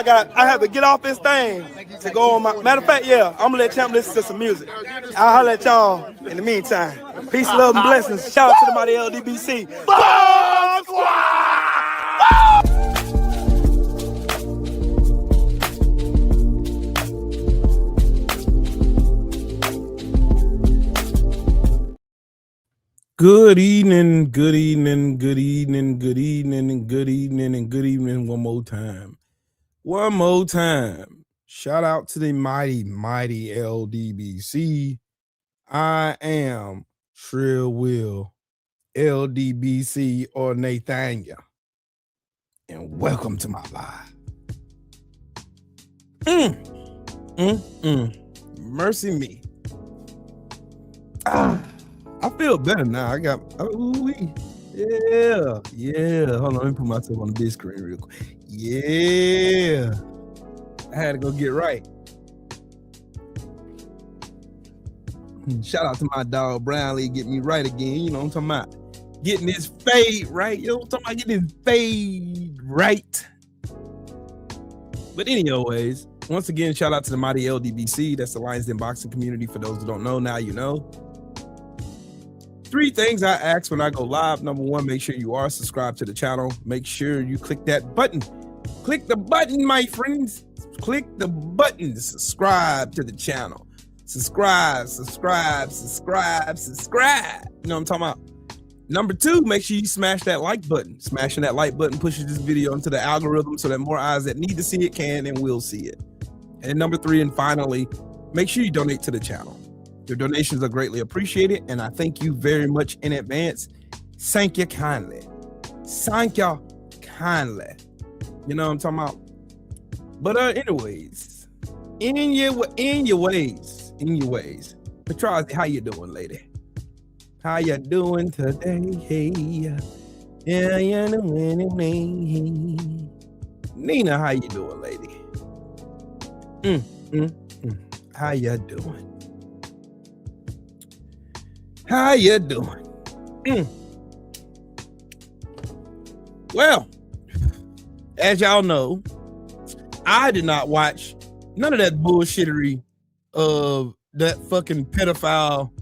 I have to get off this thing to go on my. Matter of fact, yeah, I'm gonna let Champ listen to some music. I'll holler at y'all in the meantime. Peace, love, and blessings. Shout out to the mighty LDBC. Bomb Squad! Good evening, good evening, good evening, good evening, and good evening, and good evening one more time. One more time. Shout out to the mighty, mighty LDBC. I am Trill Will, LDBC or Nathaniel. And welcome to my live. Mercy me. I feel better now. I got, yeah. Hold on, let me put myself on the big screen real quick. Yeah. I had to go get right. Shout out to my dog Brownlee, get me right again. You know what I'm talking about? Getting his fade right. You know what I'm talking about? Getting his fade right. But anyways, once again, shout out to the mighty LDBC. That's the Lions Den Boxing community. For those who don't know, now you know. 3 things I ask when I go live. Number 1, make sure you are subscribed to the channel. Make sure you click that button. Click the button, my friends. Click the button to subscribe to the channel. Subscribe. You know what I'm talking about? Number 2, make sure you smash that like button. Smashing that like button pushes this video into the algorithm so that more eyes that need to see it can and will see it. And number 3, and finally, make sure you donate to the channel. Your donations are greatly appreciated, and I thank you very much in advance. Thank you kindly. Thank you kindly. You know what I'm talking about? But anyways, in your ways. Petrazi, how you doing, lady? How you doing today? Hey, yeah, you doing? Nina, how you doing, lady? How you doing? How you doing? Well, as y'all know, I did not watch none of that bullshittery of that fucking pedophile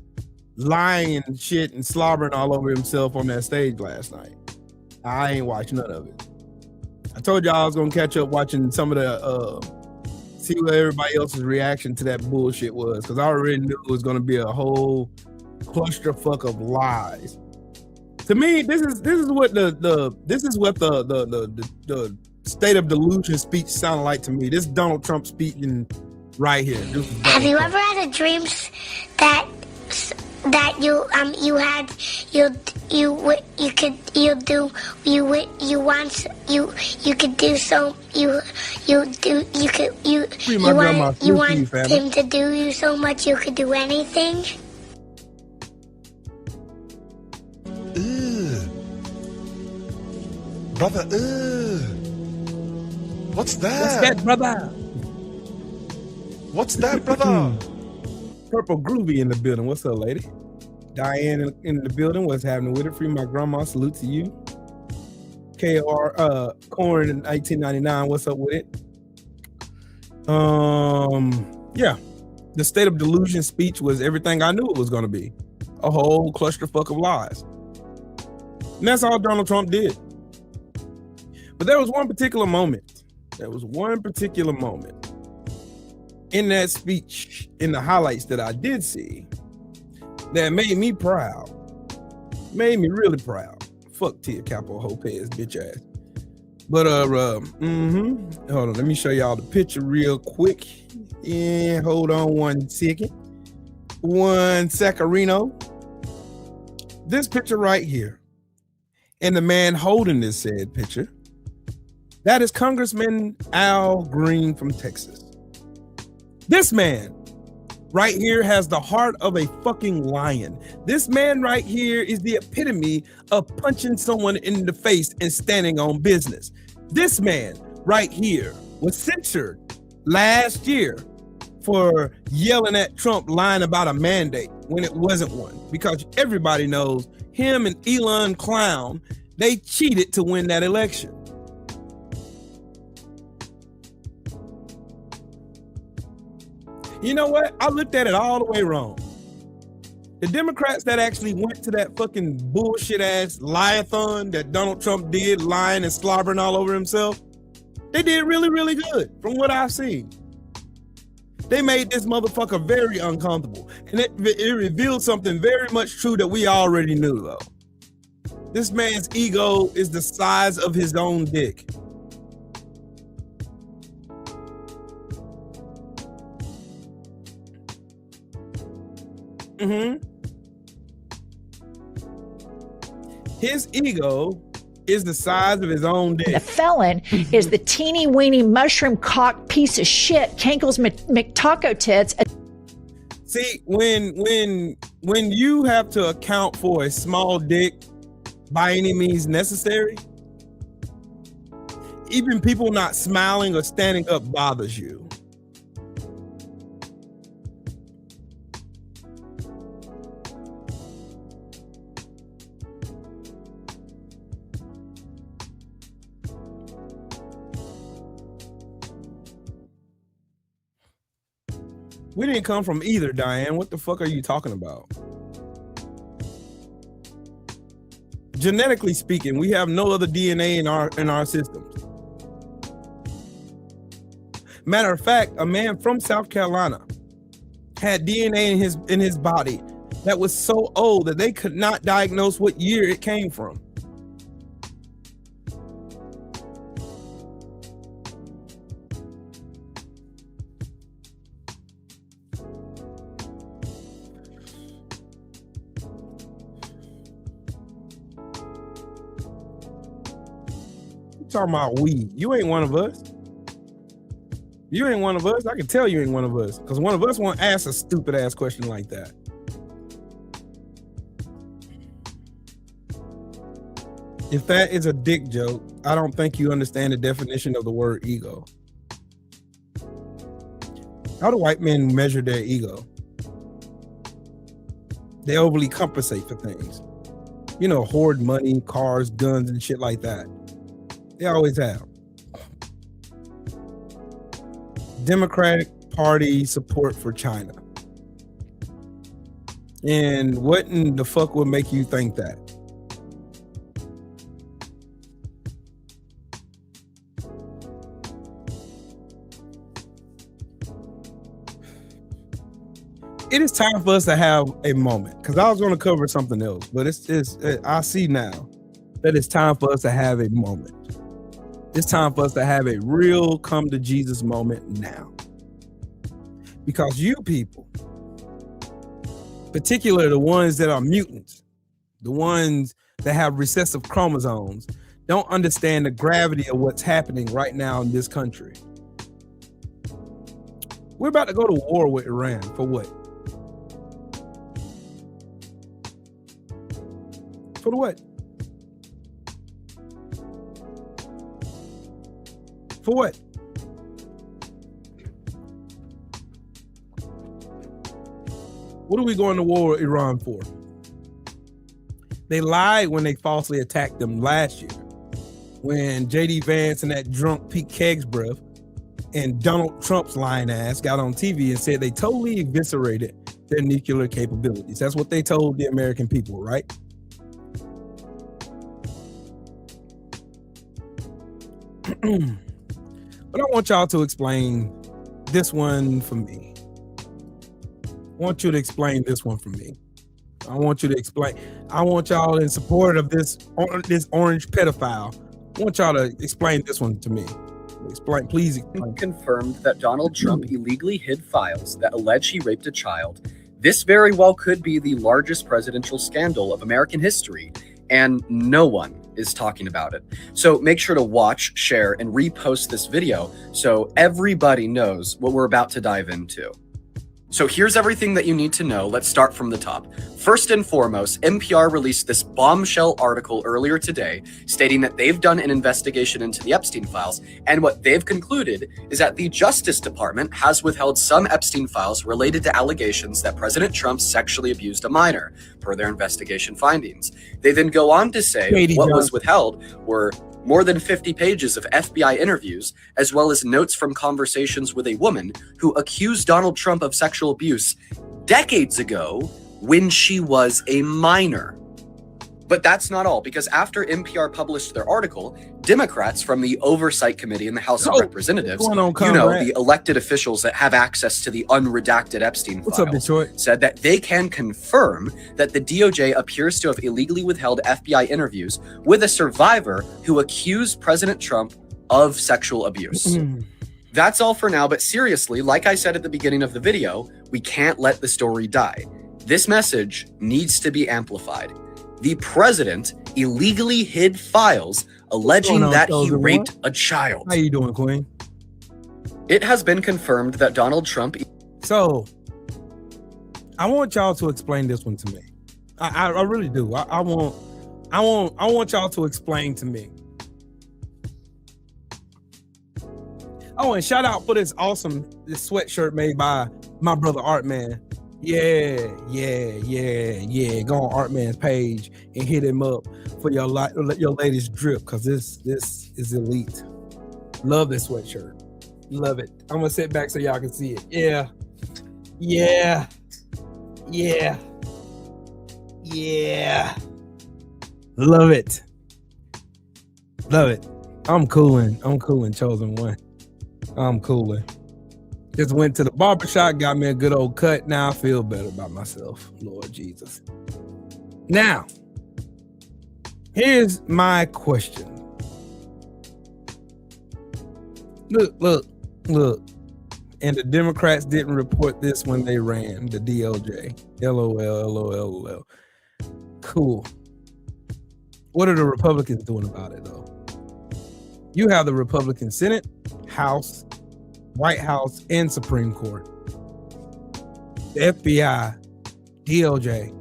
lying and shit and slobbering all over himself on that stage last night. I ain't watched none of it. I told y'all I was gonna catch up watching some of the see what everybody else's reaction to that bullshit was, because I already knew it was gonna be a whole clusterfuck of lies. To me, this is what the State of Delusion speech sounded like to me. This Donald Trump speaking right here. Have you ever had a dream that you want him to do you so much you could do anything? Brother, what's that? What's that, brother? What's that, brother? Purple Groovy in the building. What's up, lady? Diane in the building. What's happening with it? Free my grandma. Salute to you. KR Corn in 1999. What's up with it? Yeah. The State of Delusion speech was everything I knew it was going to be. A whole clusterfuck of lies. And that's all Donald Trump did. But there was one particular moment. In that speech, in the highlights that I did see, that made me proud. Made me really proud. Fuck Tia Capo Lopez, bitch ass. But hold on, let me show y'all the picture real quick. Yeah, hold on 1 second. 1 secondarino. This picture right here, and the man holding this said picture, that is Congressman Al Green from Texas. This man right here has the heart of a fucking lion. This man right here is the epitome of punching someone in the face and standing on business. This man right here was censored last year for yelling at Trump, lying about a mandate when it wasn't one, because everybody knows him and Elon Clown, they cheated to win that election. You know what? I looked at it all the way wrong. The Democrats that actually went to that fucking bullshit ass lie-a-thon that Donald Trump did, lying and slobbering all over himself, they did really, really good from what I've seen. They made this motherfucker very uncomfortable. And it revealed something very much true that we already knew, though. This man's ego is the size of his own dick. His ego is the size of his own dick. The felon is the teeny weeny mushroom cock piece of shit, Kankles McTaco tits. See, when you have to account for a small dick by any means necessary, even people not smiling or standing up bothers you. We didn't come from either, Diane. What the fuck are you talking about? Genetically speaking, we have no other DNA in our systems. Matter of fact, a man from South Carolina had DNA in his body that was so old that they could not diagnose what year it came from. Talking about we. You ain't one of us. You ain't one of us. I can tell you ain't one of us. Because one of us won't ask a stupid ass question like that. If that is a dick joke, I don't think you understand the definition of the word ego. How do white men measure their ego? They overly compensate for things. You know, hoard money, cars, guns, and shit like that. They always have. Democratic Party support for China. And what in the fuck would make you think that? It is time for us to have a moment, because I was going to cover something else, but I see now that it's time for us to have a moment. It's time for us to have a real come to Jesus moment now. Because you people, particularly the ones that are mutants, the ones that have recessive chromosomes, don't understand the gravity of what's happening right now in this country. We're about to go to war with Iran for what? For what? For what? What are we going to war with Iran for? They lied when they falsely attacked them last year. When J.D. Vance and that drunk Pete Kegsbreath and Donald Trump's lying ass got on TV and said they totally eviscerated their nuclear capabilities. That's what they told the American people, right? But I want y'all to explain this one for me. I want you to explain this one for me. I want you to explain. I want y'all in support of this orange pedophile. I want y'all to explain this one to me. Explain, please. Explain. Confirmed that Donald Trump illegally hid files that allege he raped a child. This very well could be the largest presidential scandal of American history, and no one is talking about it. So make sure to watch, share, and repost this video so everybody knows what we're about to dive into. So here's everything that you need to know. Let's start from the top. First and foremost, NPR released this bombshell article earlier today stating that they've done an investigation into the Epstein files, and what they've concluded is that the Justice Department has withheld some Epstein files related to allegations that President Trump sexually abused a minor, per their investigation findings. They then go on to say what was withheld were more than 50 pages of FBI interviews, as well as notes from conversations with a woman who accused Donald Trump of sexual abuse decades ago when she was a minor. But that's not all, because after NPR published their article, Democrats from the Oversight Committee in the House of Representatives, the elected officials that have access to the unredacted Epstein files, said that they can confirm that the DOJ appears to have illegally withheld FBI interviews with a survivor who accused President Trump of sexual abuse. That's all for now, but seriously, like I said at the beginning of the video, we can't let the story die. This message needs to be amplified. The president illegally hid files alleging that he raped a child. How you doing, Queen? It has been confirmed that Donald Trump... So, I want y'all to explain this one to me. I really do. I want y'all to explain to me. Oh, and shout out for this sweatshirt made by my brother Artman. Yeah. Go on Artman's page and hit him up for your latest drip, because this is elite. Love this sweatshirt. Love it. I'm gonna sit back so y'all can see it. Yeah. Love it. I'm cooling, chosen one. I'm cooling. Just went to the barbershop, got me a good old cut. Now I feel better about myself, Lord Jesus. Now, here's my question. Look. And the Democrats didn't report this when they ran the DOJ. LOL. Cool. What are the Republicans doing about it, though? You have the Republican Senate, House, White House, and Supreme Court. The FBI, DOJ.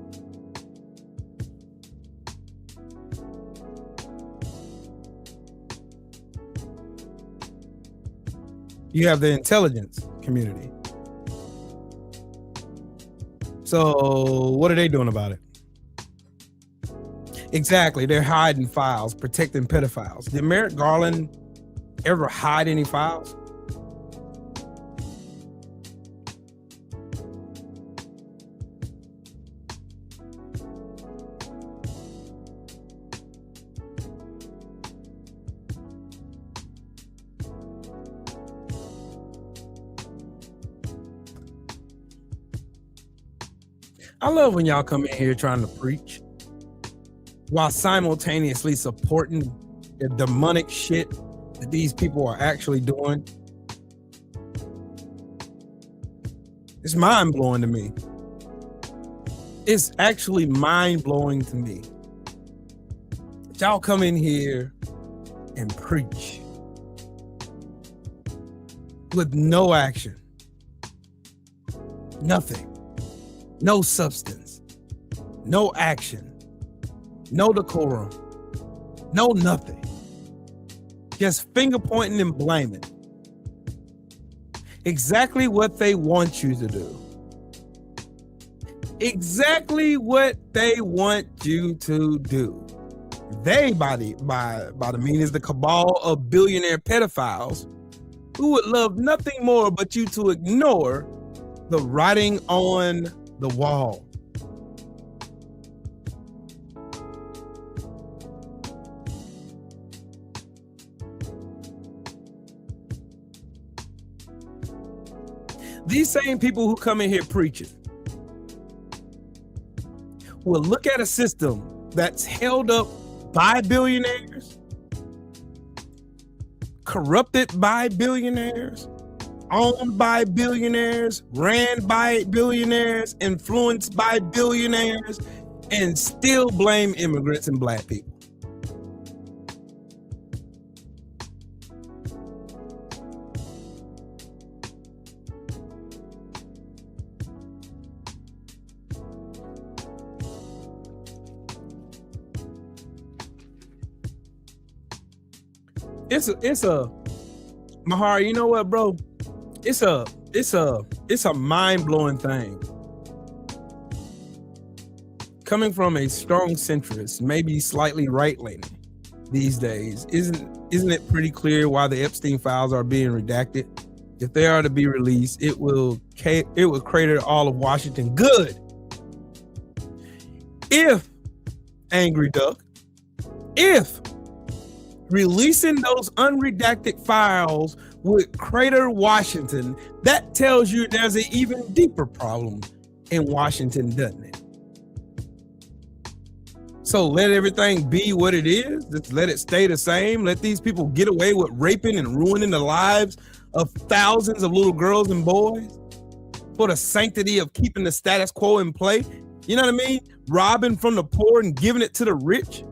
You have the intelligence community. So what are they doing about it? Exactly. They're hiding files, protecting pedophiles. Did Merrick Garland ever hide any files? I love when y'all come in here trying to preach while simultaneously supporting the demonic shit that these people are actually doing. It's mind-blowing to me. It's actually mind-blowing to me. Y'all come in here and preach with no action, nothing. No substance, no action, no decorum, no nothing. Just finger pointing and blaming. Exactly what they want you to do. Exactly what they want you to do. They, by the means, the cabal of billionaire pedophiles who would love nothing more but you to ignore the writing on the wall. These same people who come in here preaching will look at a system that's held up by billionaires, corrupted by billionaires, owned by billionaires, ran by billionaires, influenced by billionaires, and still blame immigrants and black people. It's a Mahar, you know what, bro? It's a mind-blowing thing. Coming from a strong centrist, maybe slightly right-leaning, these days. Isn't it pretty clear why the Epstein files are being redacted? If they are to be released, it will crater all of Washington good. If Angry Duck, if releasing those unredacted files would crater Washington, that tells you there's an even deeper problem in Washington, doesn't it? So let everything be what it is. Just let it stay the same. Let these people get away with raping and ruining the lives of thousands of little girls and boys for the sanctity of keeping the status quo in play. You know what I mean? Robbing from the poor and giving it to the rich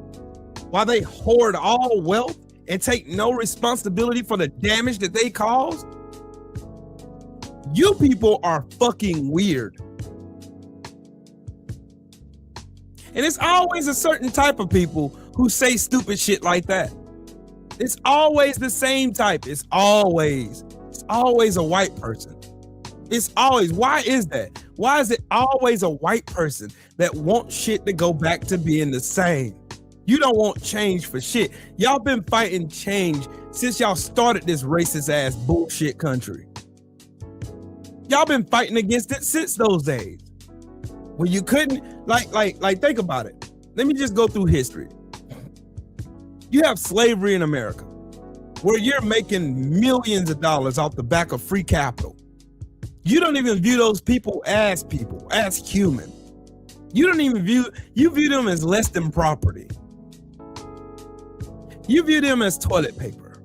while they hoard all wealth and take no responsibility for the damage that they caused. You people are fucking weird. And it's always a certain type of people who say stupid shit like that. It's always the same type. It's always a white person. It's always, why is that? Why is it always a white person that wants shit to go back to being the same? You don't want change for shit. Y'all been fighting change since y'all started this racist ass bullshit country. Y'all been fighting against it since those days. When you couldn't, like, think about it. Let me just go through history. You have slavery in America, where you're making millions of dollars off the back of free capital. You don't even view those people, as human. You don't even you view them as less than property. You view them as toilet paper.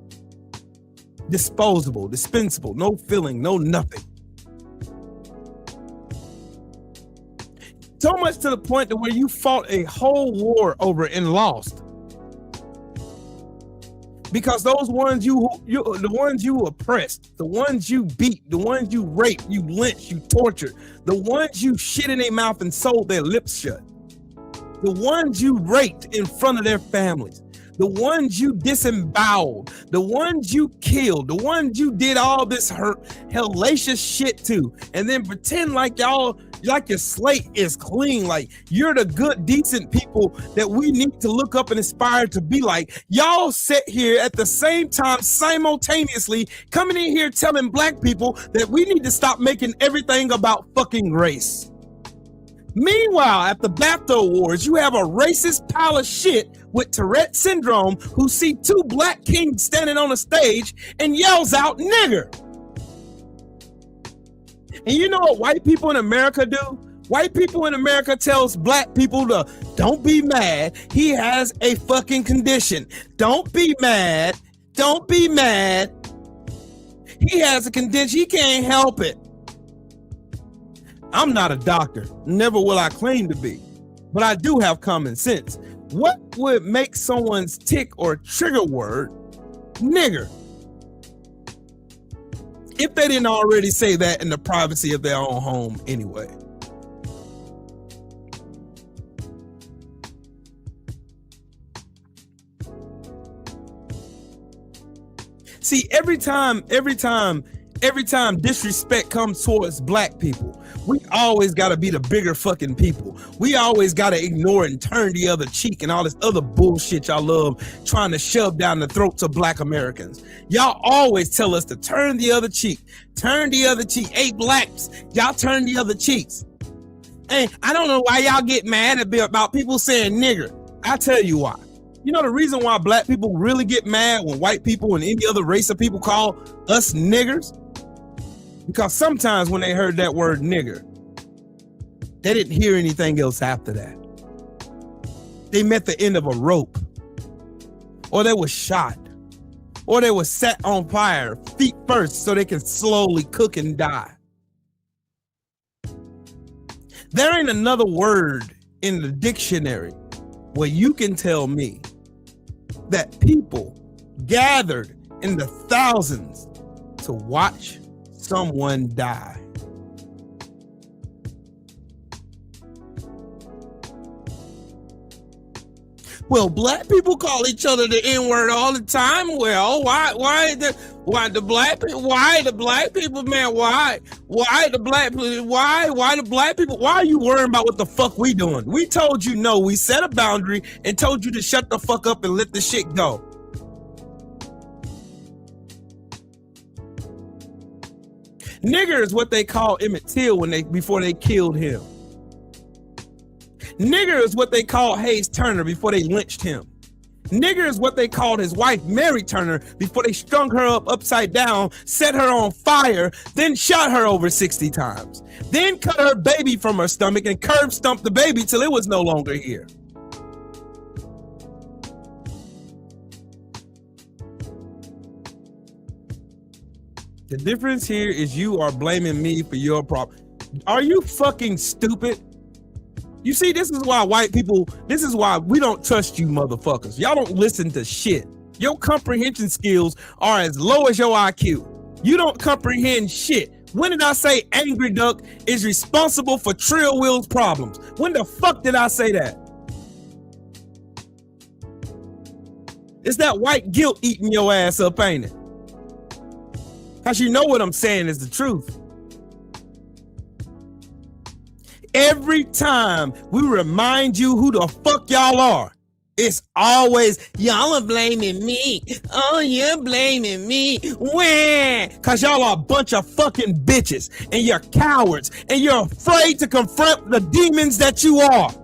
Disposable, dispensable, no filling, no nothing. So much to the point that where you fought a whole war over and lost. Because those ones the ones you oppressed, the ones you beat, the ones you raped, you lynched, you tortured, the ones you shit in their mouth and sold their lips shut, the ones you raped in front of their families, the ones you disemboweled, the ones you killed, the ones you did all this hellacious shit to, and then pretend like your slate is clean, like you're the good, decent people that we need to look up and aspire to be like. Y'all sit here at the same time, simultaneously coming in here telling black people that we need to stop making everything about fucking race. Meanwhile, at the BAFTA Awards, you have a racist pile of shit with Tourette syndrome who see two black kings standing on a stage and yells out nigger. And you know what white people in America do? White people in America tells black people to don't be mad. He has a fucking condition. Don't be mad. Don't be mad. He has a condition. He can't help it. I'm not a doctor. Never will I claim to be. But I do have common sense. What would make someone's tick or trigger word nigger? If they didn't already say that in the privacy of their own home anyway. See, every time disrespect comes towards black people, we always got to be the bigger fucking people. We always got to ignore and turn the other cheek and all this other bullshit y'all love trying to shove down the throats of black Americans. Y'all always tell us to turn the other cheek. Turn the other cheek. Hey, blacks, y'all turn the other cheeks. Hey, I don't know why y'all get mad about people saying nigger. I'll tell you why. You know the reason why black people really get mad when white people and any other race of people call us niggers? Because sometimes when they heard that word nigger, they didn't hear anything else after that. They met the end of a rope, or they were shot, or they were set on fire, feet first, so they can slowly cook and die. There ain't another word in the dictionary where you can tell me that people gathered in the thousands to watch someone die. Well, black people call each other the N-word all the time. Well, why the black people, man, why the black people, why are you worrying about what the fuck we doing? We told you no, we set a boundary and told you to shut the fuck up and let the shit go. Nigger is what they call Emmett Till before they killed him. Nigger is what they called Hayes Turner before they lynched him. Nigger is what they called his wife, Mary Turner, before they strung her up upside down, set her on fire, then shot her over 60 times. Then cut her baby from her stomach and curb stomped the baby till it was no longer here. The difference here is you are blaming me for your problem. Are you fucking stupid? You see, this is why we don't trust you motherfuckers. Y'all don't listen to shit. Your comprehension skills are as low as your IQ. You don't comprehend shit. When did I say Angry Duck is responsible for Trill Will's problems? When the fuck did I say that? It's that white guilt eating your ass up, ain't it? Cause you know what I'm saying is the truth. Every time we remind you who the fuck y'all are, it's always, y'all are blaming me. Oh, you're blaming me. When? Cause y'all are a bunch of fucking bitches and you're cowards and you're afraid to confront the demons that you are.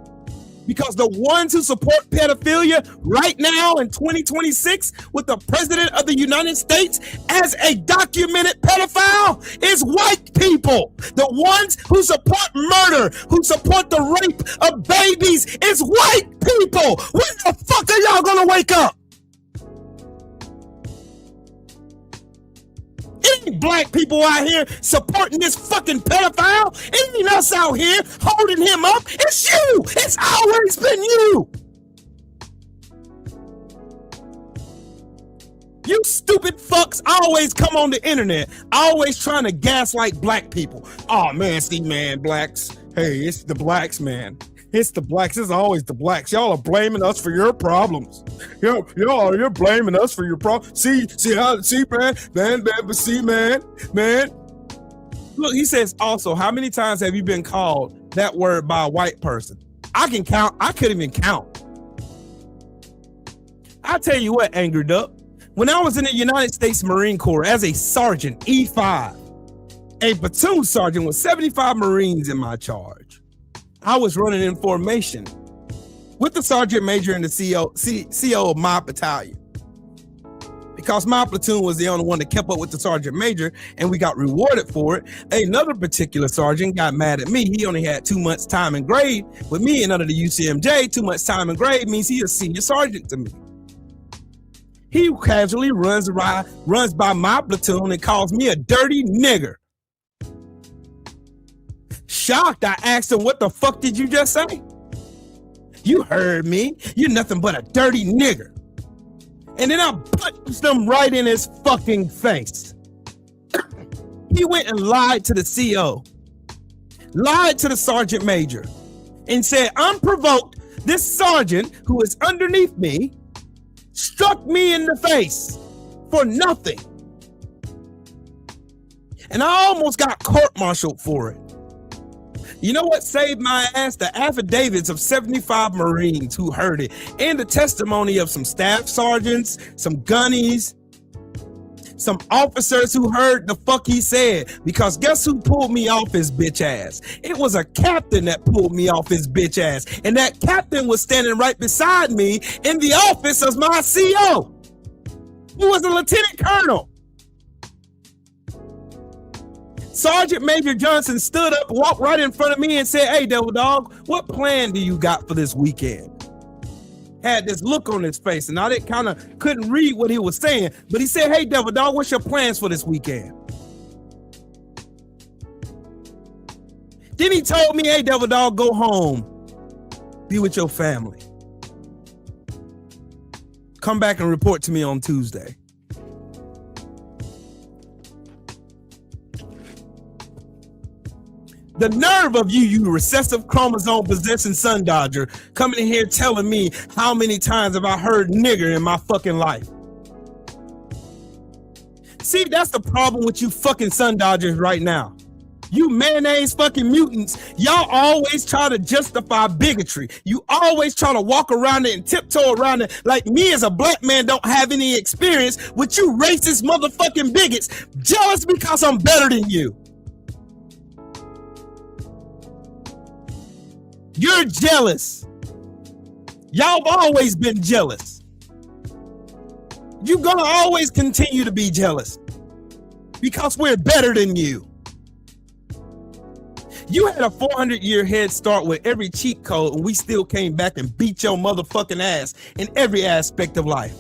Because the ones who support pedophilia right now in 2026 with the president of the United States as a documented pedophile is white people. The ones who support murder, who support the rape of babies is white people. When the fuck are y'all gonna wake up? Any black people out here supporting this fucking pedophile? Ain't us out here holding him up? It's you! It's always been you! You stupid fucks always come on the internet, always trying to gaslight black people. Oh man, see man, blacks. Hey, it's the blacks, man. It's the blacks. It's always the blacks. Y'all are blaming us for your problems. You're blaming us for your problems. See, man. Look, he says also, how many times have you been called that word by a white person? I can count. I couldn't even count. I tell you what, Angry Duck. When I was in the United States Marine Corps as a sergeant, E5, a platoon sergeant with 75 Marines in my charge, I was running in formation with the sergeant major and the CO of my battalion. Because my platoon was the only one that kept up with the sergeant major and we got rewarded for it. Another particular sergeant got mad at me. He only had 2 months time and grade with me, and under the UCMJ, 2 months time and grade means he a senior sergeant to me. He casually runs by my platoon and calls me a dirty nigger. Shocked, I asked him, what the fuck did you just say? You heard me. You're nothing but a dirty nigger. And then I punched him right in his fucking face. He went and lied to the CO, lied to the sergeant major, and said, unprovoked, this sergeant who is underneath me struck me in the face for nothing. And I almost got court-martialed for it. You know what saved my ass? The affidavits of 75 Marines who heard it, and the testimony of some staff sergeants, some gunnies, some officers who heard the fuck he said. Because guess who pulled me off his bitch ass? It was a captain that pulled me off his bitch ass. And that captain was standing right beside me in the office of my CO, who was a lieutenant colonel. Sergeant Major Johnson stood up, walked right in front of me and said, hey, Devil Dog, what plan do you got for this weekend? Had this look on his face, and I couldn't read what he was saying, but he said, hey, Devil Dog, what's your plans for this weekend? Then he told me, hey, Devil Dog, go home, be with your family. Come back and report to me on Tuesday. The nerve of you, you recessive chromosome possessing sun dodger, coming in here telling me how many times have I heard nigger in my fucking life. See, that's the problem with you fucking sun dodgers right now. You mayonnaise fucking mutants, y'all always try to justify bigotry. You always try to walk around it and tiptoe around it like me as a black man don't have any experience with you racist motherfucking bigots, jealous because I'm better than you. You're jealous. Y'all have always been jealous. You're gonna always continue to be jealous because we're better than you. You had a 400-year head start with every cheat code, and we still came back and beat your motherfucking ass in every aspect of life.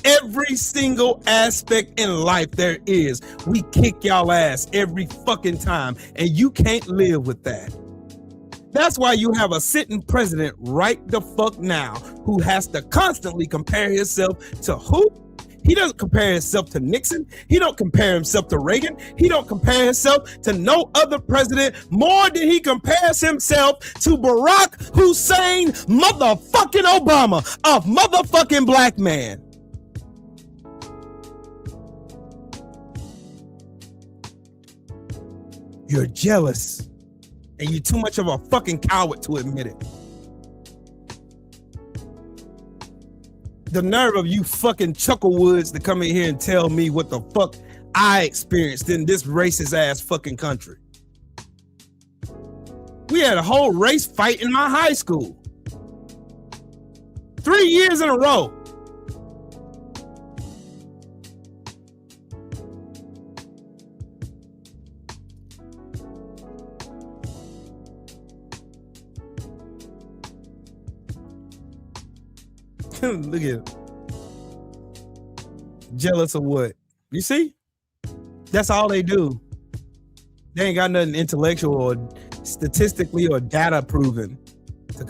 Every single aspect in life there is, we kick y'all ass every fucking time, and you can't live with that. That's why you have a sitting president right the fuck now who has to constantly compare himself to who? He doesn't compare himself to Nixon. He don't compare himself to Reagan. He don't compare himself to no other president more than he compares himself to Barack Hussein motherfucking Obama, a motherfucking black man. You're jealous, and you're too much of a fucking coward to admit it. The nerve of you fucking Chucklewoods to come in here and tell me what the fuck I experienced in this racist ass fucking country. We had a whole race fight in my high school. 3 years in a row. Look at it. Jealous of what? You see? That's all they do. They ain't got nothing intellectual or statistically or data proven to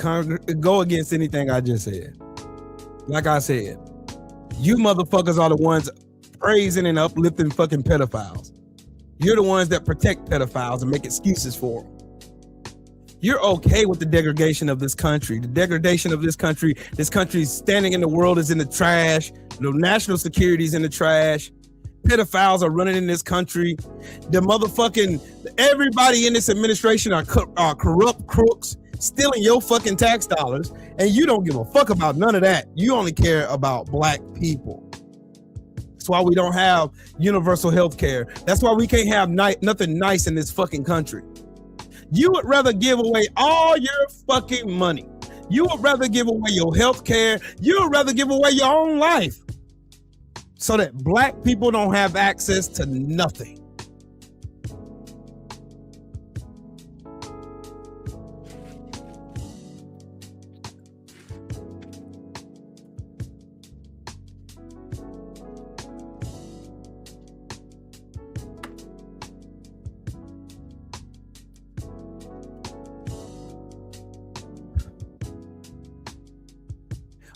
go against anything I just said. Like I said, you motherfuckers are the ones praising and uplifting fucking pedophiles. You're the ones that protect pedophiles and make excuses for them. You're okay with the degradation of this country. The degradation of this country's standing in the world is in the trash. The national security is in the trash. Pedophiles are running in this country. The motherfucking, everybody in this administration are corrupt crooks, stealing your fucking tax dollars, and you don't give a fuck about none of that. You only care about black people. That's why we don't have universal health care. That's why we can't have nothing nice in this fucking country. You would rather give away all your fucking money. You would rather give away your health care. You would rather give away your own life so that black people don't have access to nothing.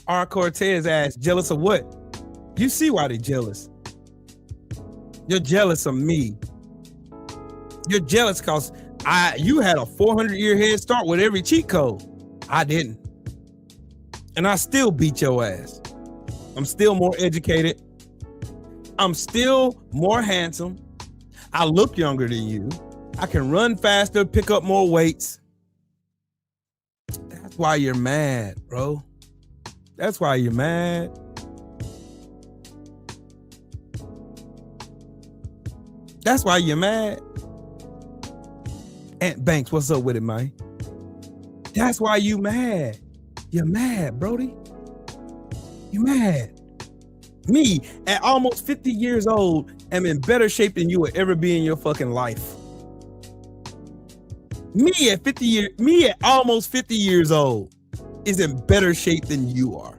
R. Cortez asked, jealous of what? You see why they're jealous. You're jealous of me. You're jealous because you had a 400-year head start with every cheat code. I didn't. And I still beat your ass. I'm still more educated. I'm still more handsome. I look younger than you. I can run faster, pick up more weights. That's why you're mad, bro. That's why you're mad. That's why you're mad. Aunt Banks, what's up with it, man? That's why you mad. You're mad, Brody. You mad. Me, at almost 50 years old, am in better shape than you will ever be in your fucking life. Me at almost 50 years old is in better shape than you are.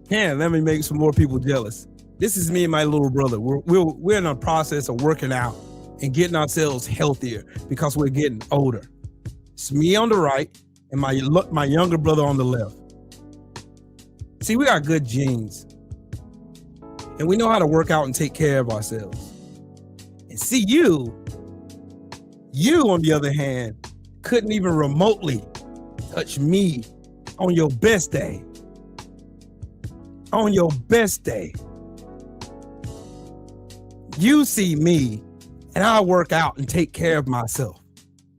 Yeah, let me make some more people jealous. This is me and my little brother. We're in a process of working out and getting ourselves healthier because we're getting older. It's me on the right and my younger brother on the left. See, we got good genes. And we know how to work out and take care of ourselves. And see, you on the other hand, couldn't even remotely touch me on your best day. On your best day. You see me and I work out and take care of myself.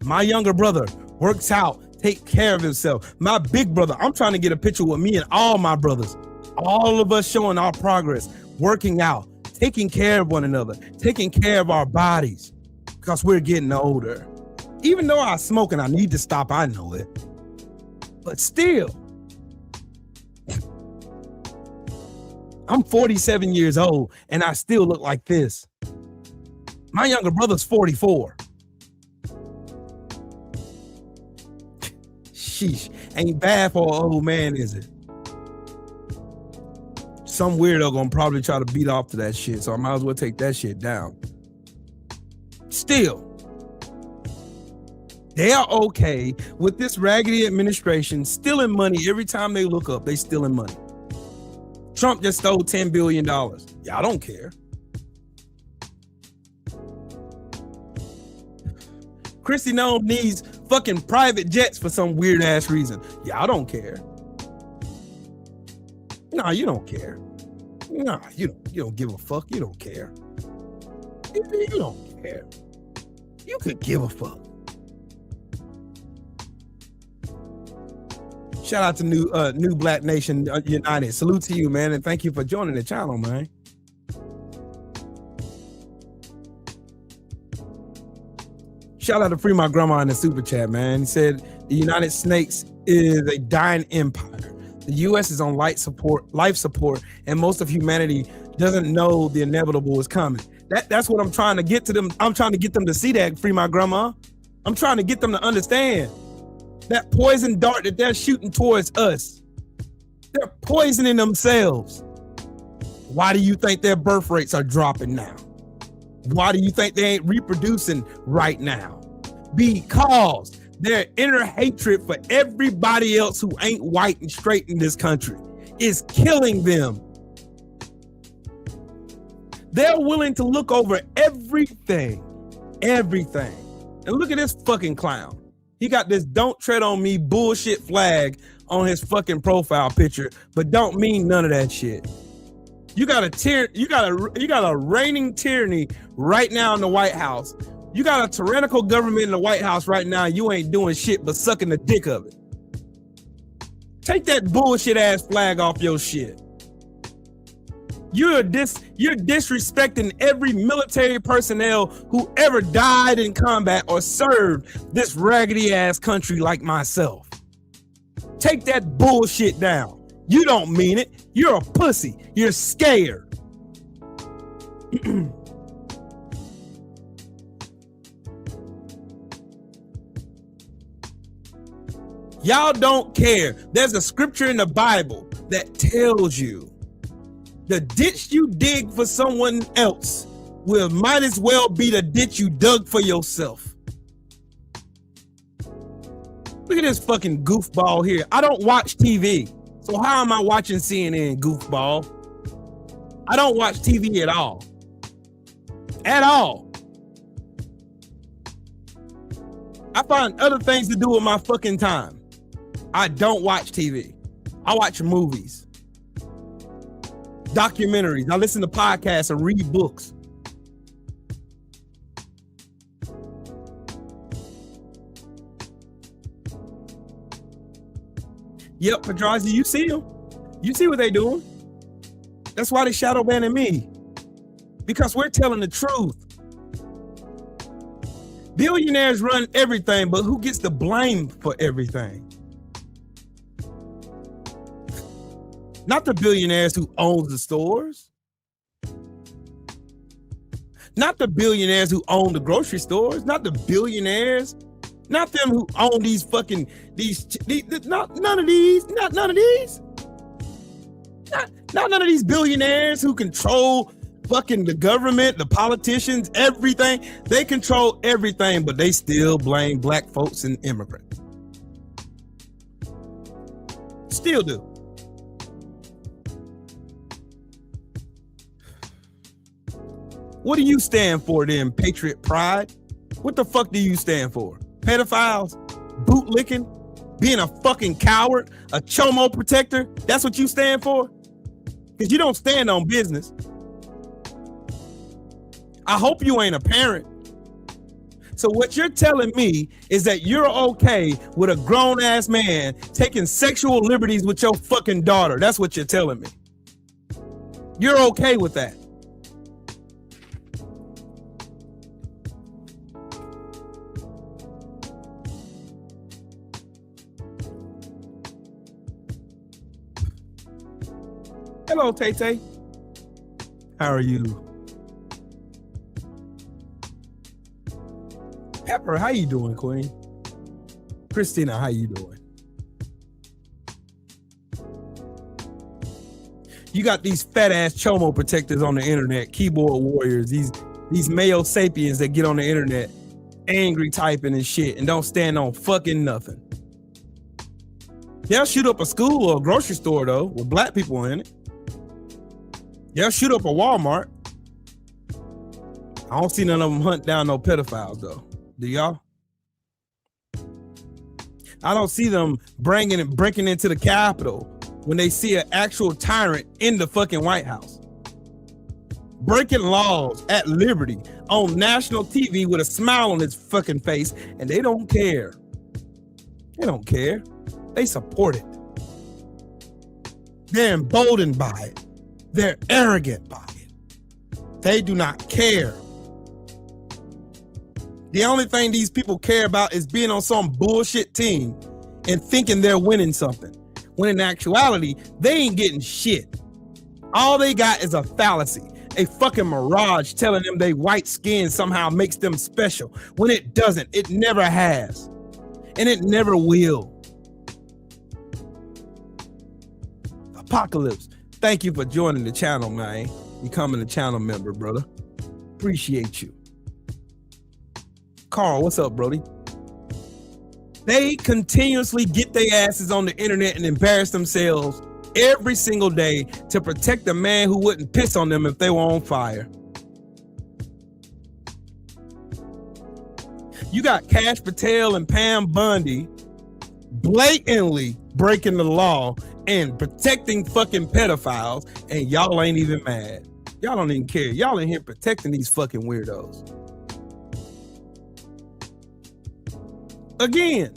My younger brother works out, take care of himself. My big brother, I'm trying to get a picture with me and all my brothers. All of us showing our progress, working out, taking care of one another, taking care of our bodies because we're getting older. Even though I smoke and I need to stop, I know it. But still, I'm 47 years old and I still look like this. My younger brother's 44. Sheesh, ain't bad for an old man, is it? Some weirdo gonna probably try to beat off to that shit, so I might as well take that shit down. Still, they are okay with this raggedy administration stealing money every time they look up. They stealing money. Trump just stole $10 billion. Y'all don't care. Christy Nome needs fucking private jets for some weird ass reason. Y'all don't care. Nah, you don't care. Nah, you don't give a fuck. You don't care. You don't care. You could give a fuck. Shout out to New Black Nation United. Salute to you, man, and thank you for joining the channel, man. Shout out to Free My Grandma in the super chat, man. He said the United States is a dying empire. The U.S. is on life support, and most of humanity doesn't know the inevitable is coming. That's what I'm trying to get to them. I'm trying to get them to see that, Free My Grandma. I'm trying to get them to understand that poison dart that they're shooting towards us. They're poisoning themselves. Why do you think their birth rates are dropping now? Why do you think they ain't reproducing right now? Because their inner hatred for everybody else who ain't white and straight in this country is killing them. They're willing to look over everything. And look at this fucking clown. He got this "Don't Tread on Me" bullshit flag on his fucking profile picture, but don't mean none of that shit. You got a reigning tyranny right now in the White House. You got a tyrannical government in the White House right now. You ain't doing shit but sucking the dick of it. Take that bullshit ass flag off your shit. You're disrespecting every military personnel who ever died in combat or served this raggedy ass country like myself. Take that bullshit down. You don't mean it. You're a pussy. You're scared. Y'all don't care. There's a scripture in the Bible that tells you the ditch you dig for someone else might as well be the ditch you dug for yourself. Look at this fucking goofball here. I don't watch TV. So how am I watching CNN, goofball? I don't watch TV at all. At all. I find other things to do with my fucking time. I don't watch TV. I watch movies, documentaries. I listen to podcasts and read books. Yep, Pedrazi, you see them. You see what they doing. That's why they shadow banning me. Because we're telling the truth. Billionaires run everything, but who gets the blame for everything? Not the billionaires who own the stores. Not the billionaires who own the grocery stores. Not the billionaires. Not them who own these fucking none of these. Not none of these billionaires who control fucking the government, the politicians, everything. They control everything, but they still blame black folks and immigrants. Still do. What do you stand for then, Patriot Pride? What the fuck do you stand for? Pedophiles? Bootlicking? Being a fucking coward? A chomo protector? That's what you stand for? Because you don't stand on business. I hope you ain't a parent. So what you're telling me is that you're okay with a grown-ass man taking sexual liberties with your fucking daughter. That's what you're telling me. You're okay with that. Hello, Tay-Tay. How are you? Pepper, how you doing, Queen? Christina, how you doing? You got these fat ass chomo protectors on the internet, keyboard warriors, these male sapiens that get on the internet, angry typing and shit, and don't stand on fucking nothing. They'll shoot up a school or a grocery store though, with black people in it. They'll shoot up a Walmart. I don't see none of them hunt down no pedophiles though. Do y'all? I don't see them breaking into the Capitol when they see an actual tyrant in the fucking White House. Breaking laws at liberty on national TV with a smile on his fucking face, and they don't care. They don't care. They support it. They're emboldened by it. They're arrogant by it. They do not care. The only thing these people care about is being on some bullshit team and thinking they're winning something. When in actuality, they ain't getting shit. All they got is a fallacy, a fucking mirage telling them they white skin somehow makes them special, when it doesn't. It never has. And it never will. Apocalypse, thank you for joining the channel, man. Becoming a channel member, brother. Appreciate you. Carl, what's up, Brody? They continuously get their asses on the internet and embarrass themselves every single day to protect a man who wouldn't piss on them if they were on fire. You got Cash Patel and Pam Bundy blatantly breaking the law and protecting fucking pedophiles, and y'all ain't even mad. Y'all don't even care. Y'all in here protecting these fucking weirdos. Again.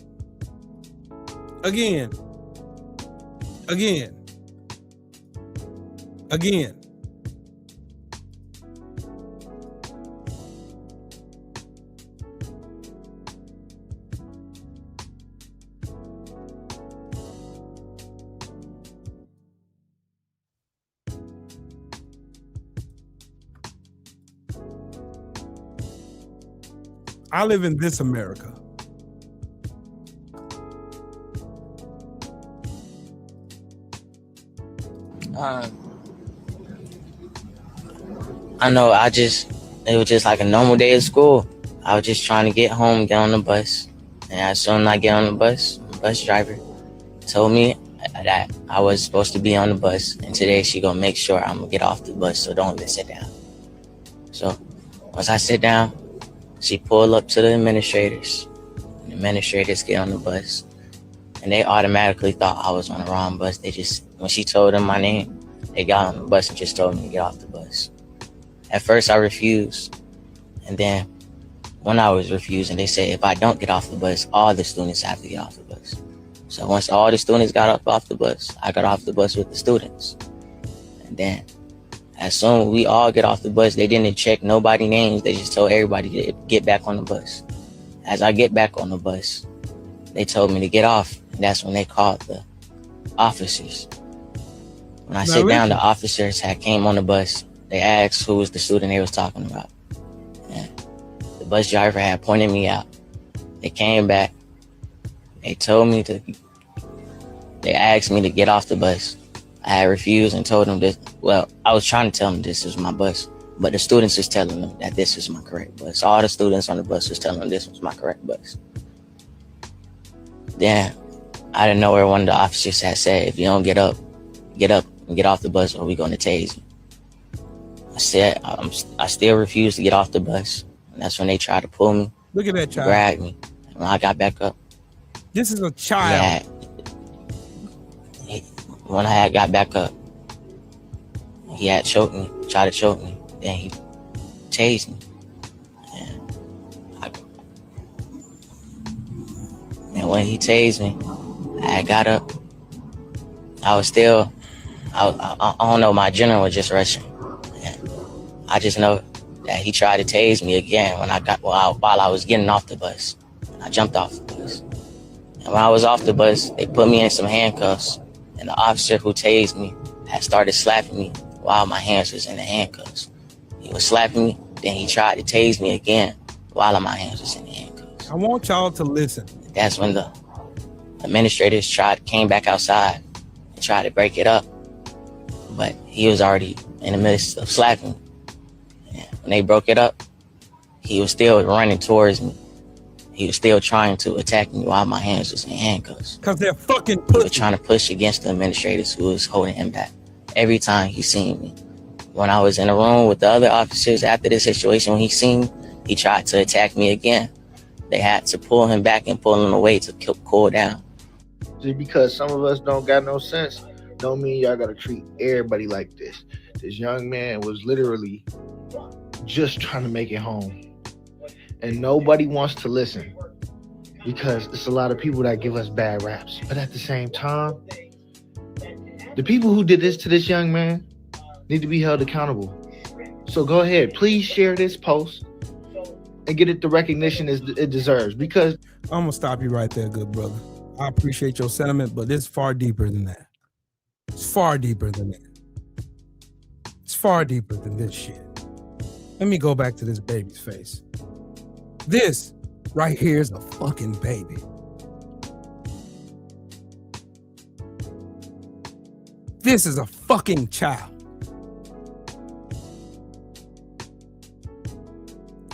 I live in this America. I know it was just like a normal day at school. I was just trying to get home, get on the bus. And as soon as I get on the bus driver told me that I was supposed to be on the bus. And today she gonna make sure I'm gonna get off the bus, so don't even sit down. So once I sit down, she pulled up to the administrators. The administrators get on the bus. And they automatically thought I was on the wrong bus. When she told them my name, they got on the bus and just told me to get off the bus. At first I refused. And then when I was refusing, they said if I don't get off the bus, all the students have to get off the bus. So once all the students got up off the bus, I got off the bus with the students. And then as soon as we all get off the bus, they didn't check nobody's names. They just told everybody to get back on the bus. As I get back on the bus, they told me to get off. And that's when they called the officers. When I sit down, the officers had came on the bus. They asked who was the student they was talking about. And the bus driver had pointed me out. They came back. They asked me to get off the bus. I had refused and told them this. Well, I was trying to tell them this is my bus. But the students was telling them that this was my correct bus. All the students on the bus was telling them this was my correct bus. Then, out of nowhere, one of the officers had said, if you don't get up and get off the bus or we're going to tase you. I said, I still refused to get off the bus. And that's when they tried to pull me. Look at that child. Grab me. And when I got back up. This is a child. When I had got back up, he had choked me, tried to choke me. Then he tased me. And when he tased me, I got up. I was still, I don't know, my adrenaline was just rushing. And I just know that he tried to tase me again when while I was getting off the bus. I jumped off the bus. And when I was off the bus, they put me in some handcuffs. And the officer who tased me had started slapping me while my hands was in the handcuffs. He was slapping me, then he tried to tase me again while my hands was in the handcuffs. I want y'all to listen. That's when the administrators came back outside and tried to break it up. But he was already in the midst of slapping me. And when they broke it up, he was still running towards me. He was still trying to attack me while my hands was in handcuffs. Because they're fucking He was pussy. trying to push against the administrators who was holding him back every time he seen me. When I was in a room with the other officers after this situation, when he seen me, he tried to attack me again. They had to pull him back and pull him away to cool down. Just because some of us don't got no sense, don't mean y'all gotta treat everybody like this. This young man was literally just trying to make it home. And nobody wants to listen because it's a lot of people that give us bad raps. But at the same time, the people who did this to this young man need to be held accountable. So go ahead, please share this post and get it the recognition it deserves, because I'm gonna stop you right there, good brother. I appreciate your sentiment, but it's far deeper than that. It's far deeper than that. It's far deeper than this shit. Let me go back to this baby's face. This right here is a fucking baby. This is a fucking child.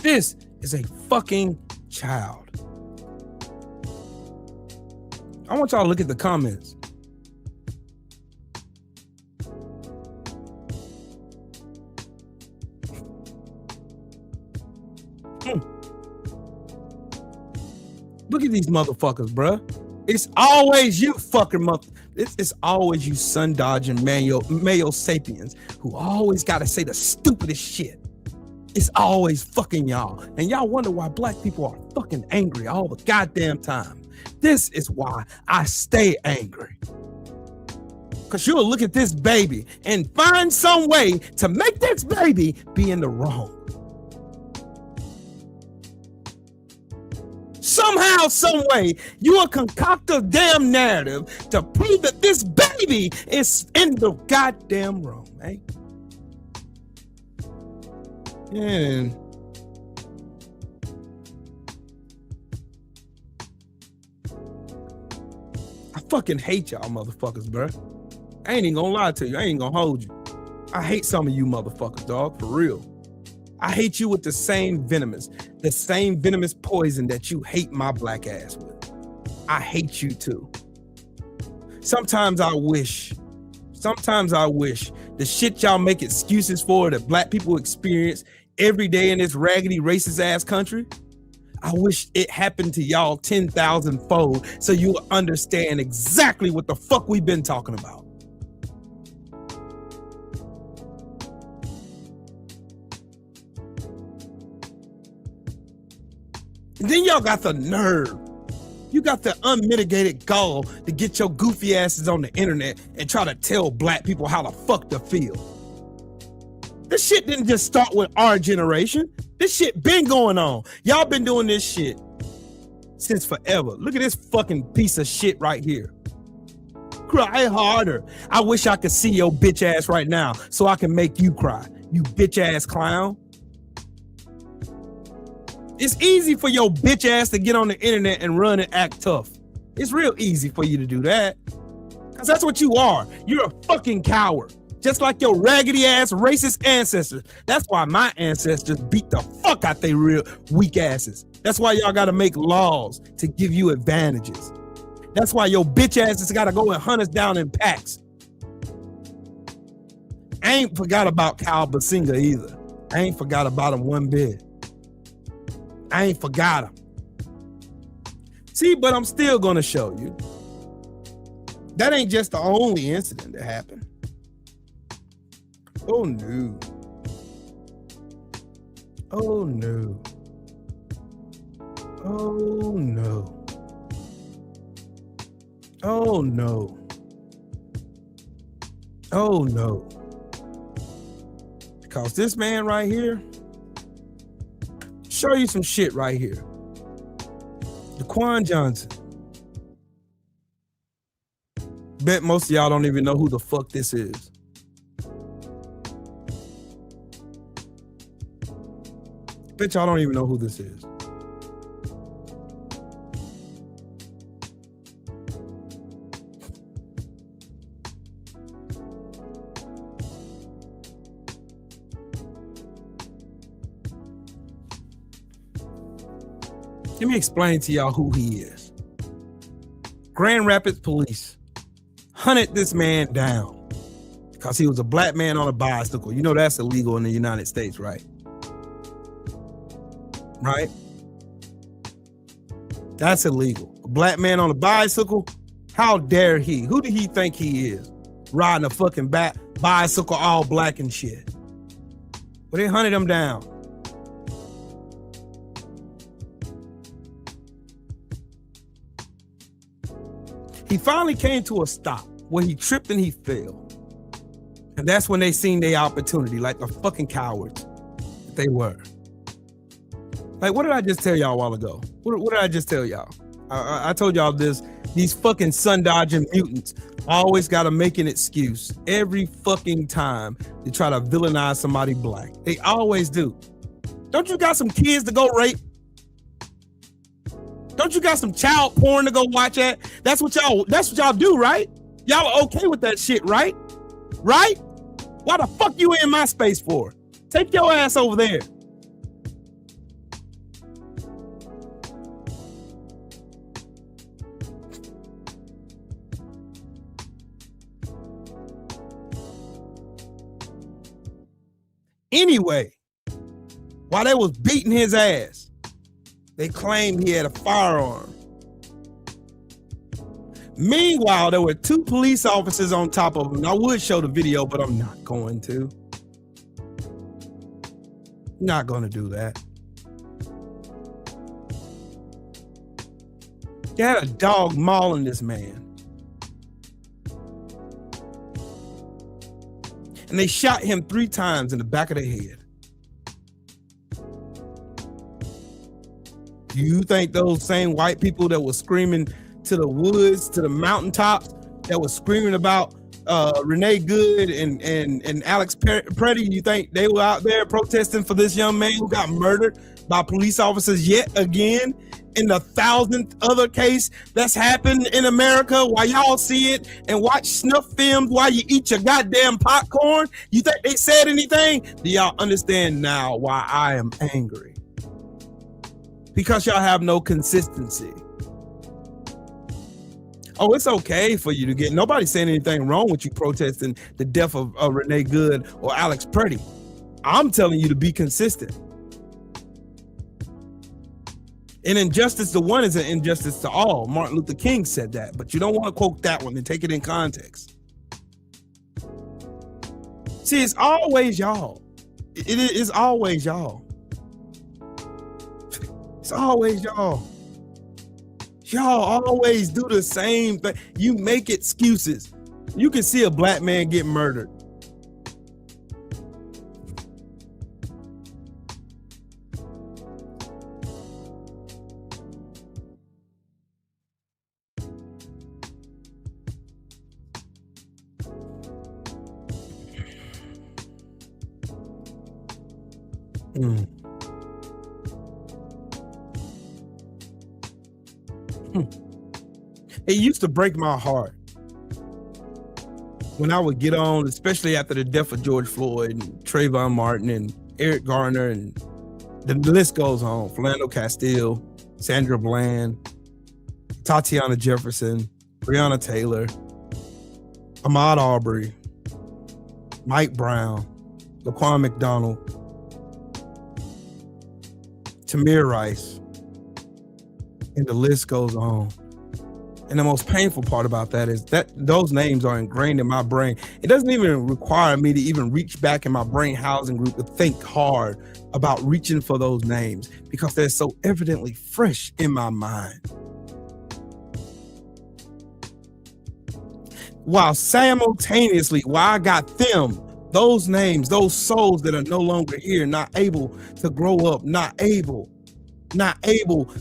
This is a fucking child. I want y'all to look at the comments. Look at these motherfuckers, bruh. It's always you fucking mother. It's always you sun-dodging male sapiens who always gotta say the stupidest shit. It's always fucking y'all. And y'all wonder why black people are fucking angry all the goddamn time. This is why I stay angry. Because you'll look at this baby and find some way to make this baby be in the wrong. Somehow, some way, you will concoct a damn narrative to prove that this baby is in the goddamn wrong, eh? And I fucking hate y'all motherfuckers, bro. I ain't even gonna lie to you. I ain't gonna hold you. I hate some of you motherfuckers, dog, for real. I hate you with the same venomous poison that you hate my black ass with. I hate you too. Sometimes I wish the shit y'all make excuses for that black people experience every day in this raggedy racist ass country, I wish it happened to y'all 10,000-fold so you understand exactly what the fuck we've been talking about. And then y'all got the nerve. You got the unmitigated gall to get your goofy asses on the internet and try to tell black people how the fuck to feel. This shit didn't just start with our generation. This shit been going on. Y'all been doing this shit since forever. Look at this fucking piece of shit right here. Cry harder. I wish I could see your bitch ass right now so I can make you cry. You bitch ass clown. It's easy for your bitch ass to get on the internet and run and act tough. It's real easy for you to do that. Because that's what you are. You're a fucking coward. Just like your raggedy ass racist ancestors. That's why my ancestors beat the fuck out they real weak asses. That's why y'all gotta make laws to give you advantages. That's why your bitch asses gotta go and hunt us down in packs. I ain't forgot about Kyle Basinga either. I ain't forgot about him one bit. I ain't forgot him. See, but I'm still gonna show you. That ain't just the only incident that happened. Oh no. Oh no. Oh no. Oh no. Oh no. Because this man right here, show you some shit right here. Daquan Johnson. Bet most of y'all don't even know who the fuck this is. Bet y'all don't even know who this is. Let me explain to y'all who he is. Grand Rapids police hunted this man down because he was a black man on a bicycle. You know that's illegal in the United States, right? Right? That's illegal. A black man on a bicycle? How dare he? Who do he think he is? Riding a fucking bicycle all black and shit. But they hunted him down. He finally came to a stop where he tripped and he fell. And that's when they seen their opportunity, like the fucking cowards that they were. Like, what did I just tell y'all a while ago? What did I just tell y'all? I told y'all this. These fucking sun-dodging mutants always got to make an excuse every fucking time they try to villainize somebody black. They always do. Don't you got some kids to go rape? Don't you got some child porn to go watch at? That's what y'all do, right? Y'all are okay with that shit, right? Right? Why the fuck you in my space for? Take your ass over there. Anyway, while they was beating his ass, they claimed he had a firearm. Meanwhile, there were two police officers on top of him. I would show the video, but I'm not going to. Not going to do that. They had a dog mauling this man. And they shot him 3 times in the back of the head. Do you think those same white people that were screaming to the woods, to the mountaintops, that was screaming about Renee Good and Alex Preddy, you think they were out there protesting for this young man who got murdered by police officers yet again in the 1,000th other case that's happened in America while y'all see it and watch snuff films while you eat your goddamn popcorn? You think they said anything? Do y'all understand now why I am angry? Because y'all have no consistency. Oh, it's okay for you to get, nobody's saying anything wrong with you protesting the death of Renee Good or Alex Preddy. I'm telling you to be consistent. An injustice to one is an injustice to all. Martin Luther King said that, but you don't want to quote that one and take it in context. See, it's always y'all. It is always y'all. It's always y'all. Y'all always do the same thing. You make excuses. You can see a black man get murdered. It used to break my heart when I would get on, especially after the death of George Floyd and Trayvon Martin and Eric Garner, and the list goes on. Philando Castile, Sandra Bland, Tatiana Jefferson, Breonna Taylor, Ahmaud Arbery, Mike Brown, Laquan McDonald, Tamir Rice, and the list goes on. And the most painful part about that is that those names are ingrained in my brain. It doesn't even require me to even reach back in my brain housing group to think hard about reaching for those names because they're so evidently fresh in my mind. While simultaneously, while I got them, those names, those souls that are no longer here, not able to grow up, not able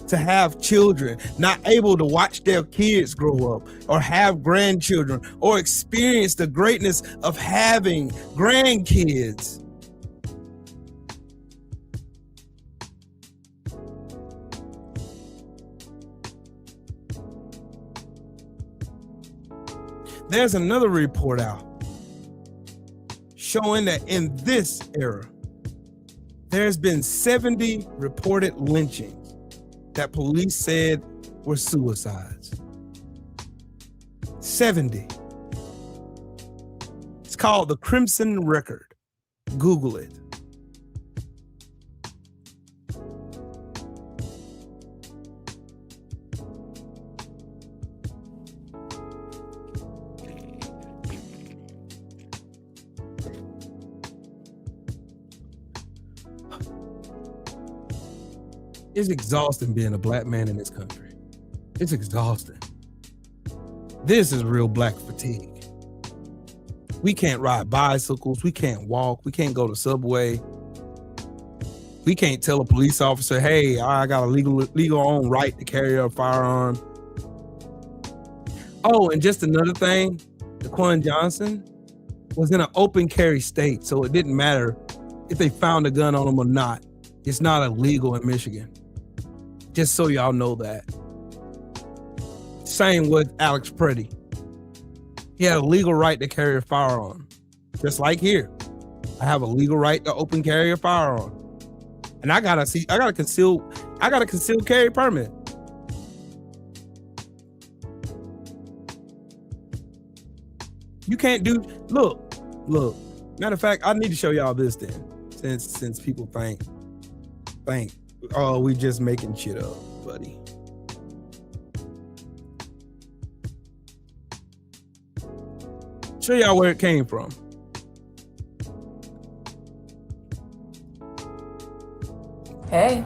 to have children, not able to watch their kids grow up or have grandchildren or experience the greatness of having grandkids. There's another report out showing that in this era, there's been 70 reported lynchings that police said were suicides. 70. It's called the Crimson Record. Google it. It's exhausting being a black man in this country. It's exhausting. This is real black fatigue. We can't ride bicycles. We can't walk. We can't go to Subway. We can't tell a police officer, hey, I got a legal own right to carry a firearm. Oh, and just another thing, Daquan Johnson was in an open carry state, so it didn't matter if they found a gun on him or not. It's not illegal in Michigan. Just so y'all know that. Same with Alex Preddy. He had a legal right to carry a firearm. Just like here. I have a legal right to open carry a firearm. And I got a concealed carry permit. You can't do, look. Matter of fact, I need to show y'all this then. Since people think, oh, we just making shit up, buddy. Show y'all where it came from. Hey,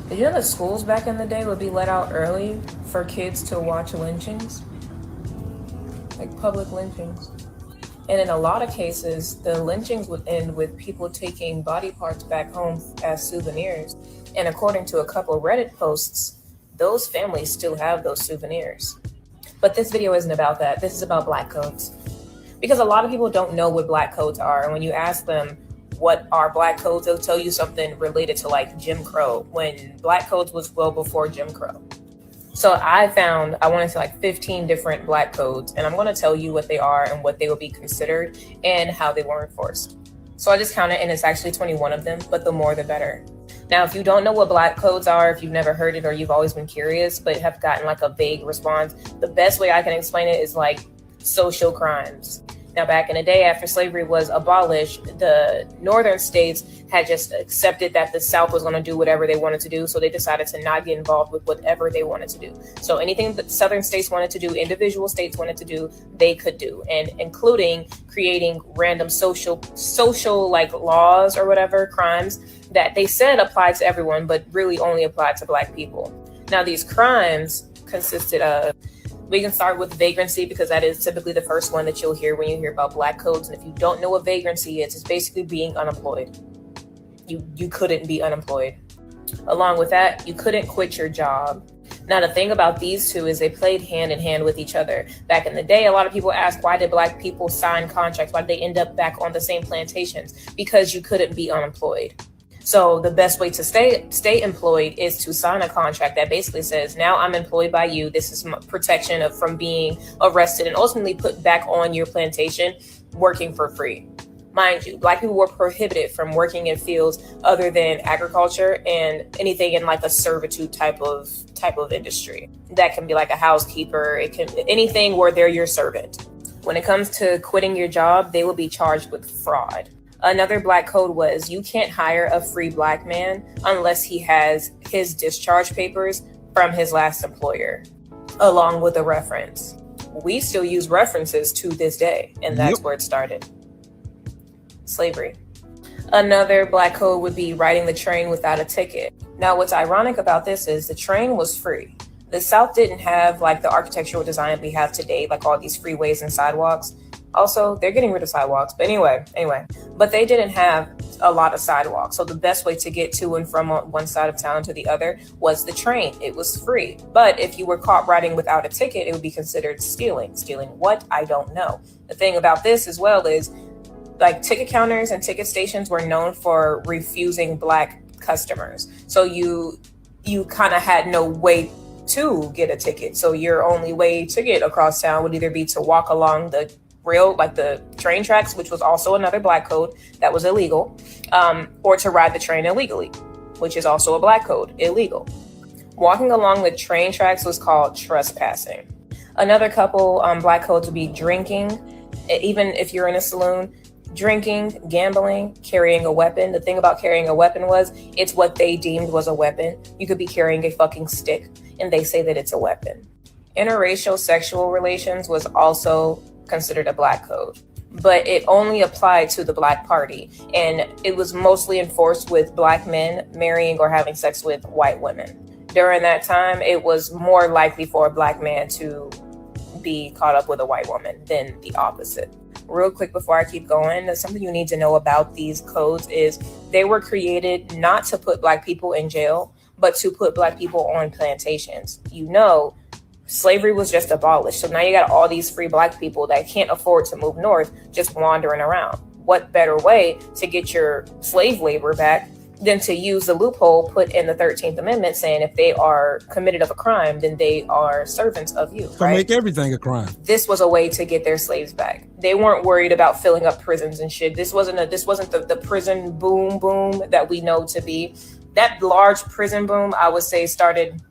did you know that schools back in the day would be let out early for kids to watch lynchings? Like public lynchings. And in a lot of cases, the lynchings would end with people taking body parts back home as souvenirs. And according to a couple Reddit posts, those families still have those souvenirs. But this video isn't about that. This is about black codes. Because a lot of people don't know what black codes are. And when you ask them what are black codes, they'll tell you something related to like Jim Crow, when black codes was well before Jim Crow. So I want to say like 15 different black codes, and I'm going to tell you what they are and what they will be considered and how they were enforced. So I just counted, and it's actually 21 of them, but the more the better. Now, if you don't know what black codes are, if you've never heard it or you've always been curious but have gotten like a vague response, the best way I can explain it is like social crimes. Now, back in the day, after slavery was abolished, the northern states had just accepted that the South was going to do whatever they wanted to do. So they decided to not get involved with whatever they wanted to do. So anything that southern states wanted to do, individual states wanted to do, they could do, and including creating random social like laws or whatever, crimes that they said applied to everyone, but really only applied to black people. Now, these crimes consisted of, we can start with vagrancy because that is typically the first one that you'll hear when you hear about black codes. And if you don't know what vagrancy is, it's basically being unemployed. You couldn't be unemployed. Along with that, you couldn't quit your job. Now, the thing about these two is they played hand in hand with each other. Back in the day, a lot of people ask, why did black people sign contracts? Why did they end up back on the same plantations? Because you couldn't be unemployed. So the best way to stay employed is to sign a contract that basically says, now I'm employed by you. This is my protection from being arrested and ultimately put back on your plantation working for free. Mind you, Black people were prohibited from working in fields other than agriculture and anything in like a servitude type of industry. That can be like a housekeeper. It can anything where they're your servant. When it comes to quitting your job, they will be charged with fraud. Another Black code was you can't hire a free Black man unless he has his discharge papers from his last employer, along with a reference. We still use references to this day, and that's where it started. Slavery. Another Black code would be riding the train without a ticket. Now, what's ironic about this is the train was free. The South didn't have like the architectural design we have today, like all these freeways and sidewalks. Also, they're getting rid of sidewalks, but anyway, but they didn't have a lot of sidewalks. So the best way to get to and from one side of town to the other was the train. It was free. But if you were caught riding without a ticket, it would be considered stealing. Stealing what? I don't know. The thing about this as well is like ticket counters and ticket stations were known for refusing Black customers. So you kind of had no way to get a ticket. So your only way to get across town would either be to walk along the rail, like the train tracks, which was also another Black code that was illegal, or to ride the train illegally, which is also a Black code, illegal. Walking along the train tracks was called trespassing. Another couple Black codes would be drinking, even if you're in a saloon, drinking, gambling, carrying a weapon. The thing about carrying a weapon was it's what they deemed was a weapon. You could be carrying a fucking stick and they say that it's a weapon. Interracial sexual relations was also considered a Black code, but it only applied to the Black party, and it was mostly enforced with Black men marrying or having sex with white women. During that time, it was more likely for a Black man to be caught up with a white woman than the opposite. Real quick before I keep going, there's something you need to know about these codes is they were created not to put Black people in jail, but to put Black people on plantations. Slavery was just abolished. So now you got all these free Black people that can't afford to move north, just wandering around. What better way to get your slave labor back than to use the loophole put in the 13th Amendment saying if they are committed of a crime, then they are servants of you, So make everything a crime. This was a way to get their slaves back. They weren't worried about filling up prisons and shit. This wasn't the prison boom that we know to be. That large prison boom, I would say, started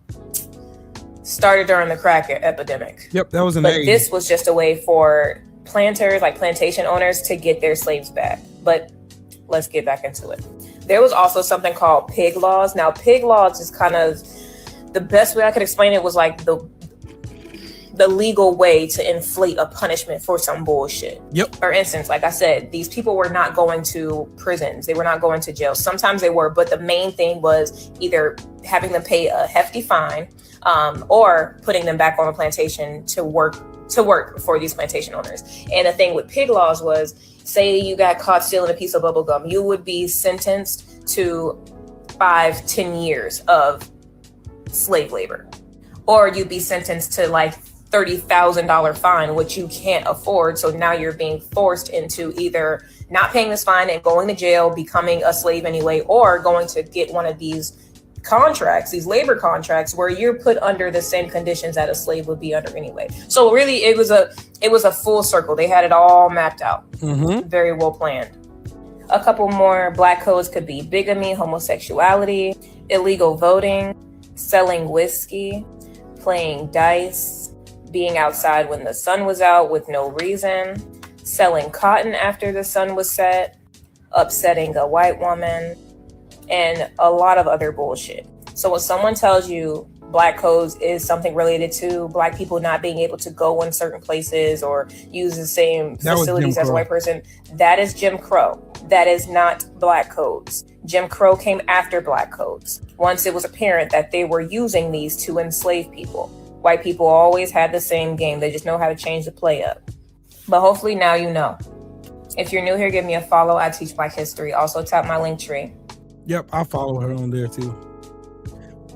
during the crack epidemic. Yep, that was an But 80s. this was just a way for planters, like plantation owners, to get their slaves back. But let's get back into it. There was also something called pig laws. Now, pig laws is kind of the best way I could explain it was like the legal way to inflate a punishment for some bullshit. Yep. For instance, like I said, these people were not going to prisons. They were not going to jail. Sometimes they were, but the main thing was either having them pay a hefty fine, or putting them back on a plantation to work for these plantation owners. And the thing with pig laws was, say you got caught stealing a piece of bubble gum, you would be sentenced to 5-10 years of slave labor, or you'd be sentenced to like $30,000 fine, which you can't afford. So now you're being forced into either not paying this fine and going to jail, becoming a slave anyway, or going to get one of these contracts, these labor contracts, where you're put under the same conditions that a slave would be under anyway. So really, it was a full circle. They had it all mapped out. Very well planned. A couple more Black codes could be bigamy, homosexuality, illegal voting, selling whiskey, playing dice, being outside when the sun was out with no reason, selling cotton after the sun was set, upsetting a white woman, and a lot of other bullshit. So when someone tells you Black codes is something related to Black people not being able to go in certain places or use the same facilities as a white person, that is Jim Crow. That is not Black codes. Jim Crow came after Black codes. Once it was apparent that they were using these to enslave people. White people always had the same game. They just know how to change the play up. But hopefully now you know. If you're new here, give me a follow. I teach Black history. Also tap my link tree. Yep, I'll follow her on there too.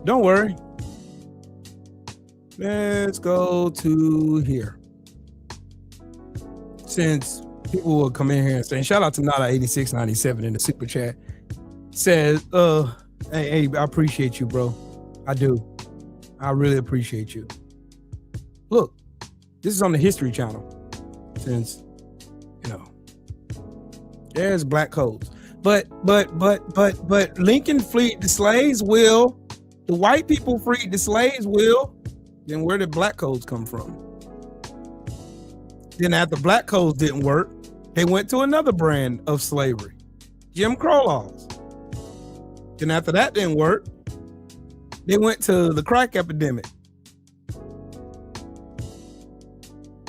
Don't worry. Let's go to here. Since people will come in here and say, shout out to Nada8697 in the super chat. says, hey, I appreciate you, bro. I do. I really appreciate you. Look, this is on the History Channel. Since, there's black codes. But Lincoln freed the slaves, Will. The white people freed the slaves, Will. Then where did black codes come from? Then after black codes didn't work, they went to another brand of slavery, Jim Crow laws. Then after that didn't work, they went to the crack epidemic.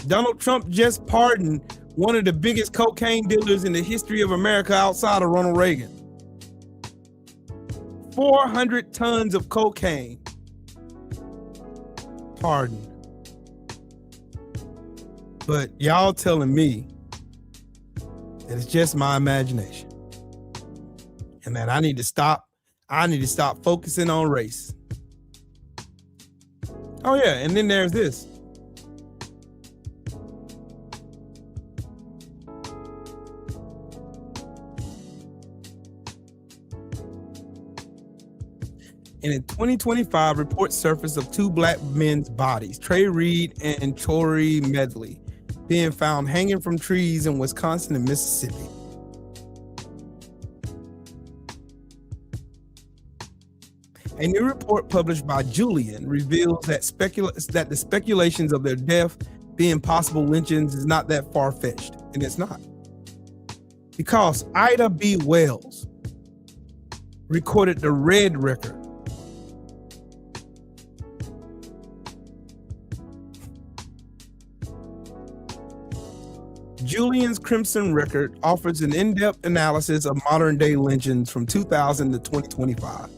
Donald Trump just pardoned one of the biggest cocaine dealers in the history of America outside of Ronald Reagan. 400 tons of cocaine pardoned. But y'all telling me that it's just my imagination and that I need to stop focusing on race. Oh yeah, and then there's this. And in 2025, reports surfaced of two black men's bodies, Trey Reed and Tory Medley, being found hanging from trees in Wisconsin and Mississippi. A new report published by Julian reveals that the speculations of their death being possible lynchings is not that far-fetched, and it's not. Because Ida B. Wells recorded the Red Record. Julian's Crimson Record offers an in-depth analysis of modern-day lynchings from 2000 to 2025.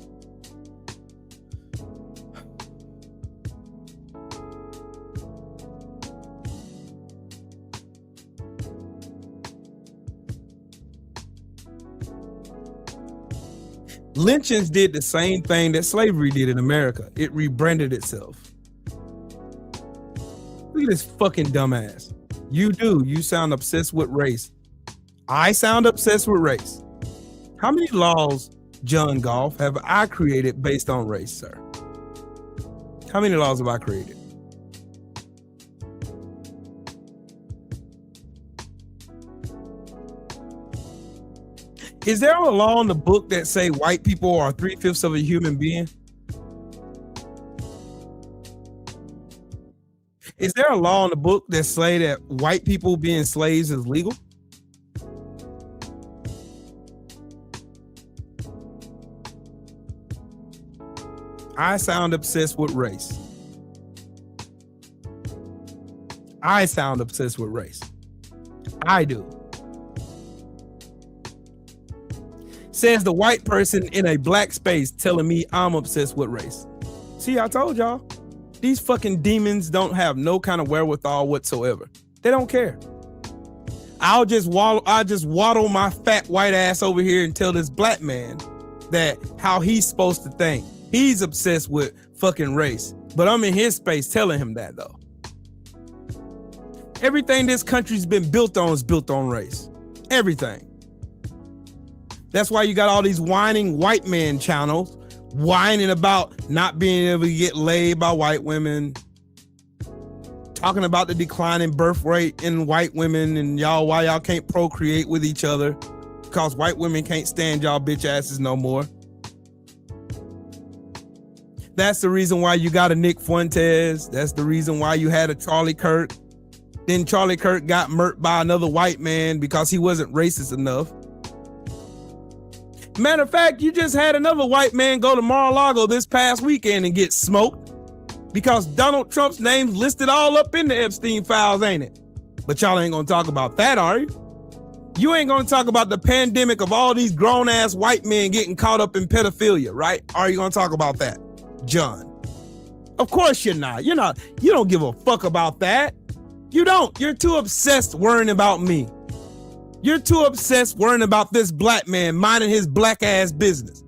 Lynchings did the same thing that slavery did in America. It rebranded itself. Look at this fucking dumbass. You do. You sound obsessed with race. I sound obsessed with race. How many laws, John Golf, have I created based on race, sir? How many laws have I created? Is there a law in the book that say white people are 3/5 of a human being? Is there a law in the book that say that white people being slaves is legal? I sound obsessed with race. I sound obsessed with race. I do. Says the white person in a black space telling me I'm obsessed with race. See, I told y'all. These fucking demons don't have no kind of wherewithal whatsoever. They don't care. I'll just waddle my fat white ass over here and tell this black man that how he's supposed to think. He's obsessed with fucking race. But I'm in his space telling him that though. Everything this country's been built on is built on race. Everything. That's why you got all these whining white man channels whining about not being able to get laid by white women, talking about the declining birth rate in white women and why y'all can't procreate with each other because white women can't stand y'all bitch asses no more. That's the reason why you got a Nick Fuentes. That's the reason why you had a Charlie Kirk. Then Charlie Kirk got murked by another white man because he wasn't racist enough. Matter of fact, you just had another white man go to Mar-a-Lago this past weekend and get smoked because Donald Trump's name's listed all up in the Epstein files, ain't it? But y'all ain't gonna talk about that, are you? You ain't gonna talk about the pandemic of all these grown-ass white men getting caught up in pedophilia, right? Are you gonna talk about that, John? Of course you're not. You don't give a fuck about that. You don't. You're too obsessed worrying about me. You're too obsessed worrying about this black man minding his black ass business.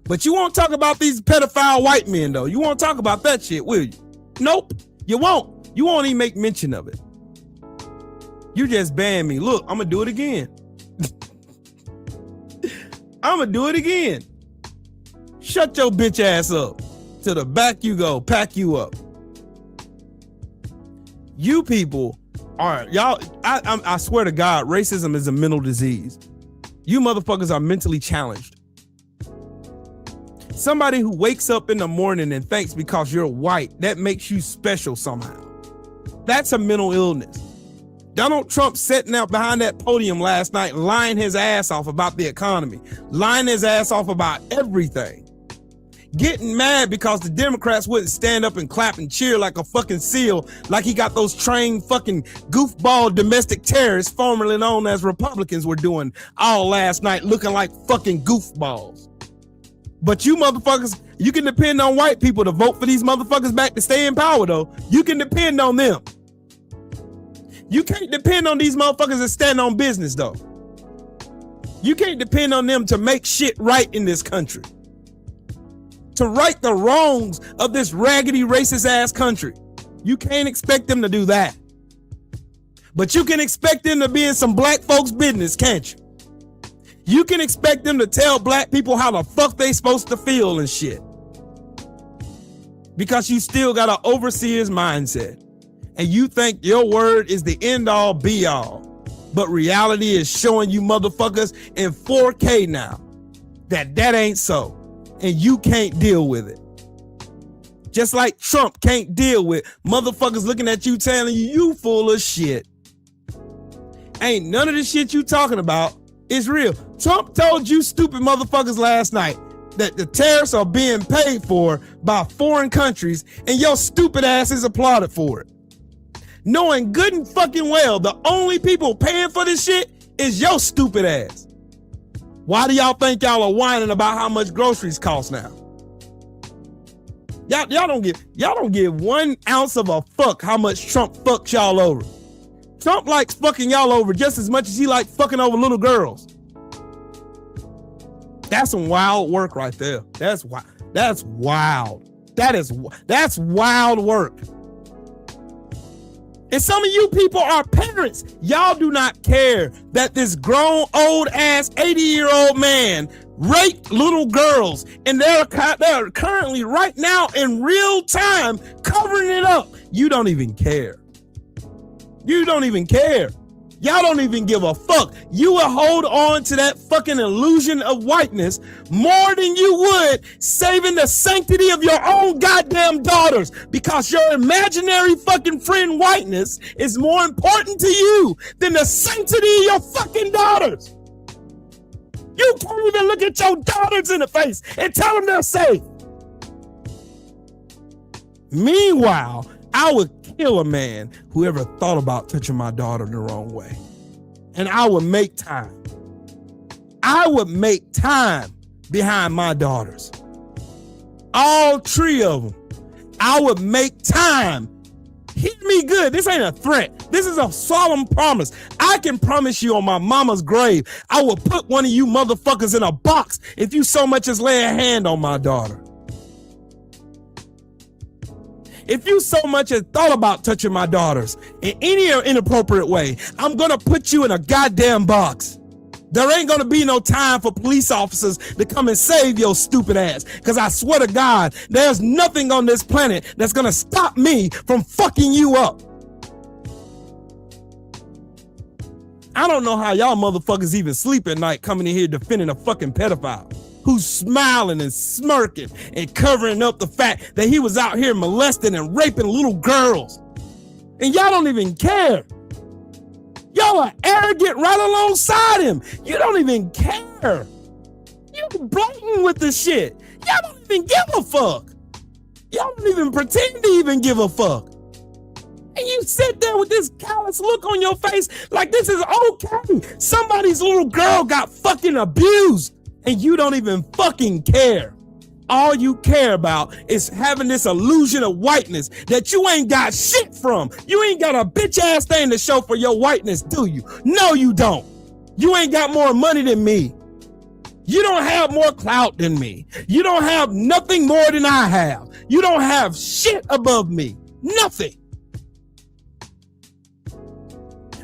But you won't talk about these pedophile white men though. You won't talk about that shit, will you? Nope, you won't. You won't even make mention of it. You just banned me. Look, I'm gonna do it again. I'ma do it again. Shut your bitch ass up. To the back you go, pack you up. You people are, y'all, I swear to God, racism is a mental disease. You motherfuckers are mentally challenged. Somebody who wakes up in the morning and thinks because you're white, that makes you special somehow. That's a mental illness. Donald Trump sitting out behind that podium last night, lying his ass off about the economy, lying his ass off about everything. Getting mad because the Democrats wouldn't stand up and clap and cheer like a fucking seal, like he got those trained fucking goofball domestic terrorists, formerly known as Republicans, were doing all last night, looking like fucking goofballs. But you motherfuckers, you can depend on white people to vote for these motherfuckers back to stay in power, though. You can depend on them. You can't depend on these motherfuckers that stand on business, though. You can't depend on them to make shit right in this country. To right the wrongs of this raggedy, racist ass country. You can't expect them to do that. But you can expect them to be in some black folks' business, can't you? You can expect them to tell black people how the fuck they supposed to feel and shit. Because you still got an overseer's mindset. And you think your word is the end all be all. But reality is showing you motherfuckers in 4K now that ain't so. And you can't deal with it. Just like Trump can't deal with motherfuckers looking at you telling you full of shit. Ain't none of the shit you talking about is real. Trump told you stupid motherfuckers last night that the tariffs are being paid for by foreign countries and your stupid ass is applauded for it. Knowing good and fucking well the only people paying for this shit is your stupid ass. Why do y'all think y'all are whining about how much groceries cost now? Y'all don't give 1 ounce of a fuck how much Trump fucks y'all over. Trump likes fucking y'all over just as much as he likes fucking over little girls. That's some wild work right there. That's wild. That's wild work. And some of you people are parents. Y'all do not care that this grown old ass 80-year-old man raped little girls, and they're currently right now in real time covering it up. You don't even care. You don't even care. Y'all don't even give a fuck. You will hold on to that fucking illusion of whiteness more than you would saving the sanctity of your own goddamn daughters, because your imaginary fucking friend whiteness is more important to you than the sanctity of your fucking daughters. You can't even look at your daughters in the face and tell them they're safe. Meanwhile, I would kill a man who ever thought about touching my daughter the wrong way. And I would make time. I would make time behind my daughters. All 3 of them. I would make time. Hear me good. This ain't a threat. This is a solemn promise. I can promise you on my mama's grave, I will put one of you motherfuckers in a box if you so much as lay a hand on my daughter. If you so much as thought about touching my daughters in any inappropriate way, I'm gonna put you in a goddamn box. There ain't gonna be no time for police officers to come and save your stupid ass. Cause I swear to God, there's nothing on this planet that's gonna stop me from fucking you up. I don't know how y'all motherfuckers even sleep at night coming in here defending a fucking pedophile who's smiling and smirking and covering up the fact that he was out here molesting and raping little girls. And y'all don't even care. Y'all are arrogant right alongside him. You don't even care. You're blatant with the shit. Y'all don't even give a fuck. Y'all don't even pretend to even give a fuck. And you sit there with this callous look on your face like this is okay. Somebody's little girl got fucking abused and you don't even fucking care. All you care about is having this illusion of whiteness that you ain't got shit from. You ain't got a bitch ass thing to show for your whiteness, do you? No, you don't. You ain't got more money than me. You don't have more clout than me. You don't have nothing more than I have. You don't have shit above me. Nothing.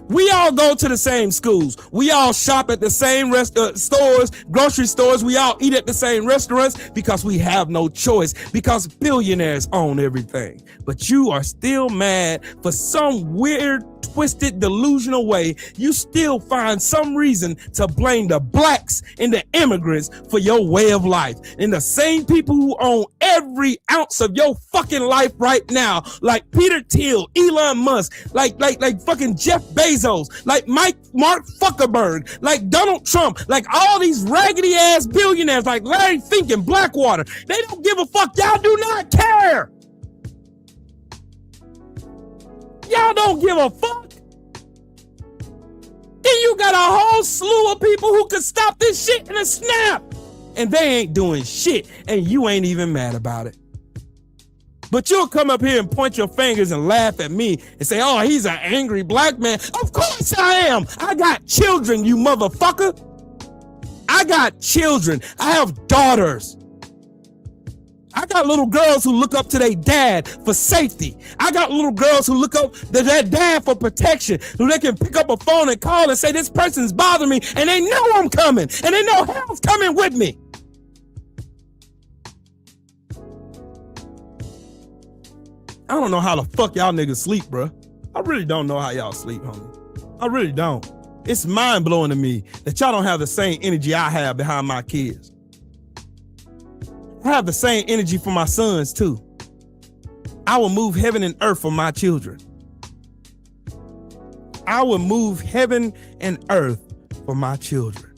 We all go to the same schools. We all shop at the same stores, grocery stores. We all eat at the same restaurants because we have no choice, because billionaires own everything. But you are still mad for some weird, twisted, delusional way. You still find some reason to blame the blacks and the immigrants for your way of life. And the same people who own every ounce of your fucking life right now, like Peter Thiel, Elon Musk, like fucking Jeff Bezos, like Mark Zuckerberg, like Donald Trump, like all these raggedy ass billionaires, like Larry Fink and Blackwater. They don't give a fuck. Y'all do not care. Y'all don't give a fuck. Then you got a whole slew of people who could stop this shit in a snap. And they ain't doing shit. And you ain't even mad about it. But you'll come up here and point your fingers and laugh at me and say, oh, he's an angry black man. Of course I am. I got children, you motherfucker. I got children. I have daughters. I got little girls who look up to their dad for safety. I got little girls who look up to their dad for protection, who they can pick up a phone and call and say, this person's bothering me, and they know I'm coming, and they know hell's coming with me. I don't know how the fuck y'all niggas sleep, bro. I really don't know how y'all sleep, homie. I really don't. It's mind-blowing to me that y'all don't have the same energy I have behind my kids. I have the same energy for my sons, too. I will move heaven and earth for my children. I will move heaven and earth for my children.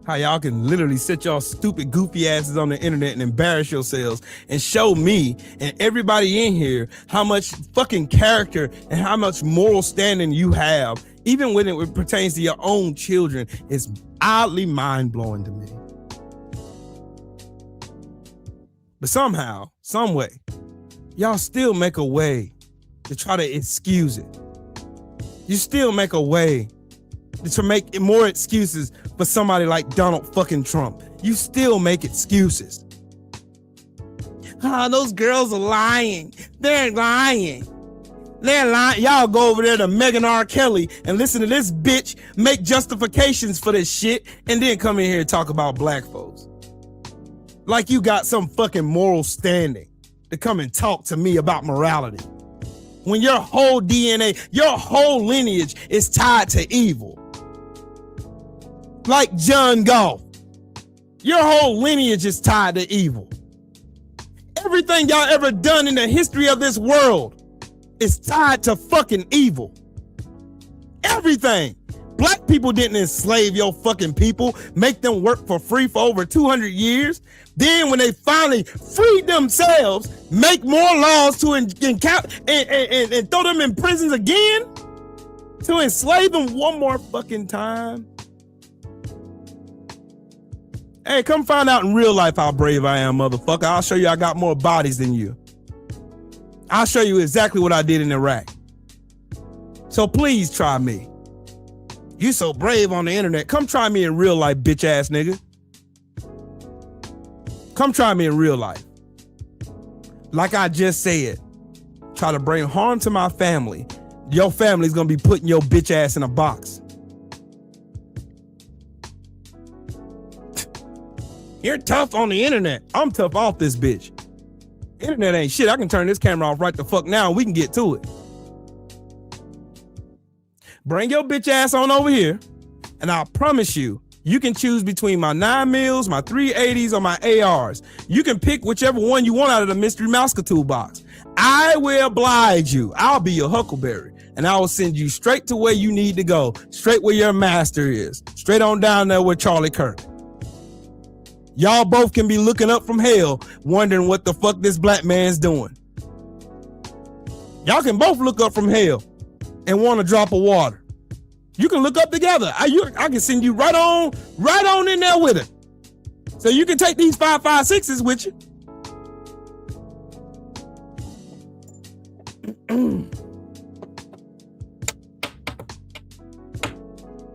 How y'all can literally sit y'all stupid, goofy asses on the internet and embarrass yourselves and show me and everybody in here how much fucking character and how much moral standing you have, even when it pertains to your own children, is oddly mind-blowing to me. But somehow, some way, y'all still make a way to try to excuse it. You still make a way to make more excuses for somebody like Donald fucking Trump. You still make excuses. Those girls are lying. They're lying. They're lying. Y'all go over there to Meghan R. Kelly and listen to this bitch make justifications for this shit and then come in here and talk about black folks. Like you got some fucking moral standing to come and talk to me about morality. When your whole DNA, your whole lineage is tied to evil. Like John Goff. Your whole lineage is tied to evil. Everything y'all ever done in the history of this world is tied to fucking evil. Everything. Black people didn't enslave your fucking people, make them work for free for over 200 years. Then when they finally freed themselves, make more laws to and throw them in prisons again? To enslave them one more fucking time? Hey, come find out in real life how brave I am, motherfucker. I'll show you I got more bodies than you. I'll show you exactly what I did in Iraq. So please try me. You so brave on the internet. Come try me in real life, bitch ass nigga. Come try me in real life. Like I just said, try to bring harm to my family. Your family's gonna be putting your bitch ass in a box. You're tough on the internet. I'm tough off this bitch. Internet ain't shit. I can turn this camera off right the fuck now and we can get to it. Bring your bitch ass on over here and I promise you, you can choose between my 9mm, my 380s, or my ARs. You can pick whichever one you want out of the mystery mouse toolbox. I will oblige you. I'll be your huckleberry and I will send you straight to where you need to go, straight where your master is, straight on down there with Charlie Kirk. Y'all both can be looking up from hell, wondering what the fuck this black man's doing. Y'all can both look up from hell and want a drop of water. You can look up together. I can send you right on in there with it. So you can take these 5.56s with you.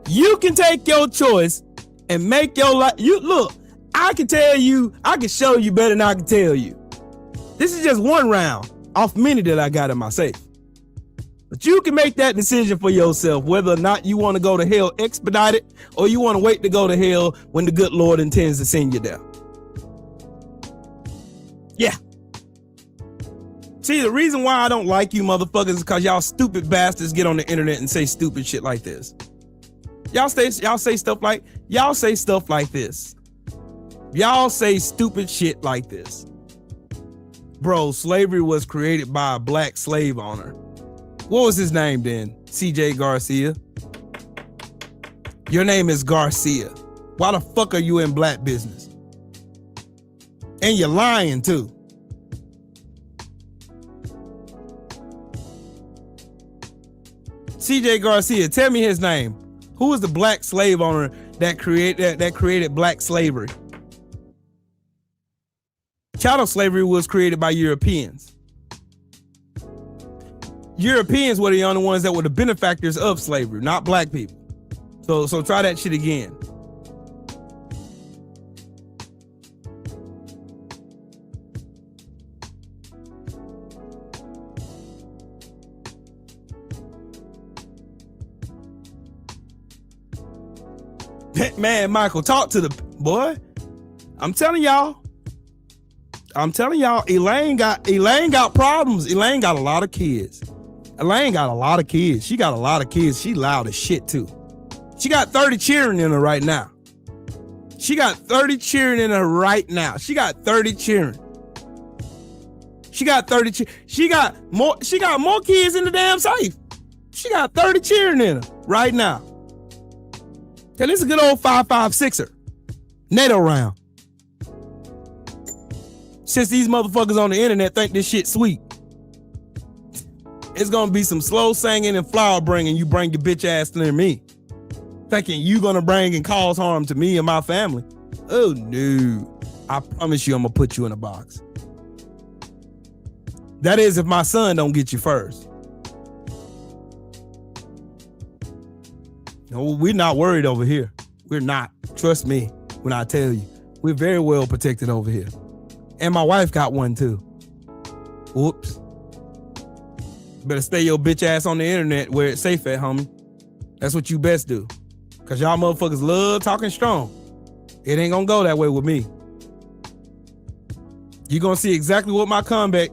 You can take your choice and make your life. You look. I can tell you, I can show you better than I can tell you. This is just one round off many that I got in my safe. But you can make that decision for yourself, whether or not you want to go to hell expedited or you want to wait to go to hell when the good Lord intends to send you there. Yeah. See, the reason why I don't like you motherfuckers is because y'all stupid bastards get on the internet and say stupid shit like this. Y'all say stuff like this. Y'all say stupid shit like this. Bro, slavery was created by a black slave owner. What was his name then? CJ Garcia. Your name is Garcia. Why the fuck are you in black business? And you're lying too. CJ Garcia, tell me his name. Who was the black slave owner that created black slavery? Chattel slavery was created by Europeans. Europeans were the only ones that were the benefactors of slavery, not black people. So try that shit again. Man, Michael, talk to the boy. I'm telling y'all, Elaine got problems. Elaine got a lot of kids. She got a lot of kids. She loud as shit too. She got 30 cheering in her right now. She got 30 cheering in her right now. She got 30 cheering. She got more kids in the damn safe. She got 30 cheering in her right now. Tell this is a good old 5.56er. NATO round. Since these motherfuckers on the internet think this shit sweet. It's gonna be some slow singing and flower bringing. You bring your bitch ass near me. Thinking you gonna bring and cause harm to me and my family. Oh no. I promise you I'm gonna put you in a box. That is if my son don't get you first. No, we're not worried over here. We're not. Trust me when I tell you. We're very well protected over here. And my wife got one too. Whoops. Better stay your bitch ass on the internet where it's safe at, homie. That's what you best do. Cause y'all motherfuckers love talking strong. It ain't gonna go that way with me. You're gonna see exactly what my combat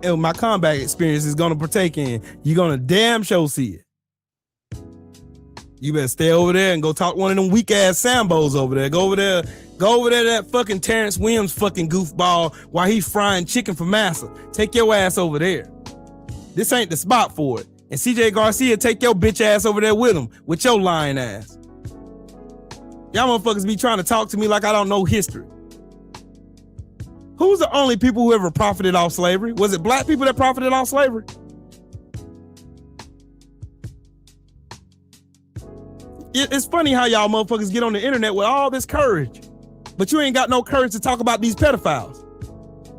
experience is gonna partake in. You're gonna damn sure see it. You better stay over there and go talk to one of them weak ass Sambos over there. Go over there to that fucking Terrence Williams fucking goofball while he's frying chicken for massa. Take your ass over there. This ain't the spot for it. And CJ Garcia, take your bitch ass over there with him, with your lying ass. Y'all motherfuckers be trying to talk to me like I don't know history. Who's the only people who ever profited off slavery? Was it black people that profited off slavery? It's funny how y'all motherfuckers get on the internet with all this courage, but you ain't got no courage to talk about these pedophiles.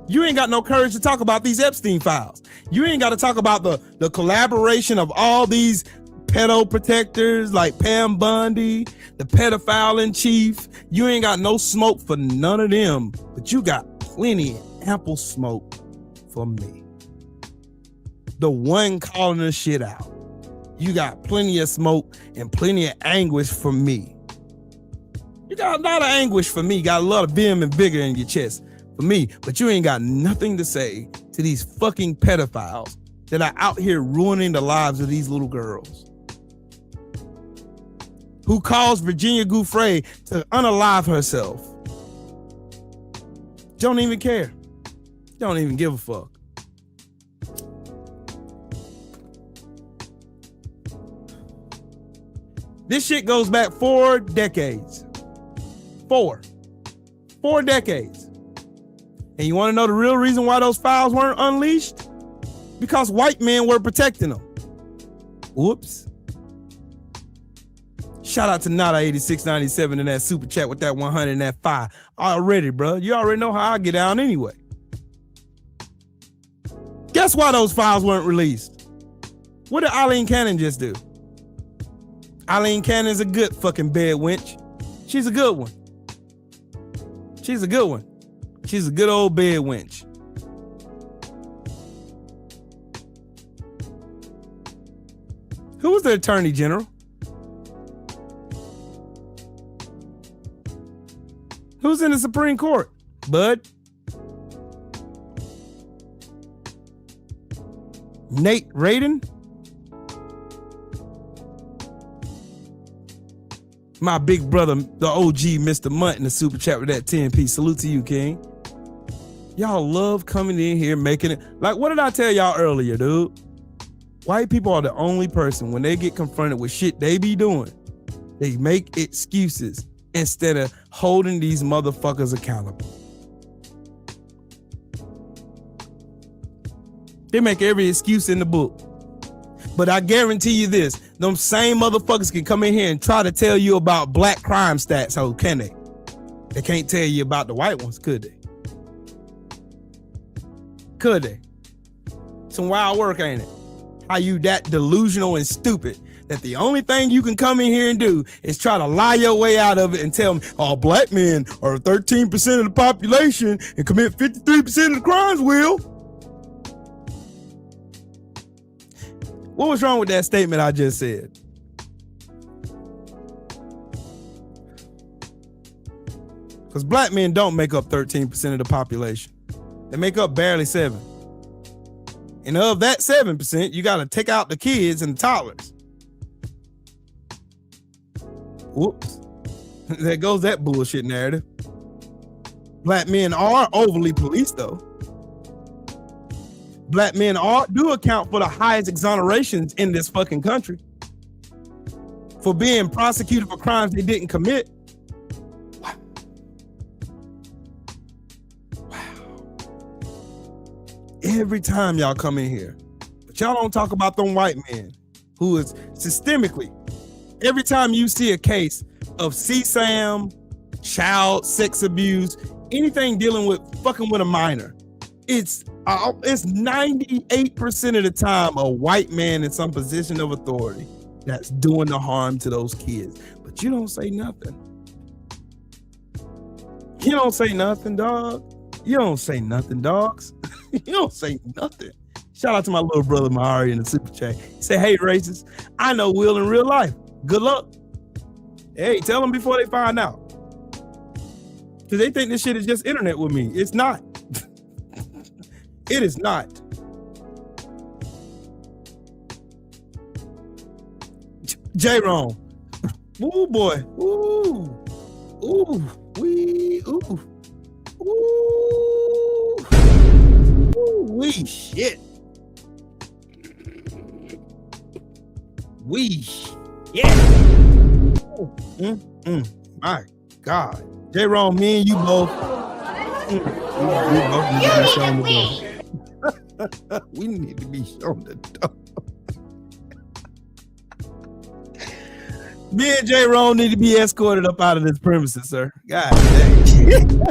You ain't got no courage to talk about these Epstein files. You ain't got to talk about the collaboration of all these pedo protectors like Pam Bundy, the pedophile in chief. You ain't got no smoke for none of them, but you got plenty, ample smoke for me. The one calling the shit out. You got plenty of smoke and plenty of anguish for me. You got a lot of anguish for me. Got a lot of vim and vigor in your chest for me, but you ain't got nothing to say to these fucking pedophiles that are out here ruining the lives of these little girls. Who caused Virginia Giuffre to unalive herself. Don't even care. Don't even give a fuck. This shit goes back 4 decades. 4 decades. And you want to know the real reason why those files weren't unleashed? Because white men were protecting them. Whoops. Shout out to Nada8697 in that super chat with that 100 and that 5. Already, bro. You already know how I get down anyway. Guess why those files weren't released? What did Eileen Cannon just do? Eileen Cannon's a good fucking bed wench. She's a good one. She's a good one. She's a good old bed wench. Who was the attorney general? Who's in the Supreme Court? Bud? Nate Radin? My big brother, the OG Mr. Munt in the super chat with that 10-piece. Salute to you, King. Y'all love coming in here making it. Like, what did I tell y'all earlier, dude? White people are the only person, when they get confronted with shit they be doing, they make excuses instead of holding these motherfuckers accountable. They make every excuse in the book. But I guarantee you this, them same motherfuckers can come in here and try to tell you about black crime stats, oh, can they? They can't tell you about the white ones, could they? Could they? Some wild work, ain't it? How you that delusional and stupid that the only thing you can come in here and do is try to lie your way out of it and tell me all black men are 13% of the population and commit 53% of the crimes, Will. What was wrong with that statement I just said? Because black men don't make up 13% of the population. They make up barely 7%. And of that 7%, you got to take out the kids and the toddlers. Whoops. There goes that bullshit narrative. Black men are overly policed, though. Black men do account for the highest exonerations in this fucking country for being prosecuted for crimes they didn't commit. Wow. Every time y'all come in here, but y'all don't talk about them white men who is systemically, every time you see a case of CSAM, child sex abuse, anything dealing with fucking with a minor, it's 98% of the time a white man in some position of authority that's doing the harm to those kids. But you don't say nothing. You don't say nothing, dog. You don't say nothing, dogs. You don't say nothing. Shout out to my little brother Mahari in the super chat. He said, hey, racist, I know Will in real life. Good luck. Hey, tell them before they find out. Because they think this shit is just internet with me. It's not. It is not. J-Ron. Ooh, boy. Ooh. Ooh. Wee. Ooh. Ooh. Ooh. Wee. Shit. Wee. Yeah. My God. J-Ron, me and you both. We both need to be shown the door. We need to be shown the door. Me and J-Ron need to be escorted up out of this premises, sir. God dang.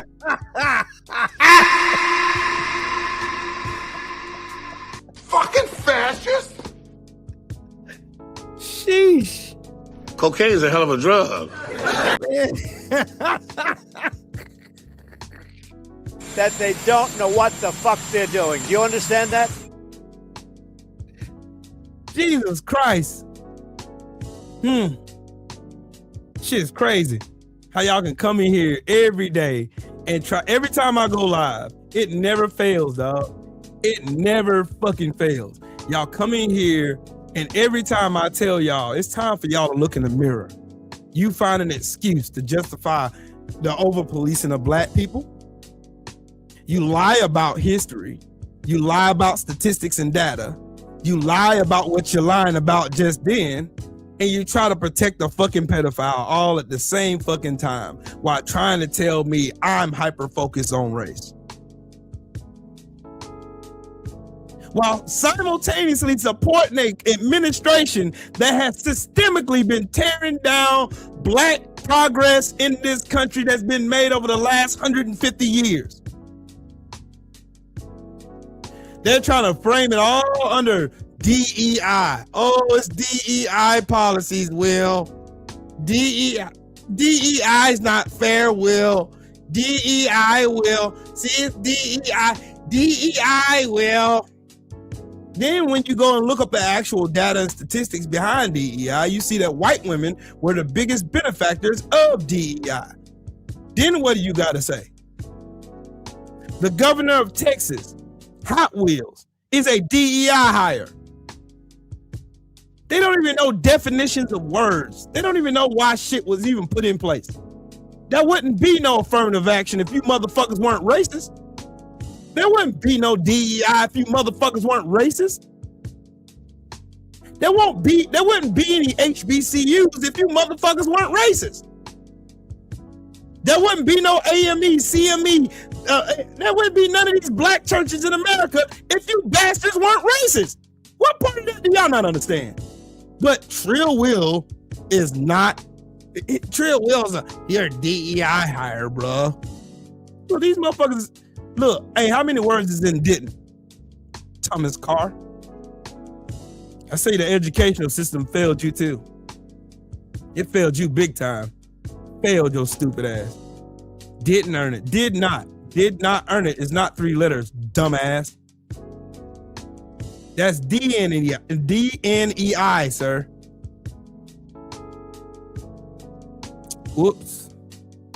Fucking fascist! Sheesh. Cocaine is a hell of a drug. That they don't know what the fuck they're doing. Do you understand that? Jesus Christ. Shit's crazy. How y'all can come in here every day and try. Every time I go live, it never fails, dog. It never fucking fails. Y'all come in here and every time I tell y'all, it's time for y'all to look in the mirror. You find an excuse to justify the over-policing of black people. You lie about history. You lie about statistics and data. You lie about what you're lying about just then. And you try to protect a fucking pedophile all at the same fucking time while trying to tell me I'm hyper-focused on race. While simultaneously supporting an administration that has systemically been tearing down black progress in this country that's been made over the last 150 years. They're trying to frame it all under DEI. Oh, it's DEI policies, Will. DEI is not fair, Will. DEI will. See, it's DEI. DEI will. Then when you go and look up the actual data and statistics behind DEI, you see that white women were the biggest benefactors of DEI. Then what do you got to say? The governor of Texas, Hot Wheels, is a DEI hire. They don't even know definitions of words. They don't even know why shit was even put in place. There wouldn't be no affirmative action if you motherfuckers weren't racist. There wouldn't be no DEI if you motherfuckers weren't racist. There wouldn't be any HBCUs if you motherfuckers weren't racist. There wouldn't be no AME, CME. There wouldn't be none of these black churches in America if you bastards weren't racist. What part of that do y'all not understand? But Trill Will is not. Trill Will's you're a DEI hire, bro. Well, these motherfuckers. Look, hey, how many words is in didn't? Thomas Carr. I say the educational system failed you too. It failed you big time. Failed your stupid ass. Didn't earn it. Did not earn it. It's not 3 letters, dumbass. That's DNEI, sir. Whoops.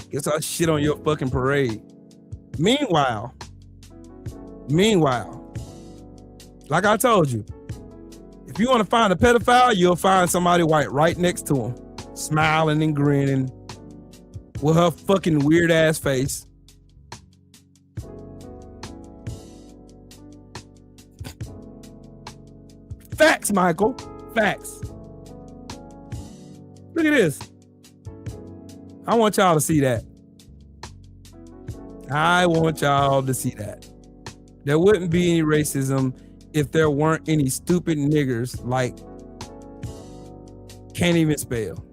Guess I shit on your fucking parade. Meanwhile, like I told you, if you want to find a pedophile, you'll find somebody white right next to him, smiling and grinning with her fucking weird ass face. Facts, Michael. Facts. Look at this. I want y'all to see that. I want y'all to see that. There wouldn't be any racism if there weren't any stupid niggers like can't even spell.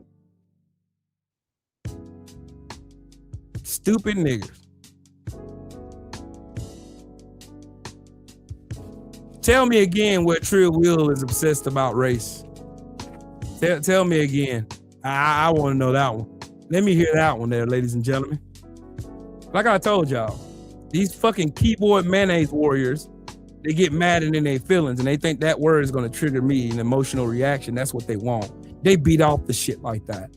Stupid niggers. Tell me again what Trill Will is obsessed about race. Tell me again. I want to know that one. Let me hear that one there, ladies and gentlemen. Like I told y'all, these fucking keyboard mayonnaise warriors, they get mad and in their feelings and they think that word is going to trigger me an emotional reaction. That's what they want. They beat off the shit like that.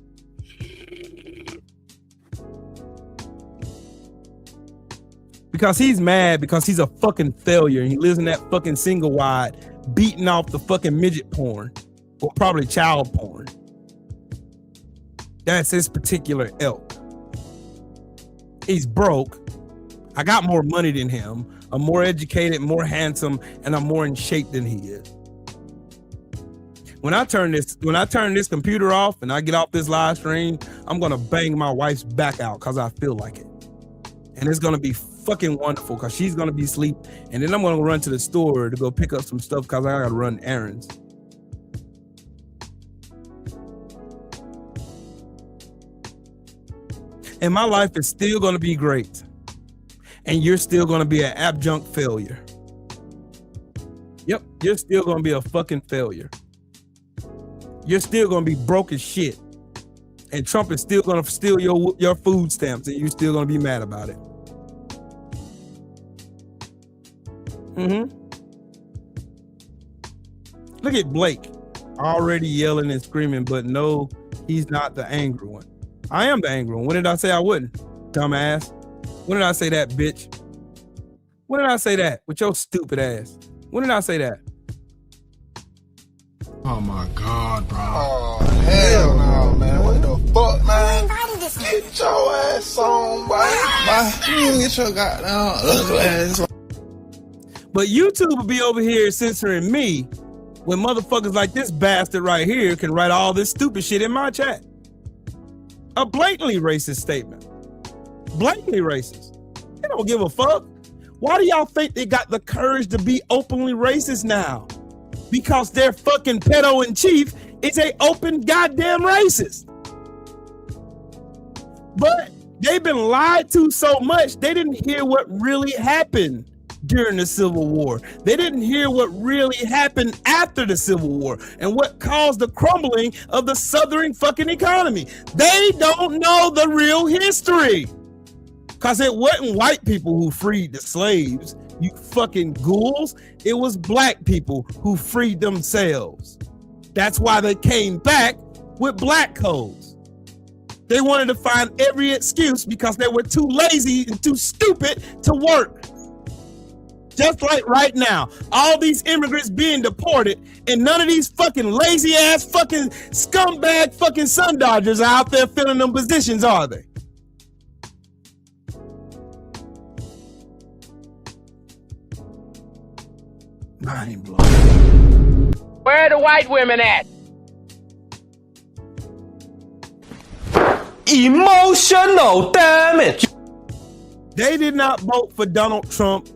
Because he's mad because he's a fucking failure and he lives in that fucking single wide beating off the fucking midget porn or probably child porn. That's his particular ilk. He's broke. I got more money than him. I'm more educated, more handsome, and I'm more in shape than he is. When I turn this computer off and I get off this live stream, I'm gonna bang my wife's back out because I feel like it. And it's gonna be fucking wonderful because she's gonna be asleep. And then I'm gonna run to the store to go pick up some stuff because I gotta run errands. And my life is still going to be great. And you're still going to be an abject failure. Yep, you're still going to be a fucking failure. You're still going to be broke as shit. And Trump is still going to steal your food stamps and you're still going to be mad about it. Look at Blake already yelling and screaming, but no, he's not the angry one. I am the angry one. When did I say I wouldn't? Dumbass. When did I say that, bitch? When did I say that? With your stupid ass. When did I say that? Oh my God, bro. Oh, hell no, man. What the fuck, man? Get your ass on, boy. You get your goddamn ugly ass on. But YouTube will be over here censoring me when motherfuckers like this bastard right here can write all this stupid shit in my chat. A blatantly racist statement. Blatantly racist. They don't give a fuck. Why do y'all think they got the courage to be openly racist now? Because their fucking pedo in chief is a open goddamn racist. But they've been lied to so much, they didn't hear what really happened during the Civil War. They didn't hear what really happened after the Civil War and what caused the crumbling of the Southern fucking economy. They don't know the real history. Because it wasn't white people who freed the slaves, you fucking ghouls. It was black people who freed themselves. That's why they came back with black codes. They wanted to find every excuse because they were too lazy and too stupid to work. Just like right now, all these immigrants being deported, and none of these fucking lazy ass fucking scumbag fucking sun dodgers are out there filling them positions, are they? Mind blowing. Where are the white women at? Emotional damage. They did not vote for Donald Trump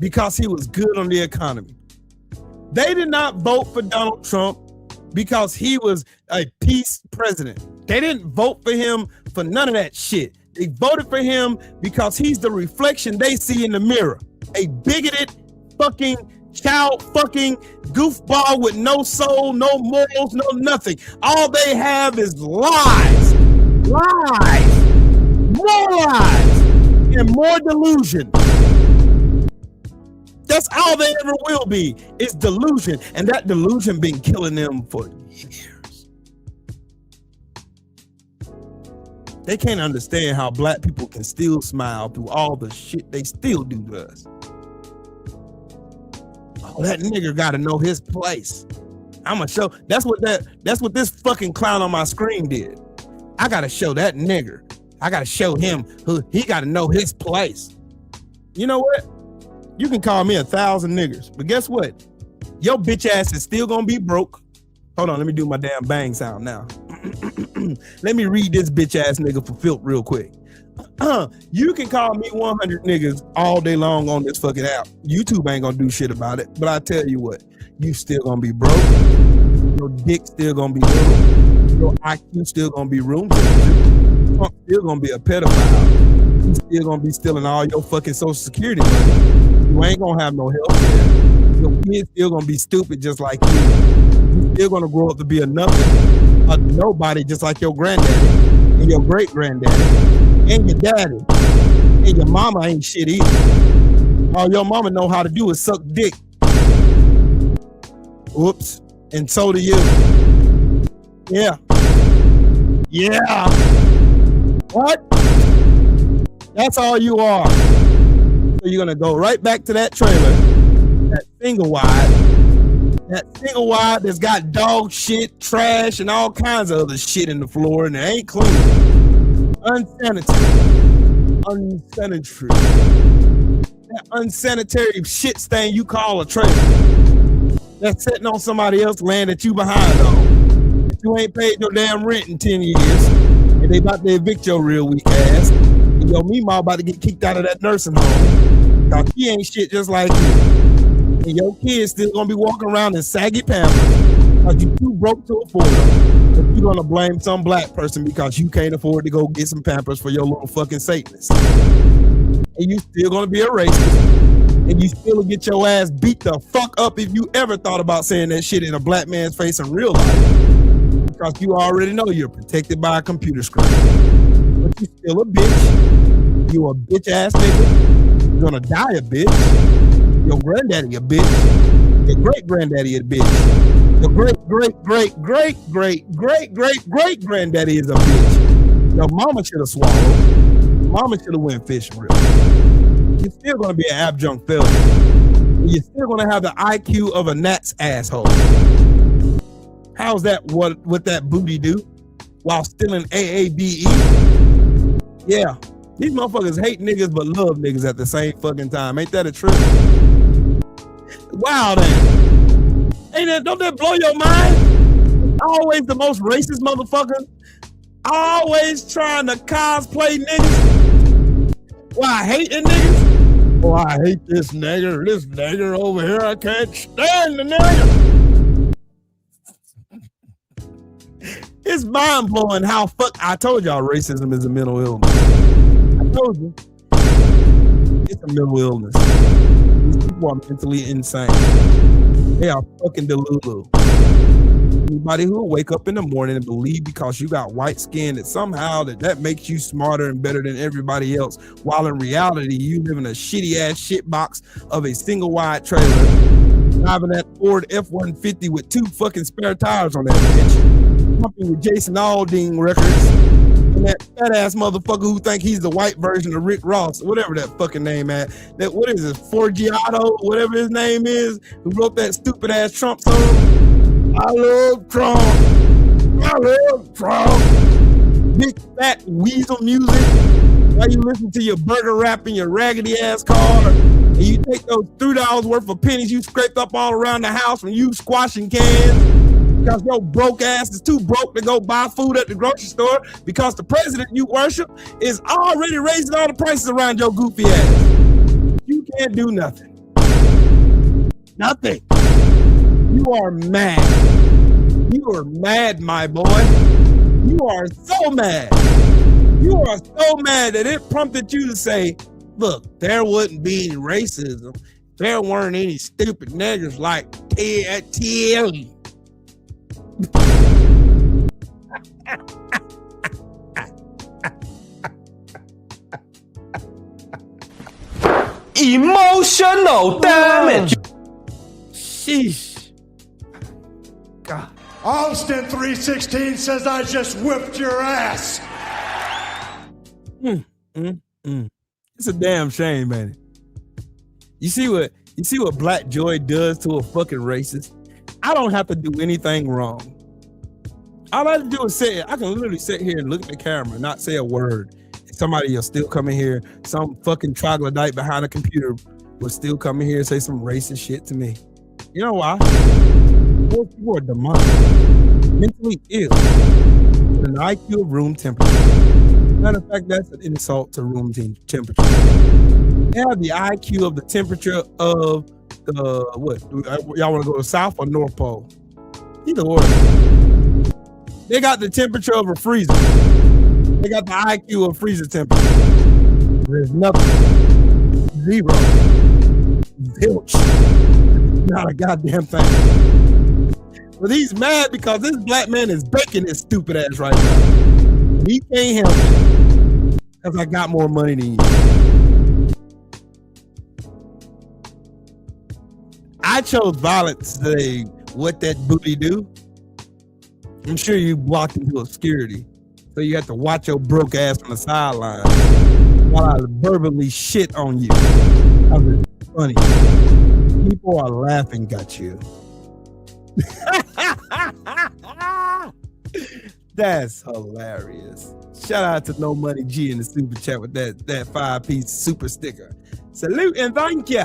because he was good on the economy. They did not vote for Donald Trump because he was a peace president. They didn't vote for him for none of that shit. They voted for him because he's the reflection they see in the mirror. A bigoted fucking child fucking goofball with no soul, no morals, no nothing. All they have is lies, lies, more lies, and more delusion. That's all they ever will be, is delusion. And that delusion been killing them for years. They can't understand how black people can still smile through all the shit they still do to us. Oh, that nigger gotta know his place. I'ma show, that's what this fucking clown on my screen did. I gotta show that nigger. I gotta show him who he gotta know his place. You know what? You can call me 1,000 niggers, but guess what? Your bitch ass is still gonna be broke. Hold on, let me do my damn bang sound now. Let me read this bitch ass nigga for filth real quick. You can call me 100 niggas all day long on this fucking app. YouTube ain't gonna do shit about it, but I tell you what, you still gonna be broke. Your dick still gonna be little. Your IQ still gonna be room temperature. Trump still gonna be a pedophile. You still gonna be stealing all your fucking social security money. You ain't gonna have no health care. Your kids still gonna be stupid just like you. You still gonna grow up to be a nothing, a nobody just like your granddaddy and your great granddaddy and your daddy. And your mama ain't shit either. All your mama know how to do is suck dick. Whoops. And so do you. Yeah. Yeah. What? That's all you are. So you're gonna go right back to that trailer, that single wide that's got dog shit, trash, and all kinds of other shit in the floor, and it ain't clean. Unsanitary. That unsanitary shit stain you call a trailer. That's sitting on somebody else's land that you behind on. If you ain't paid your damn rent in 10 years, and they about to evict your real weak ass, and your Meemaw about to get kicked out of that nursing home, because he ain't shit just like you. And your kids still gonna be walking around in saggy pampers because you too broke to afford them. But you're gonna blame some black person because you can't afford to go get some pampers for your little fucking Satanist. And you still gonna be a racist. And you still get your ass beat the fuck up if you ever thought about saying that shit in a black man's face in real life. Because you already know you're protected by a computer screen. But you still a bitch. You a bitch ass nigga. You're gonna die a bitch. Your granddaddy a bitch. Your great granddaddy a bitch. Your great granddaddy is a bitch. Your mama should have swallowed. Mama should have went fishing real. You're still gonna be an adjunct failure. You're still gonna have the IQ of a gnat's asshole. How's that what that booty do while stealing AABE? Yeah, these motherfuckers hate niggas but love niggas at the same fucking time. Ain't that a trip? Wow, then. Don't that blow your mind? Always the most racist motherfucker. Always trying to cosplay niggas. Why, hating niggas? Oh, I hate this nigger. This nigger over here, I can't stand the nigger. It's mind-blowing how I told y'all racism is a mental illness. I told you. It's a mental illness. These people are mentally insane. They are fucking delulu. anybody who will wake up in the morning and believe because you got white skin that somehow that makes you smarter and better than everybody else, while in reality you live in a shitty ass shit box of a single wide trailer, driving that Ford F-150 with 2 fucking spare tires on that bitch, pumping with Jason Aldean records, and that fat ass motherfucker who think he's the white version of Rick Ross, whatever that fucking name at. That what is it, Forgiato, whatever his name is, who wrote that stupid ass Trump song. I love Trump. I love Trump. Big fat weasel music. While you listen to your burger rap in your raggedy ass car, and you take those $3 worth of pennies you scraped up all around the house from you squashing cans. Because your broke ass is too broke to go buy food at the grocery store because the president you worship is already raising all the prices around your goofy ass. You can't do nothing. Nothing. You are mad. You are mad, my boy. You are so mad. You are so mad that it prompted you to say, look, there wouldn't be any racism. There weren't any stupid niggers like Trill. Emotional damage. Sheesh. God. Austin 316 says I just whipped your ass. It's a damn shame, man. You see what Black Joy does to a fucking racist? I don't have to do anything wrong. All I have to do is say it. I can literally sit here and look at the camera and not say a word. Somebody will still come in here, some fucking troglodyte behind a computer will still come in here and say some racist shit to me. You know why? Those people are demonic, mentally ill, with an IQ of room temperature. Matter of fact, that's an insult to room temperature. They have the IQ of the temperature of what? Y'all want to go to South or North Pole? Either or. They got the temperature of a freezer. They got the IQ of freezer temperature. There's nothing. Zero. Zilch. Not a goddamn thing. But he's mad because this black man is baking his stupid ass right now. He can't help it because I got more money than you. I chose violence to say what that booty do. I'm sure you blocked into obscurity, so you have to watch your broke ass on the sideline while I verbally shit on you. That was funny. People are laughing at you. That's hilarious. Shout out to No Money G in the super chat with that 5-piece super sticker. Salute and thank you.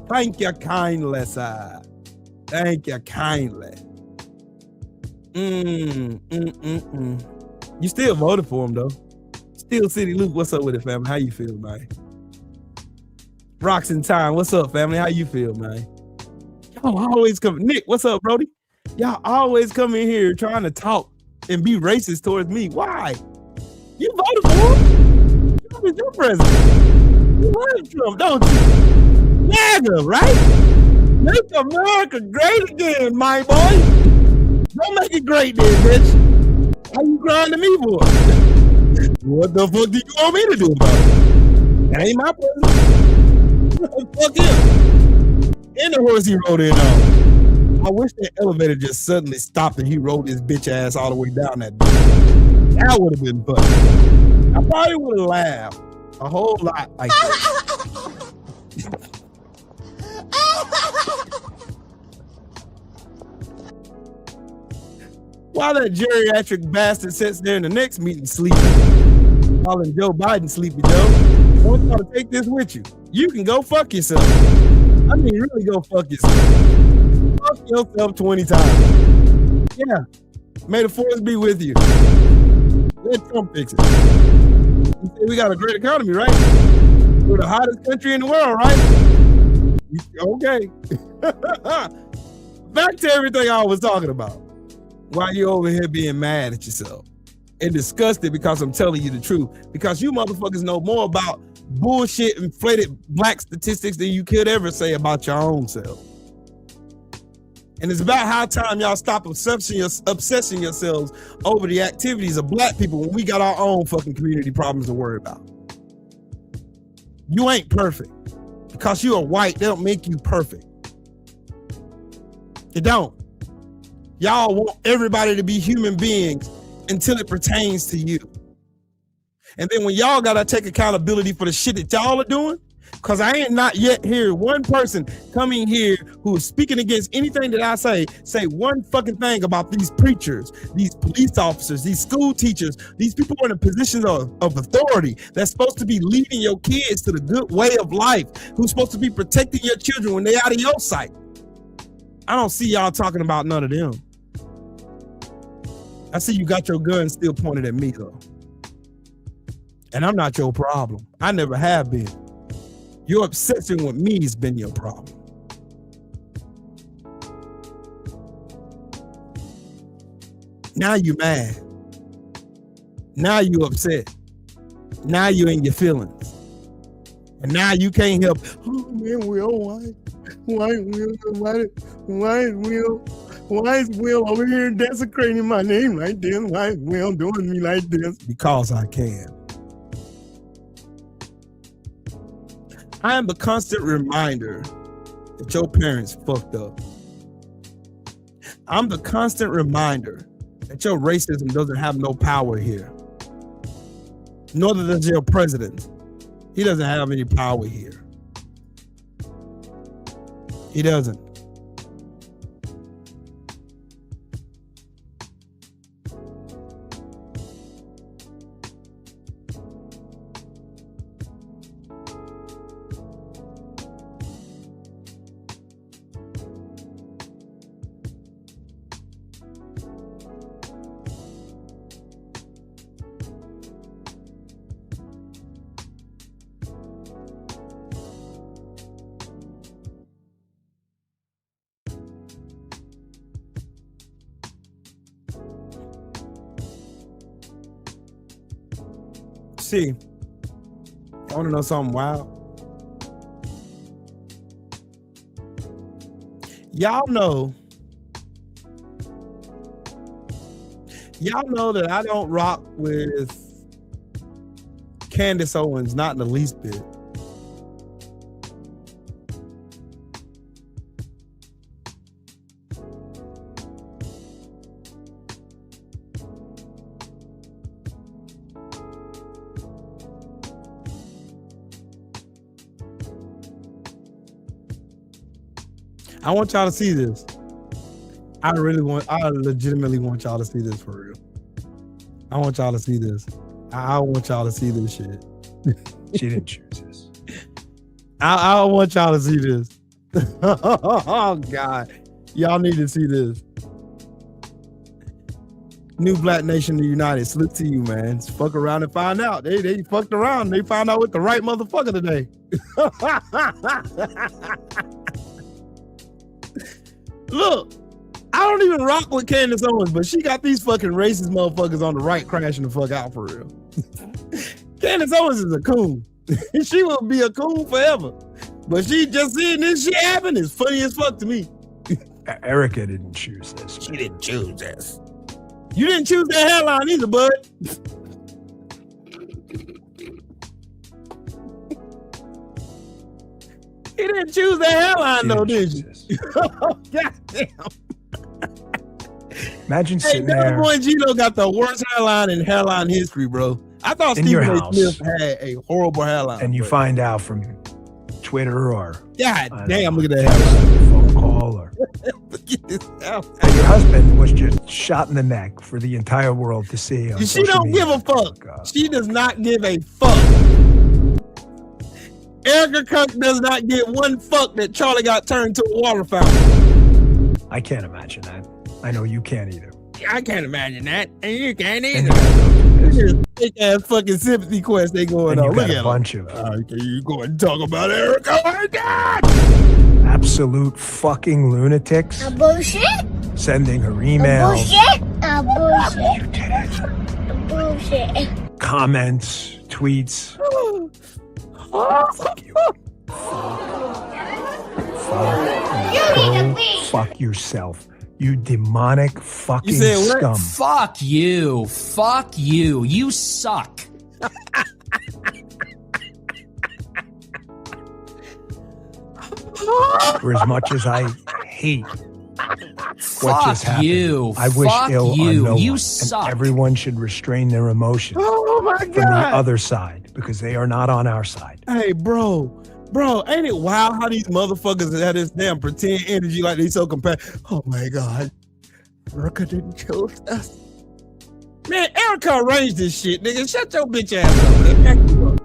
Thank you kindly, sir. Thank you kindly. You still voted for him though. Steel City Luke, what's up with it, family? How you feel, man? Rocks in Time, what's up, family? How you feel, man? Y'all always come. Nick, what's up, Brody? Y'all always come in here trying to talk and be racist towards me. Why? You voted for him. Trump is your president. You voted Trump, don't you? Maga, right? Make America great again, my boy. Don't make it great then, bitch. How you crying to me for? What the fuck do you want me to do about it? That ain't my president. Fuck him. And the horse he rode in on. I wish that elevator just suddenly stopped and he rode his bitch ass all the way down that bitch. That would have been funny. I probably would have laughed a whole lot like that. While that geriatric bastard sits there in the next meeting sleeping, calling Joe Biden Sleepy Joe, I want y'all to take this with you. You can go fuck yourself. I mean, really go fuck yourself. Fuck yourself 20 times. Yeah. May the force be with you. Let Trump fix it. You say we got a great economy, right? We're the hottest country in the world, right? Okay. Back to everything I was talking about. Why you over here being mad at yourself and disgusted because I'm telling you the truth? Because you motherfuckers know more about bullshit inflated black statistics than you could ever say about your own self. And it's about how time y'all stop obsessing yourselves over the activities of black people when we got our own fucking community problems to worry about. You ain't perfect. Because you are white, they don't make you perfect. They don't. Y'all want everybody to be human beings until it pertains to you. And then when y'all gotta take accountability for the shit that y'all are doing, because I ain't not yet hear one person coming here who is speaking against anything that I say one fucking thing about these preachers, these police officers, these school teachers, these people in a position of authority that's supposed to be leading your kids to the good way of life, who's supposed to be protecting your children when they're out of your sight. I don't see y'all talking about none of them. I see you got your gun still pointed at me though. And I'm not your problem. I never have been. Your obsession with me has been your problem. Now you mad. Now you upset. Now you in your feelings. And now you can't help. Oh man, Will, why is Will over here desecrating my name like this? Why is Will doing me like this? Because I can. I am the constant reminder that your parents fucked up. I'm the constant reminder that your racism doesn't have no power here. Nor does your president. He doesn't have any power here. He doesn't. See, I want to know something wild. Y'all know that I don't rock with Candace Owens, not in the least bit. I want y'all to see this. I legitimately want y'all to see this for real. I want y'all to see this. I want y'all to see this shit. She didn't choose this. I want y'all to see this. Oh God. Y'all need to see this. New Black Nation United. Salute to you, man. Just fuck around and find out. They fucked around. They found out with the right motherfucker today. Look, I don't even rock with Candace Owens, but she got these fucking racist motherfuckers on the right crashing the fuck out for real. Candace Owens is a coon. She will be a coon forever. But she just seeing this shit happen is funny as fuck to me. Erica didn't choose this. She didn't choose this. You didn't choose that hairline either, bud. You didn't choose that hairline though, did you? God damn. Imagine sitting there. Boy Gino got the worst hairline in hairline history, bro. I thought Stephen A. Smith had a horrible hairline. And you find out from Twitter or God damn, look at that hairline. Phone call or and your husband was just shot in the neck for the entire world to see. She don't give a fuck. She does not give a fuck. Erica Kirk does not get one fuck that Charlie got turned to a water fountain. I can't imagine that. I know you can't either. I can't imagine that. And you can't either. Look at this big ass fucking sympathy quest they going on. Look at a bunch of you go and talk about Erica. Oh my God! Absolute fucking lunatics. A bullshit? Sending her emails. A bullshit? A bullshit? A bullshit. Comments, tweets. Oh, Fuck you. Fuck Go fuck yourself. You demonic fucking scum. Fuck you. Fuck you. You suck. For as much as I hate what just happened, you. I wish ill on no You one. suck. And everyone should restrain their emotions Oh my from the God. other side because they are not on our side. Hey, bro, ain't it wild how these motherfuckers have this damn pretend energy like they so competitive? Oh my God, Erica didn't kill us. Man, Erica arranged this shit, nigga. Shut your bitch ass up, man.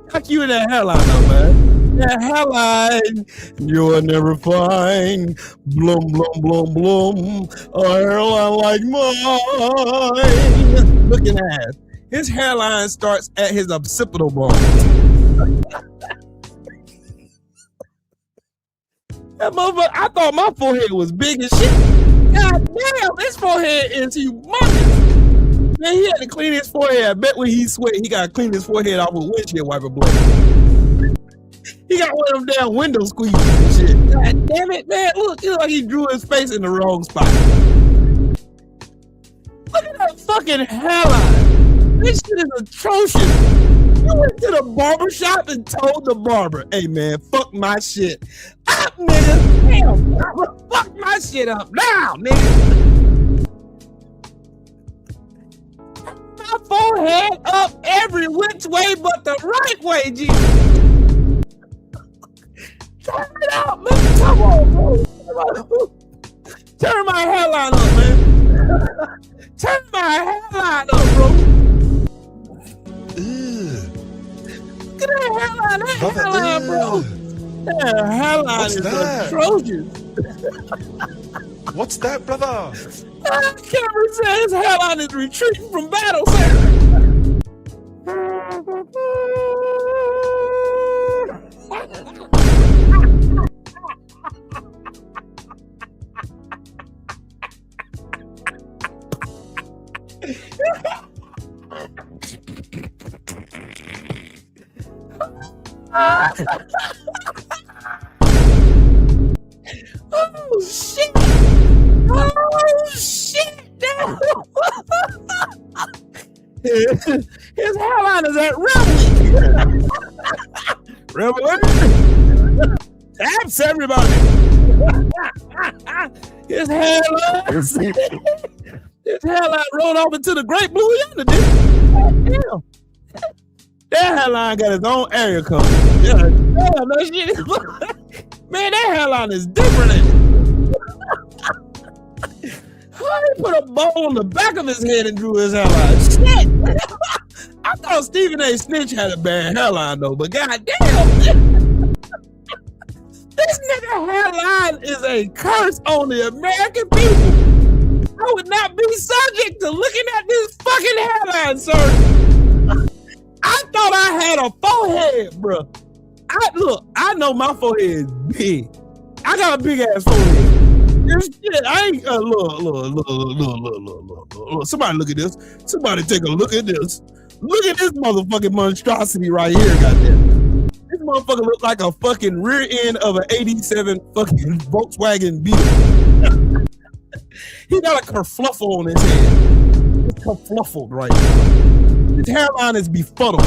Fuck you in that hairline, though, man. That hairline, you'll never find. Bloom, bloom, bloom, bloom. A hairline like mine. Looking ass. His hairline starts at his occipital bone. That motherfucker, I thought my forehead was big as shit. God damn, this forehead is humongous. Man, he had to clean his forehead. I bet when he sweat, he got to clean his forehead off with windshield wiper blade. He got one of them damn window squeegees and shit. God damn it, man. Look, it look like he drew his face in the wrong spot. Look at that fucking hairline. This shit is atrocious. You went to the barber shop and told the barber, hey man, fuck my shit up, nigga. Damn, fuck my shit up now, nigga. My forehead up every which way but the right way, G. Turn it out, man. Come on, bro. Turn my hairline up, man. Turn my hairline up, bro. Look at that hairline, bro. That hairline is atrocious. What's that, brother? Cameron said his hairline is retreating from battle, sir. Oh shit! Oh shit! His hairline is at Reveille. Taps everybody. His hairline rolled off into the great blue yonder, dude. Damn. That hairline got his own area code. Yeah, that shit is, man, that hairline is different. How he put a bow on the back of his head and drew his hairline? Shit! I thought Stephen A. Snitch had a bad hairline though, but goddamn, this nigga hairline is a curse on the American people. I would not be subject to looking at this fucking hairline, sir. I thought I had a forehead, bro. I know my forehead is big. I got a big ass forehead. This shit, I ain't look. Somebody look at this. Somebody take a look at this. Look at this motherfucking monstrosity right here, goddamn. This motherfucker look like a fucking rear end of an '87 fucking Volkswagen Beetle. He got a kerfluffle on his head. It's kerfluffled right now. His hairline is befuddled.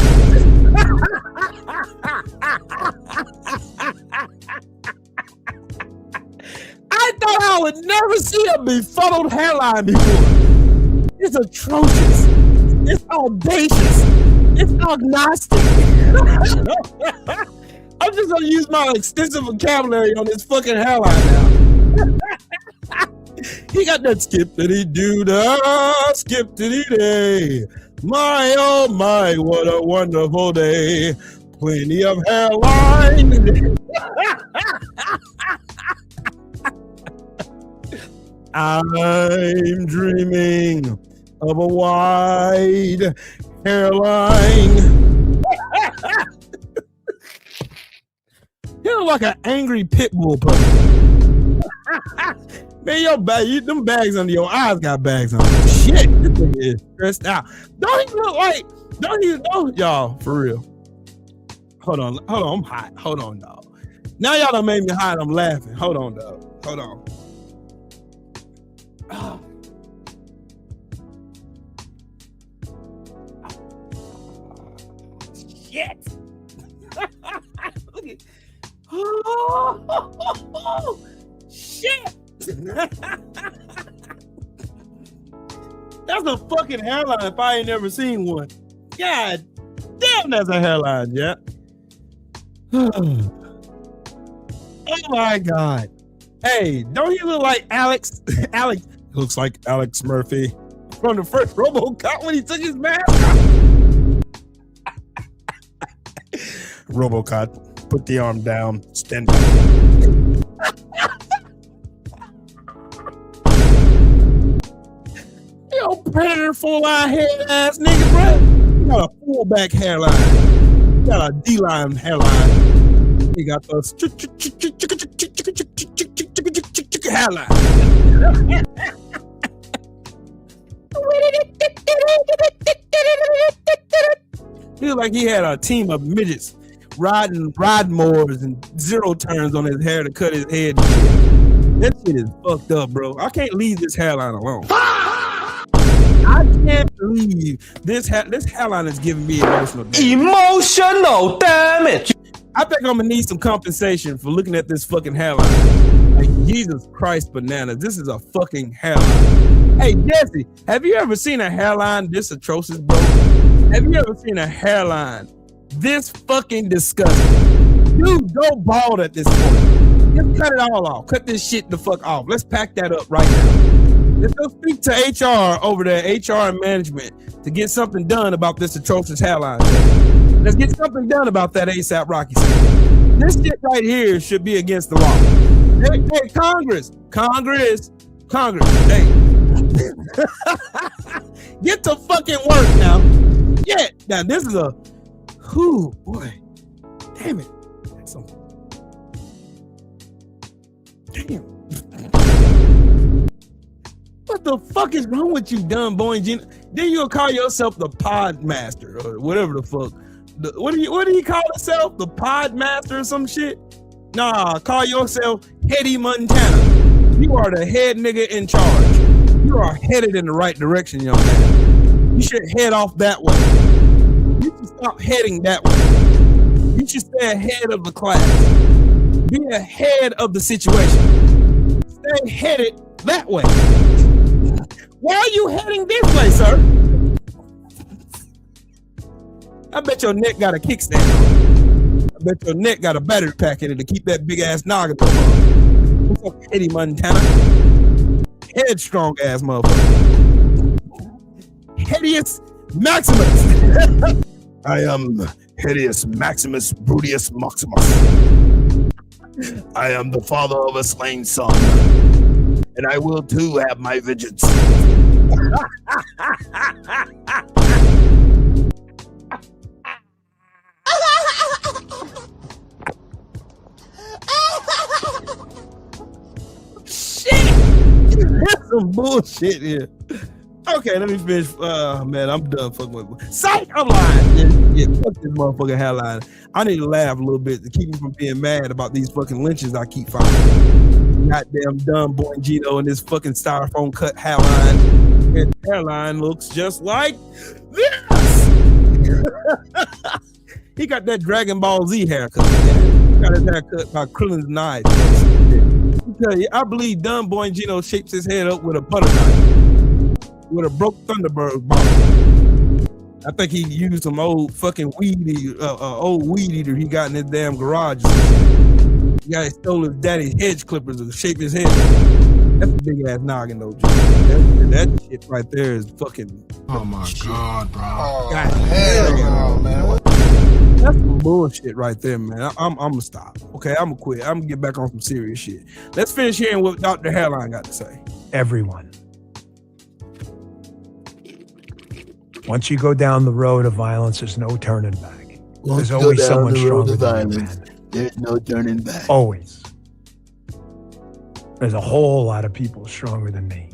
I thought I would never see a befuddled hairline before. It's atrocious. It's audacious. It's agnostic. I'm just gonna use my extensive vocabulary on this fucking hairline now. He got that skip-diddy-doo-dah, skip-diddy-day. My, oh my, what a wonderful day. Plenty of hairline. I'm dreaming of a wide hairline. You look like an angry pit bull puppy. Man, your bag, them bags under your eyes got bags on them. Shit, this nigga is stressed out. Don't he look like, y'all, for real. Hold on, I'm hot. Hold on, dog. Now y'all done made me hot, I'm laughing. Hold on, dog. Hold on. Oh. Shit. Look at. Oh, shit. That's a fucking hairline if I ain't never seen one. God damn, that's a hairline, yeah. Oh my God. Hey, don't he look like Alex? Alex looks like Alex Murphy from the first RoboCop when he took his mask off. RoboCop, put the arm down, stand back. Yo, predator full-eye head ass nigga, bro. You got a fullback hairline. You got a D-line hairline. You got the hairline. He looked like he had a team of midgets riding mowers and zero turns on his hair to cut his head. That shit is fucked up, bro. I can't leave this hairline alone. I can't believe this hairline is giving me emotional damage. Emotional damage. I think I'm gonna need some compensation for looking at this fucking hairline. Like, Jesus Christ, bananas. This is a fucking hairline. Hey, Jesse, have you ever seen a hairline this atrocious, bro? Have you ever seen a hairline this fucking disgusting? Dude, go bald at this point. Just cut it all off. Cut this shit the fuck off. Let's pack that up right now. Let's go speak to HR over there, HR and management, to get something done about this atrocious hairline. Let's get something done about that ASAP Rocky. This shit right here should be against the law. Hey, Congress, hey. Get to fucking work now. Yeah, now this is a, whew, boy. Damn it. That's something. Damn. What the fuck is wrong with you, dumb boy? Then you'll call yourself the pod master or whatever the fuck. What do you call yourself? The pod master or some shit? Nah, call yourself Hetty Montana. You are the head nigga in charge. You are headed in the right direction, young man. You should head off that way. You should stop heading that way. You should stay ahead of the class. Be ahead of the situation. Stay headed that way. Why are you heading this way, sir? I bet your neck got a kickstand. I bet your neck got a battery pack in it to keep that big ass noggin. What's up, Eddie Montana? Headstrong ass motherfucker. Hideous Maximus. I am Hideous Maximus Brutus Maximus. I am the father of a slain son. And I will too have my vengeance. Shit! That's some bullshit here. Okay, let me finish. Man, I'm done fucking with. Psych! I'm lying. Yeah, fuck this motherfucking hairline. I need to laugh a little bit to keep me from being mad about these fucking lynches I keep finding. Goddamn dumb boy Gino and this fucking styrofoam cut hairline. His hairline looks just like this. He got that Dragon Ball Z haircut. He got his haircut by Krillin's knife. I believe dumb boy Gino shapes his head up with a butter knife. With a broke Thunderbird ball. I think he used some old fucking weed eater he got in his damn garage. The guy stole his daddy's hedge clippers to shape his head. That's a big ass noggin though. That shit right there is fucking. Oh my God, bro. God, hell no, man. That's some bullshit right there, man. I'm gonna stop. Okay, I'm gonna quit. I'm gonna get back on some serious shit. Let's finish hearing what Dr. Hairline got to say. Everyone. Once you go down the road of violence, there's no turning back. There's always someone stronger than you, man. There's no turning back. Always. There's a whole lot of people stronger than me.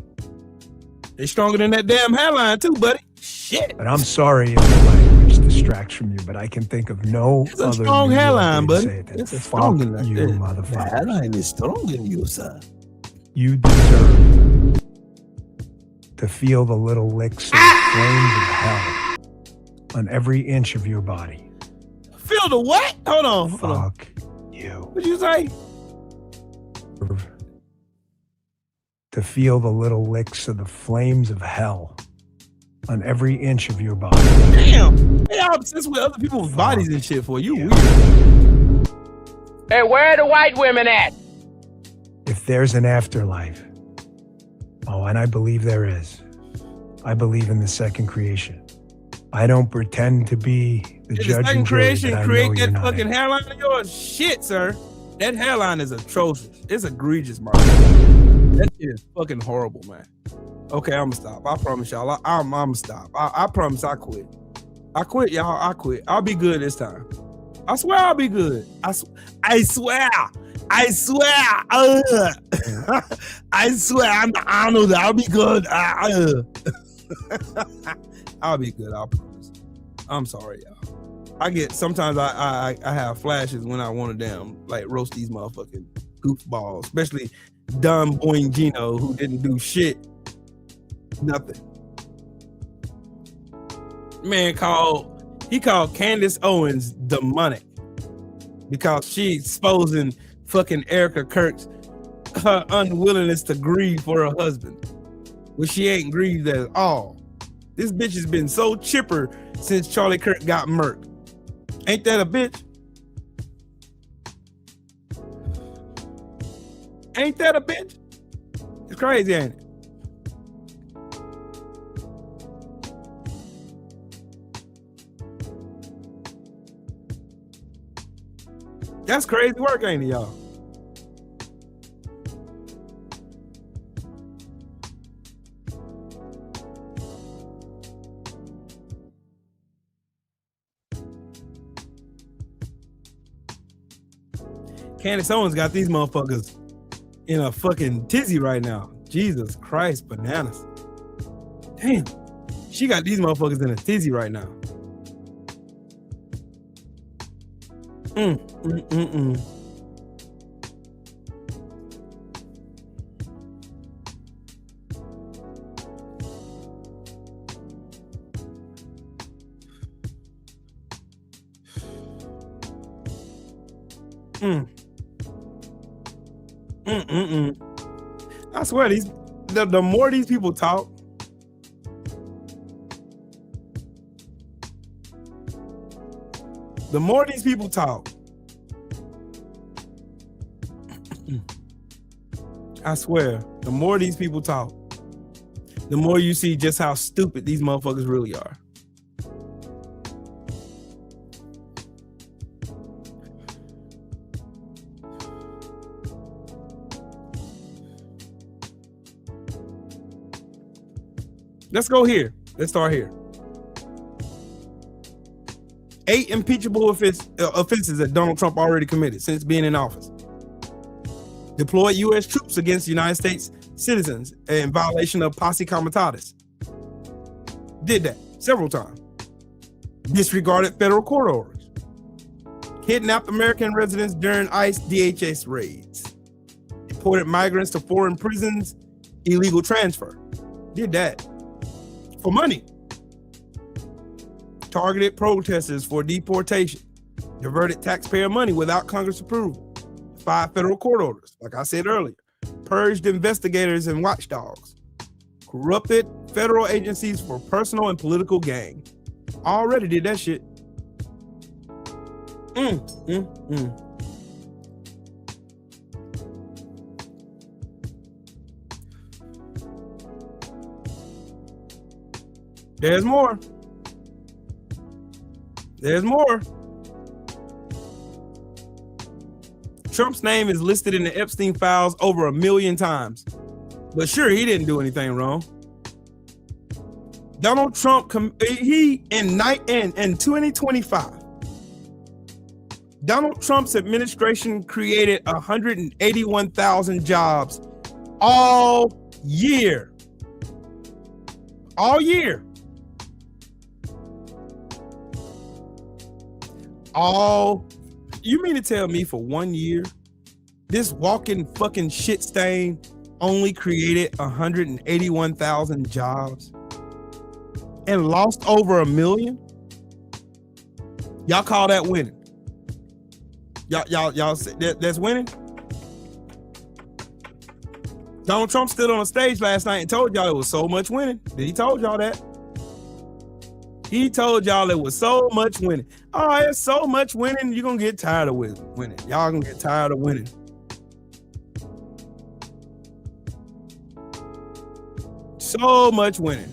They stronger than that damn hairline too, buddy. Shit. But I'm sorry if the language distracts from you, but I can think of no it's a other strong hairline, buddy. It's a strong you, motherfucker. The hairline is strong in you, sir. You deserve to feel the little licks of the flames of hell on every inch of your body. Feel the what? Hold on. Fuck you. What'd you say? To feel the little licks of the flames of hell on every inch of your body. Damn. Hey, I'm obsessed with other people's bodies and shit for you. Weird. Hey, where are the white women at? If there's an afterlife, oh, and I believe there is. I believe in the second creation. I don't pretend to be the Did judge the second and jury, creation but I create know you're that not fucking in. hairline of yours? Shit, sir. That hairline is atrocious. It's egregious, Mark. That shit is fucking horrible, man. Okay, I'm gonna stop. I promise y'all. I'm gonna stop. I promise I quit. I quit, y'all. I quit. I'll be good this time. I swear I'll be good. I swear. I swear. I swear. I'm Arnold. I'll be good. I'll be good. I promise. I'm sorry, y'all. Sometimes I have flashes when I want to damn like roast these motherfucking goofballs, especially Don Boingino, who didn't do shit. Nothing. Man called Candace Owens demonic because she exposing fucking Erica Kirk's her unwillingness to grieve for her husband. Well, she ain't grieved at all. This bitch has been so chipper since Charlie Kirk got murked. Ain't that a bitch? Ain't that a bitch? It's crazy, ain't it? That's crazy work, ain't it, y'all? Candace Owens got these motherfuckers in a fucking tizzy right now. Jesus Christ, bananas. Damn. She got these motherfuckers in a tizzy right now. I swear, the more these people talk, I swear, the more these people talk, the more you see just how stupid these motherfuckers really are. Let's go here. Let's start here. 8 impeachable offenses that Donald Trump already committed since being in office. Deployed U.S. troops against United States citizens in violation of posse comitatus. Did that several times. Disregarded federal court orders. Kidnapped American residents during ICE DHS raids. Deported migrants to foreign prisons. Illegal transfer. Did that. For money. Targeted protesters for deportation. Diverted taxpayer money without Congress approval. 5 federal court orders, like I said earlier. Purged investigators and watchdogs. Corrupted federal agencies for personal and political gain. Already did that shit. There's more. There's more. Trump's name is listed in the Epstein files over 1 million times. But sure, he didn't do anything wrong. Donald Trump, in 2025, Donald Trump's administration created 181,000 jobs all year. All year. You mean to tell me for 1 year, this walking fucking shit stain only created 181,000 jobs and lost over 1 million? Y'all call that winning? Y'all say that's winning? Donald Trump stood on a stage last night and told y'all it was so much winning. Did he told y'all that? He told y'all it was so much winning. Oh, it's so much winning, you're gonna get tired of winning. Y'all gonna get tired of winning. So much winning.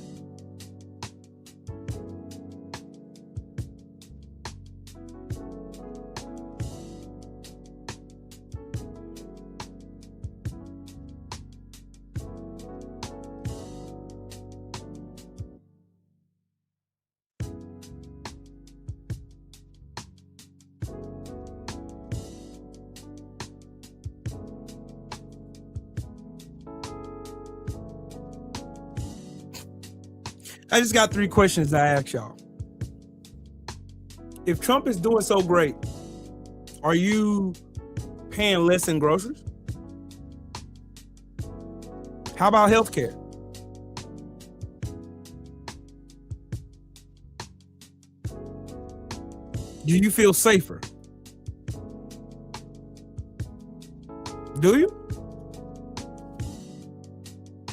I just got 3 questions to ask y'all. If Trump is doing so great, are you paying less in groceries? How about healthcare? Do you feel safer? Do you?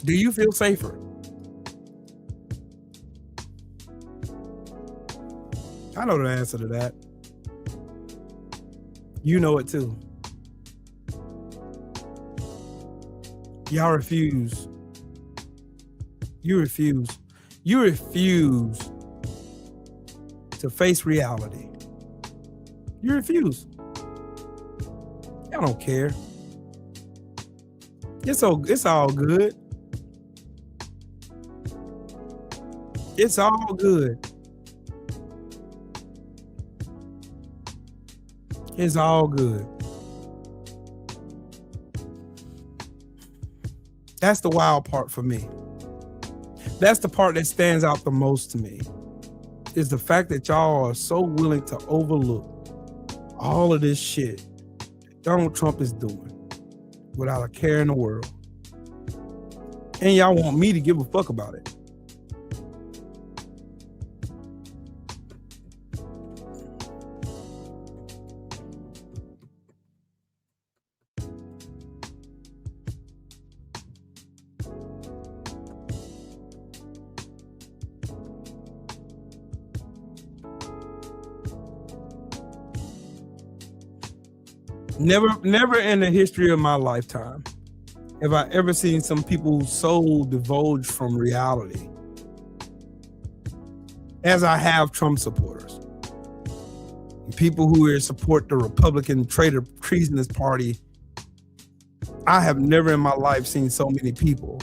Do you feel safer? I know the answer to that. You know it too. Y'all refuse. You refuse. You refuse to face reality. You refuse. Y'all don't care. It's all good. It's all good. It's all good. That's the wild part for me. That's the part that stands out the most to me, is the fact that y'all are so willing to overlook all of this shit that Donald Trump is doing without a care in the world. And y'all want me to give a fuck about it. Never in the history of my lifetime have I ever seen some people so divulge from reality as I have Trump supporters. People who support the Republican treasonous party. I have never in my life seen so many people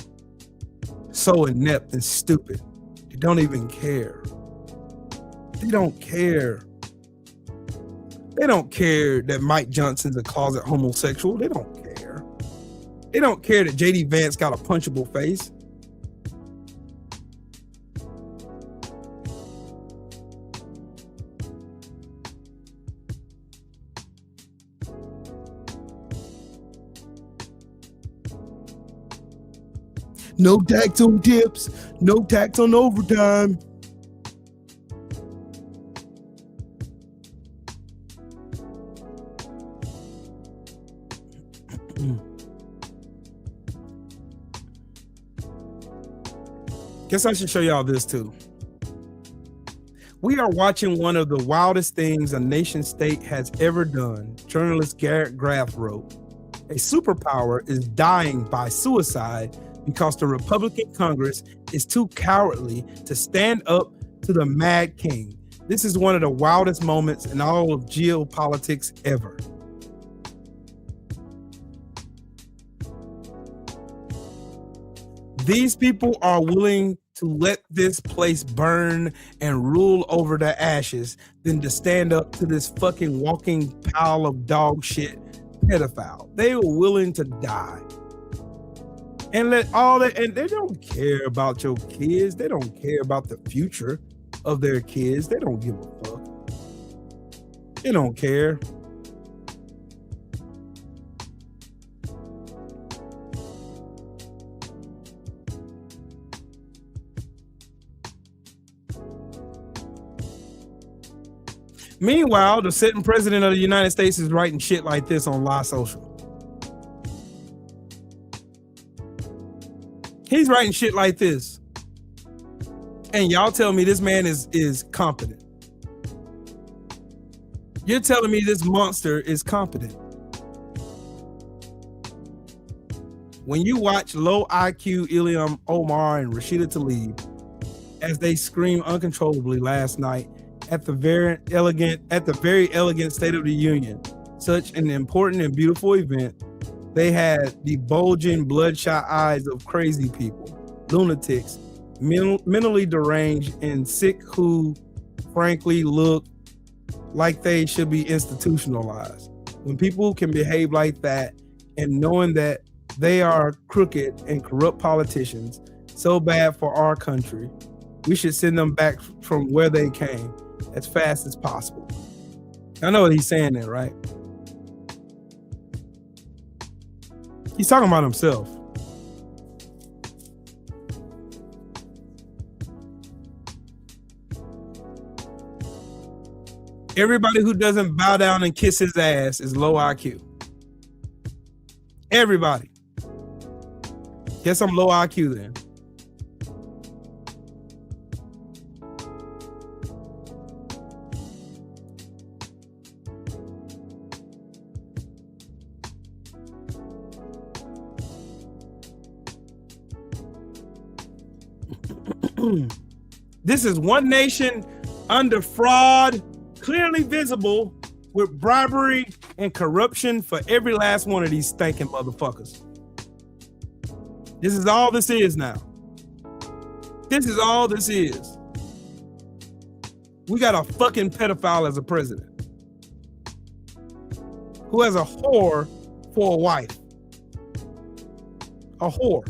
so inept and stupid. They don't even care. They don't care. They don't care that Mike Johnson's a closet homosexual. They don't care. They don't care that JD Vance got a punchable face. No tax on tips, no tax on overtime. Guess I should show y'all this too. We are watching one of the wildest things a nation state has ever done. Journalist Garrett Graff wrote, a superpower is dying by suicide because the Republican Congress is too cowardly to stand up to the Mad King. This is one of the wildest moments in all of geopolitics ever. These people are willing to let this place burn and rule over the ashes than to stand up to this fucking walking pile of dog shit pedophile. They were willing to die. And let all that, and they don't care about your kids. They don't care about the future of their kids. They don't give a fuck. They don't care. Meanwhile, the sitting president of the United States is writing shit like this on live social. He's writing shit like this. And y'all tell me this man is competent. You're telling me this monster is competent. When you watch low IQ Ilham Omar and Rashida Tlaib as they scream uncontrollably last night at the very elegant State of the Union, such an important and beautiful event, they had the bulging, bloodshot eyes of crazy people, lunatics, mentally deranged, and sick who, frankly, look like they should be institutionalized. When people can behave like that and knowing that they are crooked and corrupt politicians, so bad for our country, we should send them back from where they came as fast as possible. I know he's saying that, right? He's talking about himself. Everybody who doesn't bow down and kiss his ass is low IQ. Everybody. Guess I'm low IQ then. This is one nation under fraud, clearly visible, with bribery and corruption for every last one of these stinking motherfuckers. This is all this is now. This is all this is. We got a fucking pedophile as a president who has a whore for a wife. A whore.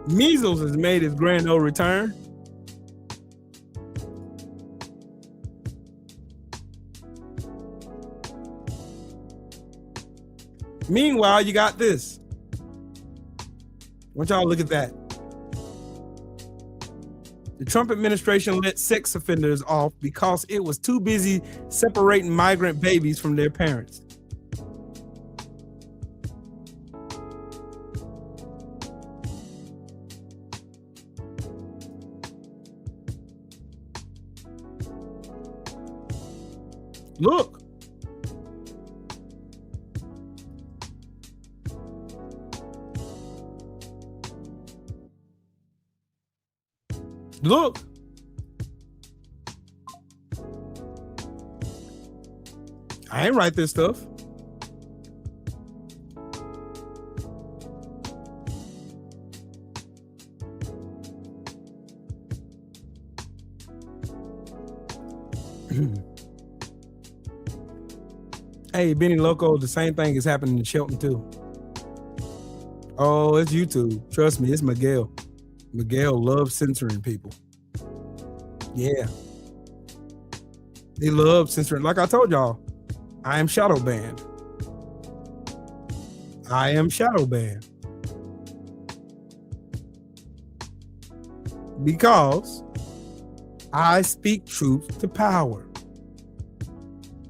Measles has made his grand old return. Meanwhile, you got this. I want y'all to look at that. The Trump administration let sex offenders off because it was too busy separating migrant babies from their parents. Look. Look. I ain't write this stuff. Hey, Benny Loco, the same thing is happening in Shelton too. Oh, it's YouTube. Trust me, it's Miguel. Miguel loves censoring people. Yeah. He loves censoring. Like I told y'all, I am shadow banned. I am shadow banned. Because I speak truth to power.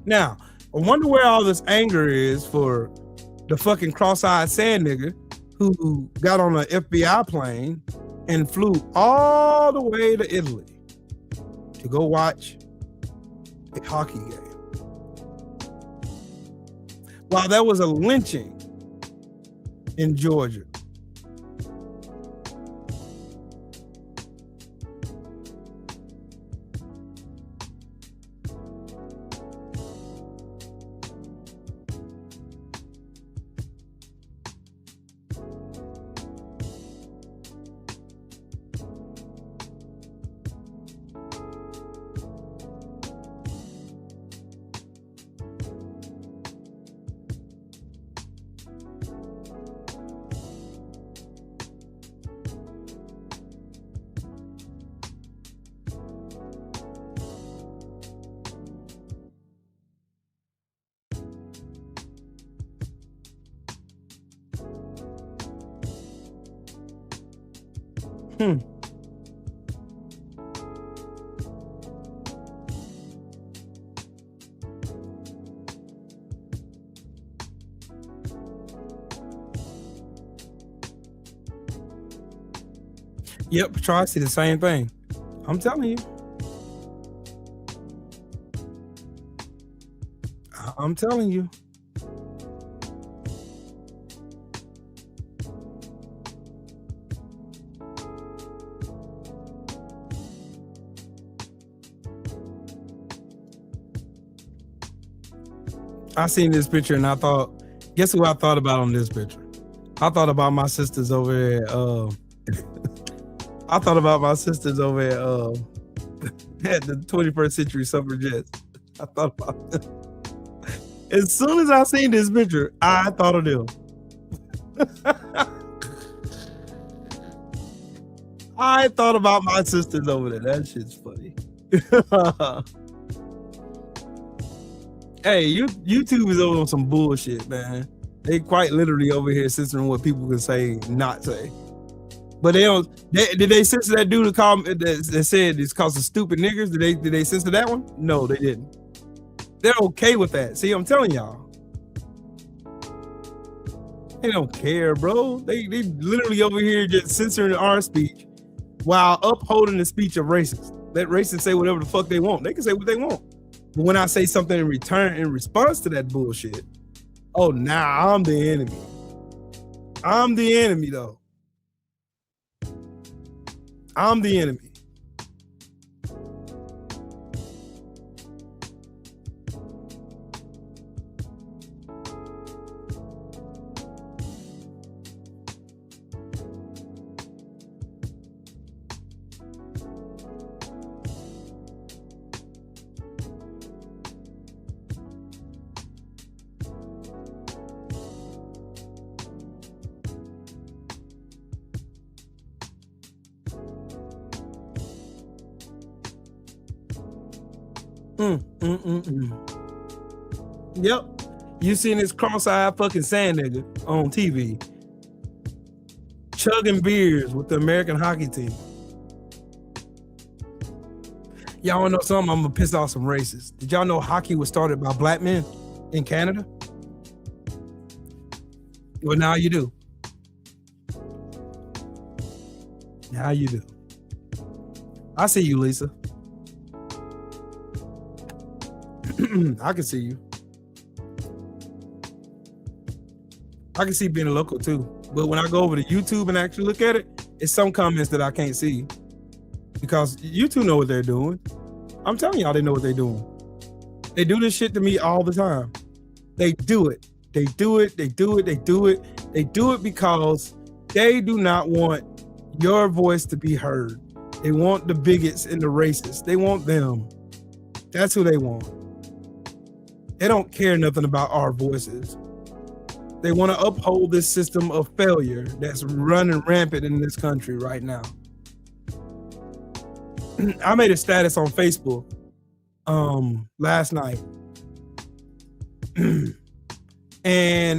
Now, I wonder where all this anger is for the fucking cross-eyed sand nigga who got on an FBI plane and flew all the way to Italy to go watch a hockey game. While there was a lynching in Georgia. Yep, try to see the same thing. I'm telling you. I'm telling you. I seen this picture and I thought, guess who I thought about on this picture? I thought about my sisters over there. I thought about my sisters over at the 21st century suffragettes. I thought about them. As soon as I seen this picture, I thought of them. I thought about my sisters over there. That shit's funny. Hey, YouTube is over on some bullshit, man. They quite literally over here censoring what people can say, not say. But they don't. Did they censor that dude that said it's called some stupid niggers? Did they censor that one? No, they didn't. They're okay with that. See, I'm telling y'all. They don't care, bro. They literally over here just censoring our speech while upholding the speech of racists. Let racists say whatever the fuck they want. They can say what they want. But when I say something in response to that bullshit, oh, now I'm the enemy. I'm the enemy, though. I'm the enemy. Yep. You seen this cross-eyed fucking sand nigga on TV chugging beers with the American hockey team. Y'all wanna know something? I'm gonna piss off some racists. Did y'all know hockey was started by black men in Canada? Well, now you do. Now you do. I see you, Lisa. I can see you. I can see being a local too. But when I go over to YouTube and actually look at it, it's some comments that I can't see. Because YouTube know what they're doing. I'm telling y'all they know what they're doing. They do this shit to me all the time. They do it. They do it. They do it. They do it. They do it because they do not want your voice to be heard. They want the bigots and the racists. They want them. That's who they want. They don't care nothing about our voices. They want to uphold this system of failure that's running rampant in this country right now. I made a status on Facebook last night. And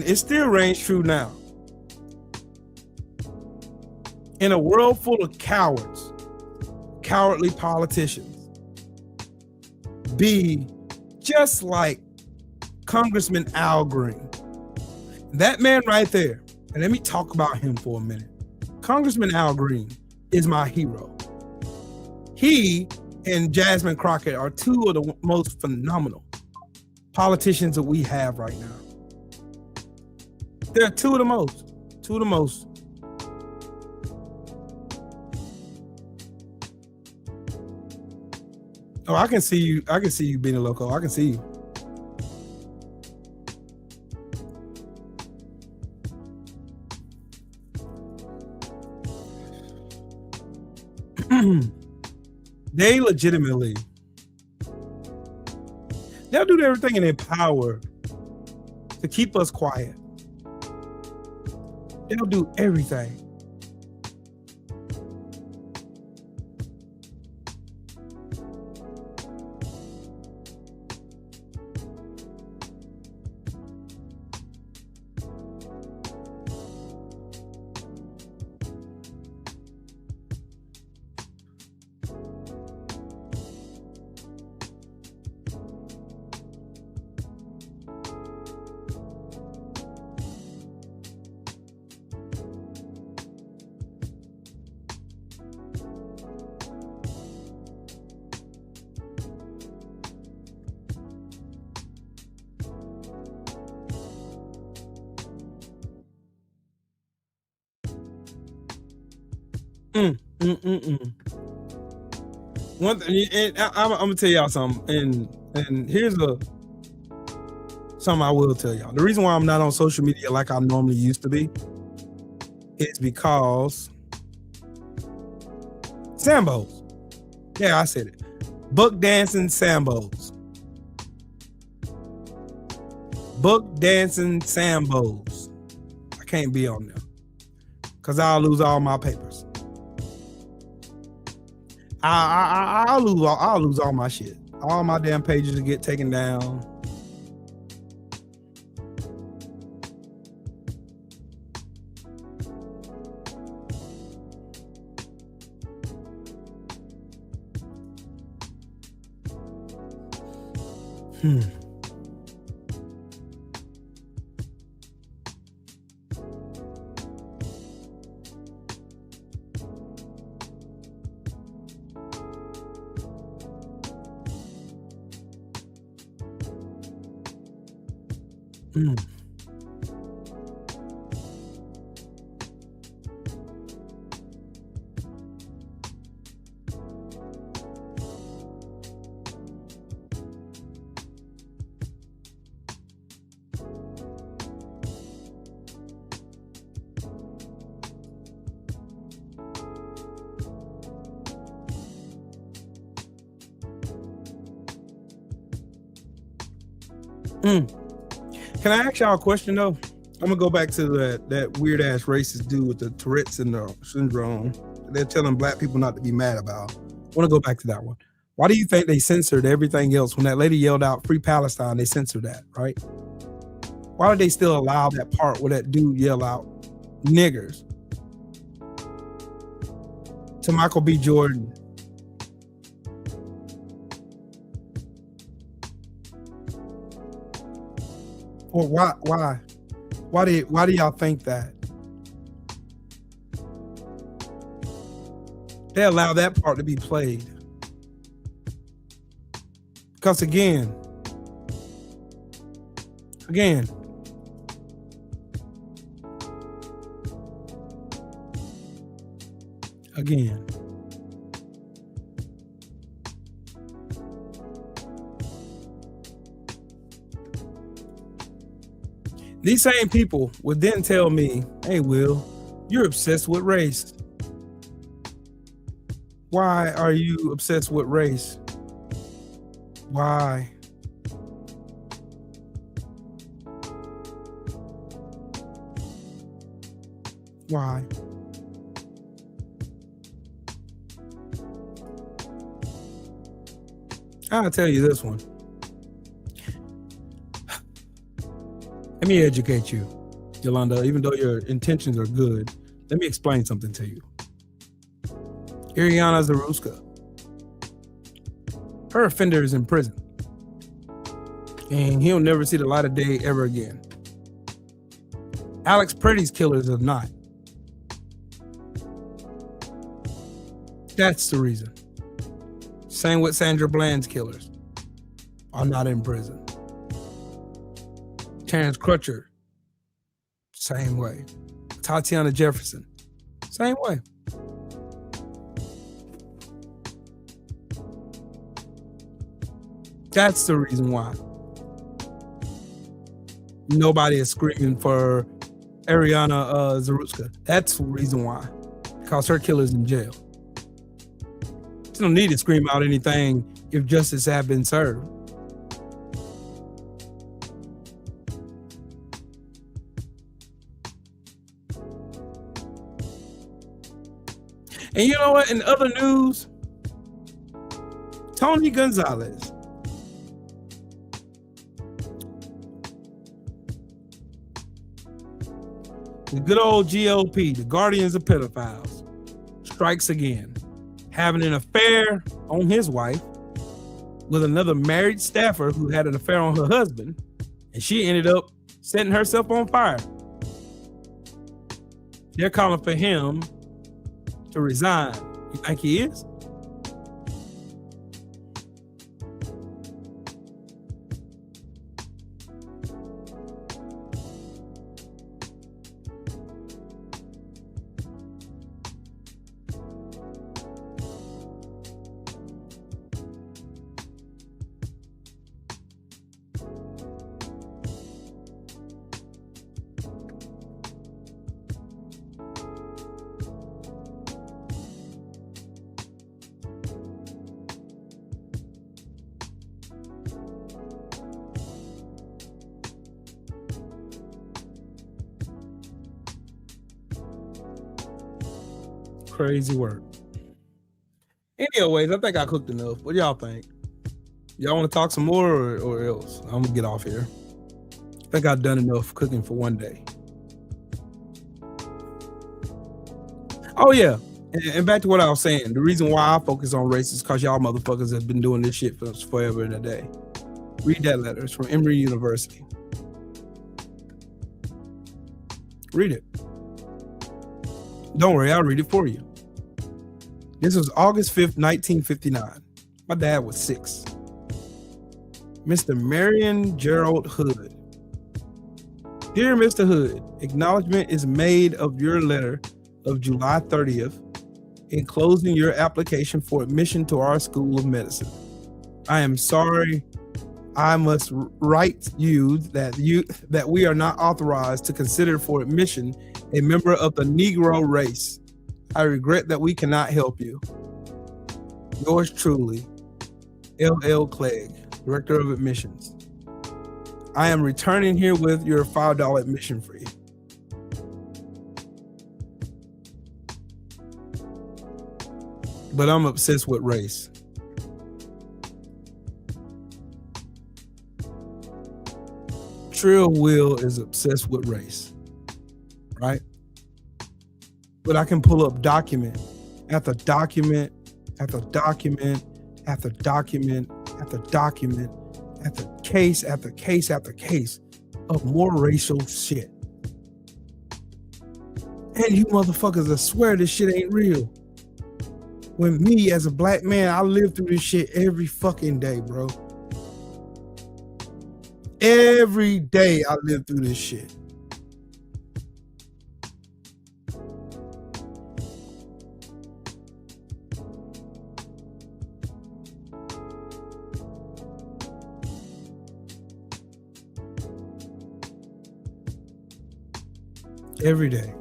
it still reigns true now. In a world full of cowards, cowardly politicians, be just like Congressman Al Green. That man right there, and let me talk about him for a minute. Congressman Al Green is my hero. He and Jasmine Crockett are two of the most phenomenal politicians that we have right now. They're two of the most. Oh, I can see you. I can see you being a loco. I can see you. They legitimately, they'll do everything in their power to keep us quiet. They'll do everything. One thing, and I'm gonna tell y'all something, and here's something I will tell y'all. The reason why I'm not on social media like I normally used to be is because Sambos. Yeah, I said it. Book dancing Sambos. Book dancing Sambos. I can't be on them because I'll lose all my papers. I'll lose all my shit. All my damn pages will get taken down. Can I ask y'all a question though? I'm gonna go back to that weird ass racist dude with the Tourette syndrome. They're telling black people not to be mad about. I want to go back to that one. Why do you think they censored everything else when that lady yelled out "Free Palestine"? They censored that, right? Why did they still allow that part where that dude yell out "niggers" to Michael B. Jordan? Or why do y'all think that they allow that part to be played? Because again, these same people would then tell me, "Hey, Will, you're obsessed with race. Why are you obsessed with race? Why?" Why? I'll tell you this one. Let me educate you, Yolanda. Even though your intentions are good, let me explain something to you. Ariana Zaruska, her offender is in prison, and he'll never see the light of day ever again. Alex Pretty's killers are not. That's the reason. Same with Sandra Bland's killers are not in prison. Terrence Crutcher, same way. Tatiana Jefferson, same way. That's the reason why nobody is screaming for Ariana Zaruska. That's the reason why. Because her killer's in jail. You don't need to scream out anything if justice had been served. And you know what? In other news, Tony Gonzalez, the good old GOP, the guardians of pedophiles, strikes again, having an affair on his wife with another married staffer who had an affair on her husband, and she ended up setting herself on fire. They're calling for him to resign. You think he is? Crazy work. Anyways, I think I cooked enough. What do y'all think? Y'all want to talk some more or else? I'm gonna get off here. I think I've done enough cooking for one day. Oh yeah, and back to what I was saying. The reason why I focus on race is because y'all motherfuckers have been doing this shit for forever and a day. Read that letter. It's from Emory University. Read it. Don't worry, I'll read it for you. This was August 5th, 1959. My dad was 6. Mr. Marion Gerald Hood. Dear Mr. Hood, acknowledgement is made of your letter of July 30th, enclosing your application for admission to our School of Medicine. I am sorry I must write you that we are not authorized to consider for admission a member of the Negro race. I regret that we cannot help you. Yours truly, L.L. Clegg, Director of Admissions. I am returning here with your $5 admission fee. But I'm obsessed with race. Trill Will is obsessed with race, right? But I can pull up document after document after document after document after document after case after case after case of more racial shit. And you motherfuckers, I swear this shit ain't real. When me as a black man, I live through this shit every fucking day, bro. Every day I live through this shit. Every day.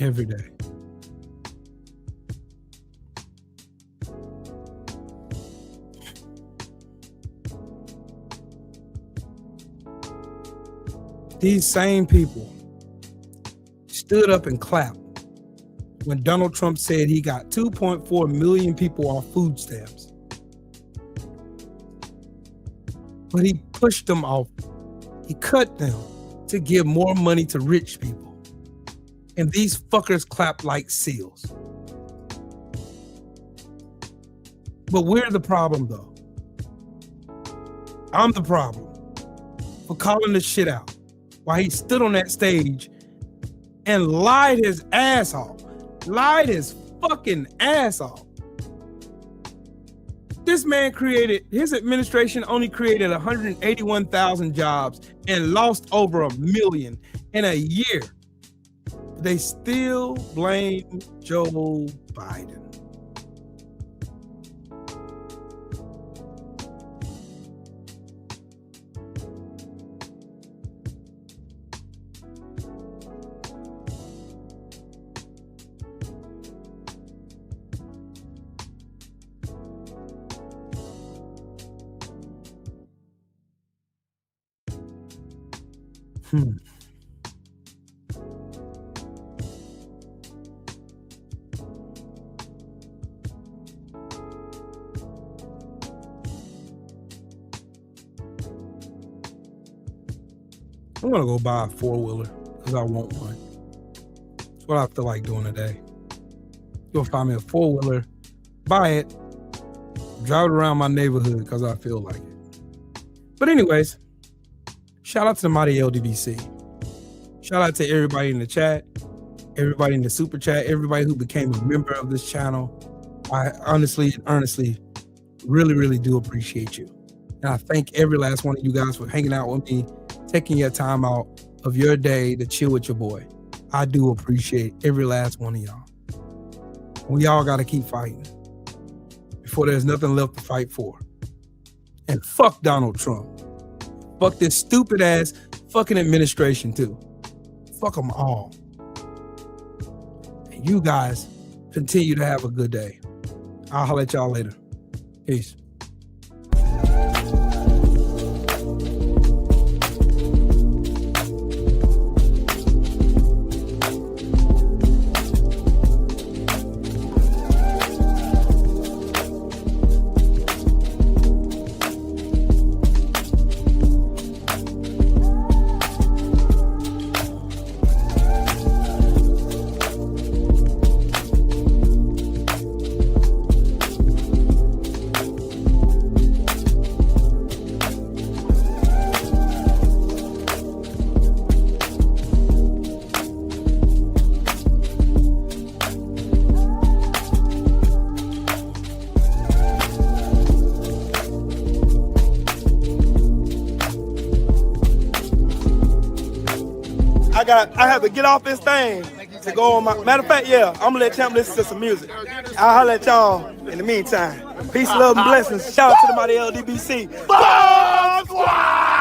Every day. These same people stood up and clapped when Donald Trump said he got 2.4 million people off food stamps. But he pushed them off. He cut them to give more money to rich people. And these fuckers clap like seals. But we're the problem, though. I'm the problem for calling this shit out while he stood on that stage and lied his ass off. Lied his fucking ass off. This man his administration only created 181,000 jobs and lost over 1 million in a year. They still blame Joe Biden. I'm gonna go buy a 4-wheeler because I want one. That's what I feel like doing today. Go find me a 4-wheeler, buy it, drive it around my neighborhood because I feel like it. But anyways, shout out to the mighty LDBC. Shout out to everybody in the chat, everybody in the super chat, everybody who became a member of this channel. I honestly and earnestly really do appreciate you. And I thank every last one of you guys for hanging out with me, taking your time out of your day to chill with your boy. I do appreciate every last one of y'all. We all got to keep fighting before there's nothing left to fight for. And fuck Donald Trump. Fuck this stupid ass fucking administration too. Fuck them all. And you guys continue to have a good day. I'll holler at y'all later. Peace. I have to get off this thing to go on my. Matter of fact, yeah, I'm gonna let Champ listen to some music. I'll holler at y'all in the meantime. Peace, love, and blessings. Shout out to the mighty LDBC. Bomb Squad!